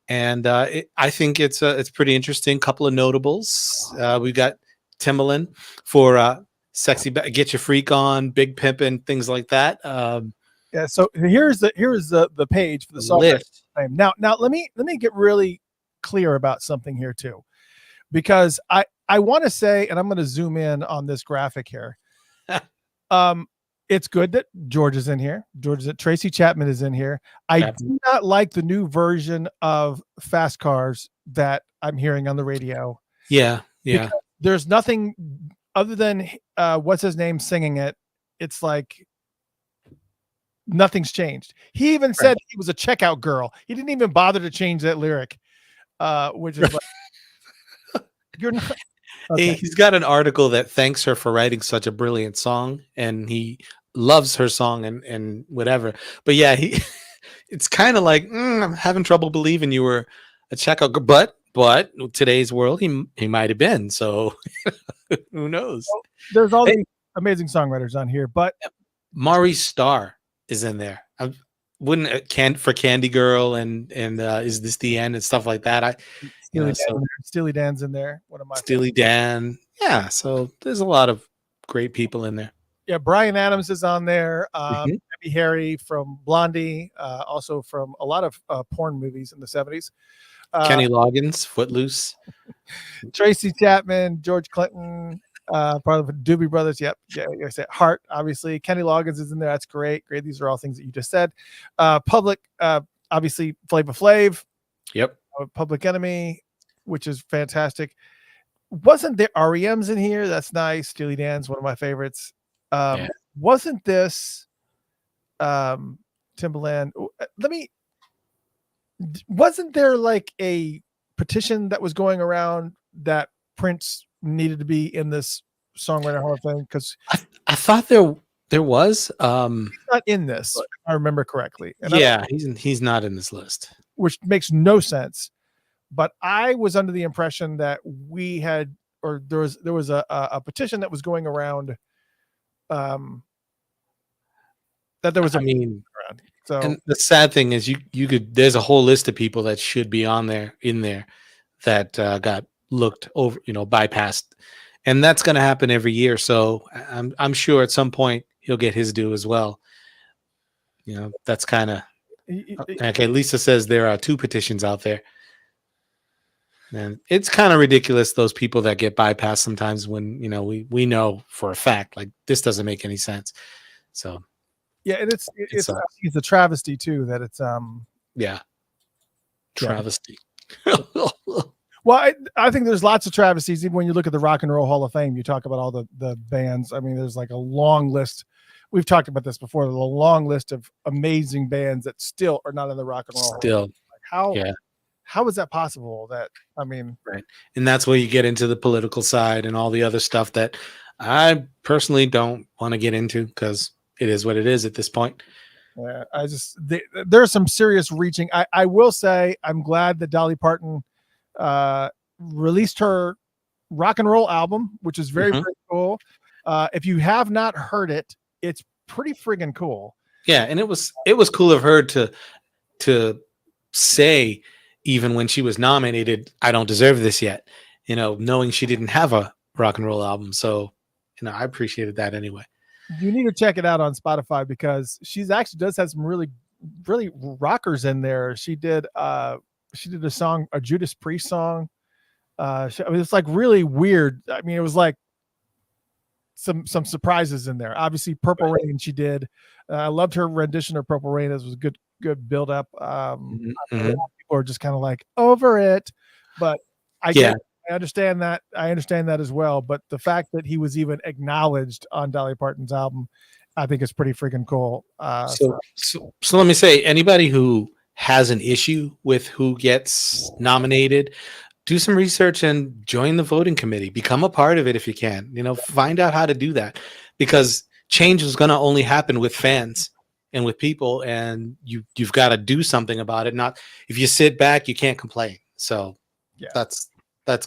and I think it's pretty interesting. Couple of notables. We've got Timbaland for Sexy Get Your Freak On, Big Pimpin', things like that. Yeah. So here's the page for the Songwriters Hall of Fame. Now let me get really clear about something here too, because I want to say, and I'm going to zoom in on this graphic here. It's good that George is in here. Tracy Chapman is in here. I do not like the new version of Fast Cars that I'm hearing on the radio. Yeah. Yeah. There's nothing other than what's his name singing it. It's like nothing's changed. He even said he was a checkout girl. He didn't even bother to change that lyric, which is like, you're not. Okay. He's got an article that thanks her for writing such a brilliant song, and he loves her song and whatever. But yeah, it's kind of like, I'm having trouble believing you were a checkout girl. But today's world, he might have been. So who knows? Well, there's all these amazing songwriters on here, but Maurice Starr is in there. I wouldn't for Candy Girl and Is This the End and stuff like that. Steely Dan's in there. One of my Steely Dan. Yeah, so there's a lot of great people in there. Yeah, Bryan Adams is on there. Debbie Harry from Blondie, also from a lot of porn movies in the 70s. Kenny Loggins, Footloose. Tracy Chapman, George Clinton, part of the Doobie Brothers. Yep. Yeah, like I said, Hart, obviously. Kenny Loggins is in there. That's great. Great. These are all things that you just said. Public, obviously, Flava Flav. Yep. Public Enemy, which is fantastic. Wasn't there REM's in here? That's nice. Steely Dan's one of my favorites. Wasn't this Timbaland? Wasn't there like a petition that was going around that Prince needed to be in this Songwriter Hall of Fame? Because I thought there was. He's not in this, if I remember correctly. And he's not in this list, which makes no sense. But I was under the impression that we had, or there was a petition that was going around. That there was around. So, and the sad thing is you could, there's a whole list of people that should be in there that got looked over, bypassed, and that's going to happen every year. So I'm sure at some point he'll get his due as well. That's kind of okay. Lisa says there are 2 petitions out there, and it's kind of ridiculous. Those people that get bypassed sometimes when we know for a fact like this doesn't make any sense. So. Yeah, and it's a travesty too that it's travesty. Well, I think there's lots of travesties. Even when you look at the Rock and Roll Hall of Fame, you talk about all the bands. I mean, there's like a long list we've talked about this before. The long list of amazing bands that still are not in the Rock and Roll. Still, like how is that possible? That I mean, right, and that's where you get into the political side and all the other stuff that I personally don't want to get into because it is what it is at this point. Yeah, there's some serious reaching. I will say I'm glad that Dolly Parton released her rock and roll album, which is very, very cool. If you have not heard it, it's pretty friggin' cool. Yeah, and it was cool of her to say, even when she was nominated, I don't deserve this yet, knowing she didn't have a rock and roll album. So, I appreciated that anyway. You need to check it out on Spotify because she's actually does have some really, really rockers in there. She did a song, a Judas Priest song. It's like really weird. I mean, it was like some surprises in there. Obviously, Purple Rain she did. I loved her rendition of Purple Rain. It was a good build up. People are just kind of like over it, but I understand that. I understand that as well. But the fact that he was even acknowledged on Dolly Parton's album, I think is pretty freaking cool. So let me say, anybody who has an issue with who gets nominated, do some research and join the voting committee. Become a part of it if you can. Find out how to do that, because change is going to only happen with fans and with people, and you've got to do something about it. Not if you sit back, you can't complain. So that's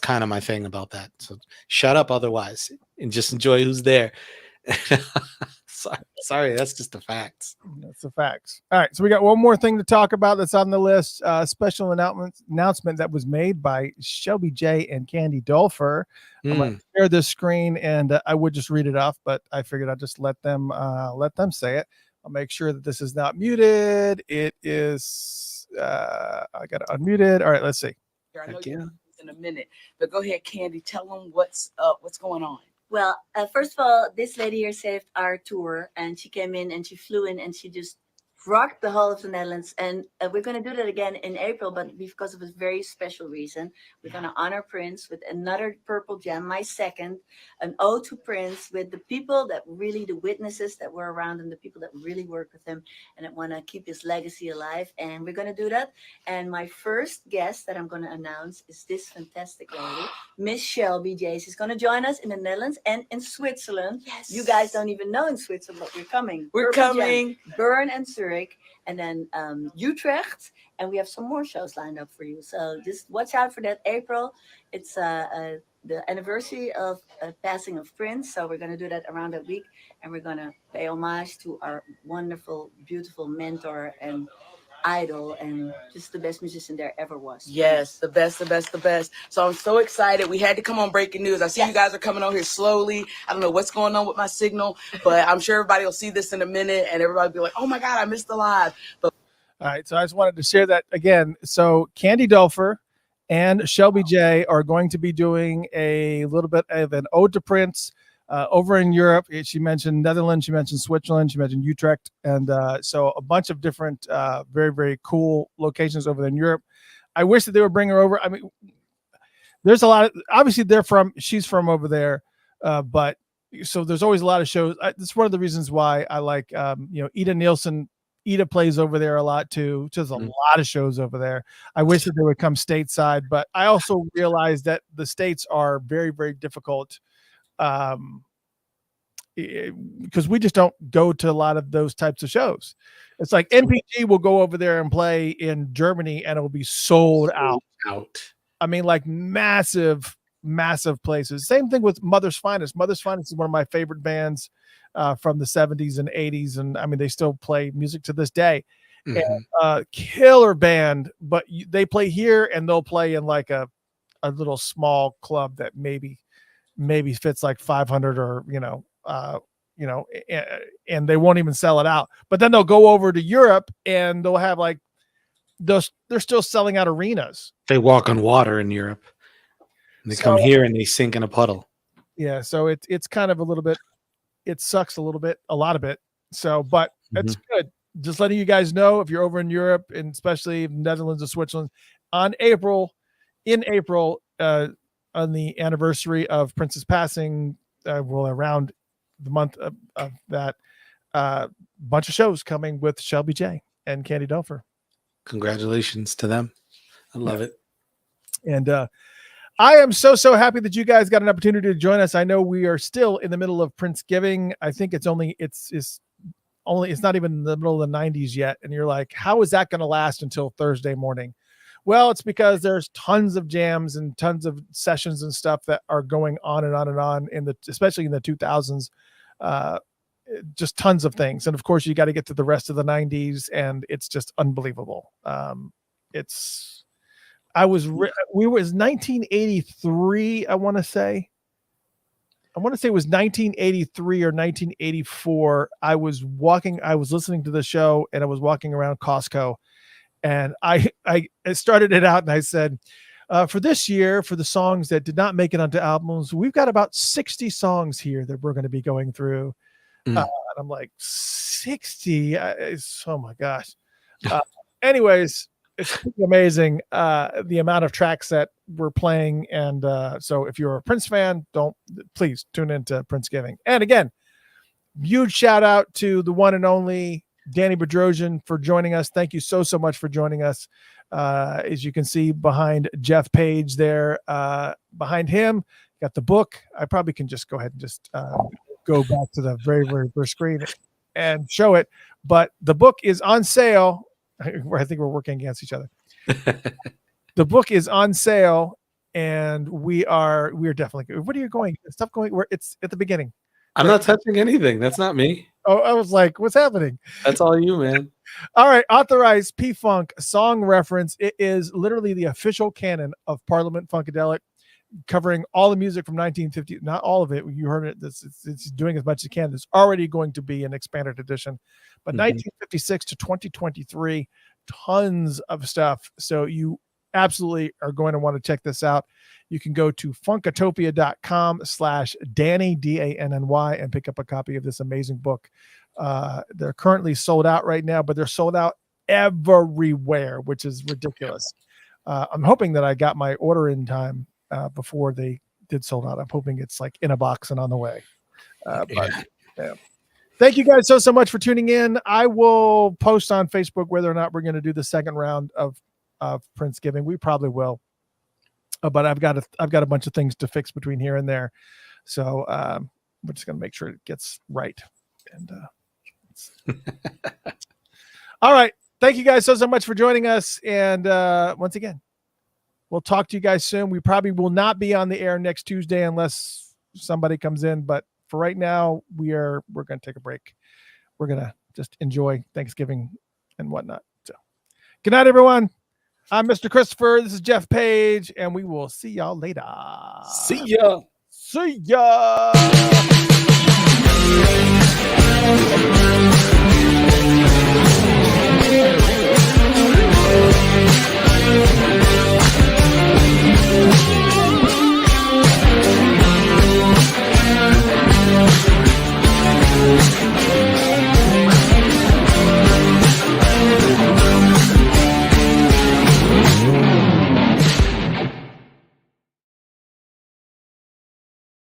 kind of my thing about that. So shut up otherwise and just enjoy who's there. Sorry, that's just the facts. That's the facts. All right, so we got one more thing to talk about that's on the list. Special announcement that was made by Shelby J and Candy Dulfer. I'm going to share this screen, and I would just read it off, but I figured I'd just let them say it. I'll make sure that this is not muted. It is. I got it unmuted. All right, let's see. I know you're in a minute, but go ahead, Candy. Tell them what's going on. Well, first of all, this lady here saved our tour, and she came in and she flew in and she just rocked the whole of the Netherlands. And we're going to do that again in April, but because of a very special reason. We're going to honor Prince with another Purple Gem, my second, an ode to Prince, with the people that really, the witnesses that were around him, the people that really work with him and that want to keep his legacy alive. And we're going to do that. And my first guest that I'm going to announce is this fantastic lady, Miss Shelby J. She's going to join us in the Netherlands and in Switzerland. Yes. You guys don't even know in Switzerland, but we're coming. We're coming. Bern and Zurich. And then Utrecht, and we have some more shows lined up for you. So just watch out for that. April, it's the anniversary of passing of Prince. So we're going to do that around that week, and we're going to pay homage to our wonderful, beautiful mentor and idol, and just the best musician there ever was. Yes, the best. So I'm so excited. We had to come on Breaking News. I see you guys are coming on here slowly. I don't know what's going on with my signal, but I'm sure everybody will see this in a minute, and everybody will be like, oh my God, I missed the live. But all right, so I just wanted to share that again. So Candy Dulfer and Shelby J are going to be doing a little bit of an ode to Prince over in Europe. She mentioned Netherlands, she mentioned Switzerland, she mentioned Utrecht, and so a bunch of different very, very cool locations over there in Europe. I wish that they would bring her over. I mean, there's a lot of, obviously she's from over there, but so there's always a lot of shows. That's one of the reasons why I like Ida Nielsen. Ida plays over there a lot too. There's a lot of shows over there. I wish that they would come stateside, but I also realize that the States are very, very difficult because we just don't go to a lot of those types of shows. It's like NPG will go over there and play in Germany and it will be sold out. I mean, like massive places. Same thing with Mother's Finest. Mother's Finest is one of my favorite bands from the 70s and 80s. And I mean, they still play music to this day. And, killer band, but they play here and they'll play in like a little small club that maybe fits like 500 or, and they won't even sell it out. But then they'll go over to Europe and they'll have like they're still selling out arenas. They walk on water in Europe. And they come here and they sink in a puddle. Yeah, so it's kind of a little bit, it sucks a lot of it. So, but it's good. Just letting you guys know if you're over in Europe and especially Netherlands or Switzerland in April, on the anniversary of Prince's passing, around the month of that, bunch of shows coming with Shelby J and Candy Dofer. Congratulations to them. I love it. And I am so happy that you guys got an opportunity to join us. I know we are still in the middle of Princegiving. I think it's not even in the middle of the 90s yet. And you're like, how is that going to last until Thursday morning? Well, it's because there's tons of jams and tons of sessions and stuff that are going on and on and on especially in the 2000s. Just tons of things. And of course you got to get to the rest of the 90s, and it's just unbelievable. It was 1983. I want to say it was 1983 or 1984. I was listening to the show, and I was walking around Costco, and I started it out and I said, for this year, for the songs that did not make it onto albums, we've got about 60 songs here that we're going to be going through. And I'm like, 60? Oh my gosh. Anyways, it's amazing the amount of tracks that we're playing. And so if you're a Prince fan, please tune into Princegiving. And again, huge shout out to the one and only Danny Bedrosian for joining us. Thank you so much for joining us. As you can see behind Jeff Page there, behind him, got the book. I probably can just go ahead and just go back to the very, very first screen and show it. But the book is on sale. I think we're working against each other. The book is on sale, and we are definitely. What are you going? Stuff going? It's at the beginning. I'm not touching anything. That's not me. Oh, I was like, what's happening? That's all you, man. All right. Authorized P-Funk song reference. It is literally the official canon of Parliament Funkadelic, covering all the music from 1950. Not all of it. You heard it. It's doing as much as it can. There's already going to be an expanded edition, but 1956 to 2023, tons of stuff. So you absolutely are going to want to check this out. You can go to funkatopia.com/Danny, DANNY, and pick up a copy of this amazing book. They're currently sold out right now, but they're sold out everywhere, which is ridiculous. I'm hoping that I got my order in time before they did sold out. I'm hoping it's like in a box and on the way. But thank you guys so much for tuning in. I will post on Facebook whether or not we're going to do the second round of Princegiving. We probably will. But I've got a bunch of things to fix between here and there. So we're just going to make sure it gets right. And all right. Thank you guys so much for joining us. And once again, we'll talk to you guys soon. We probably will not be on the air next Tuesday unless somebody comes in. But for right now, we're going to take a break. We're going to just enjoy Thanksgiving and whatnot. So good night, everyone. I'm Mr. Christopher. This is Jeff Page, and we will see y'all later. See ya. See ya. Yeah.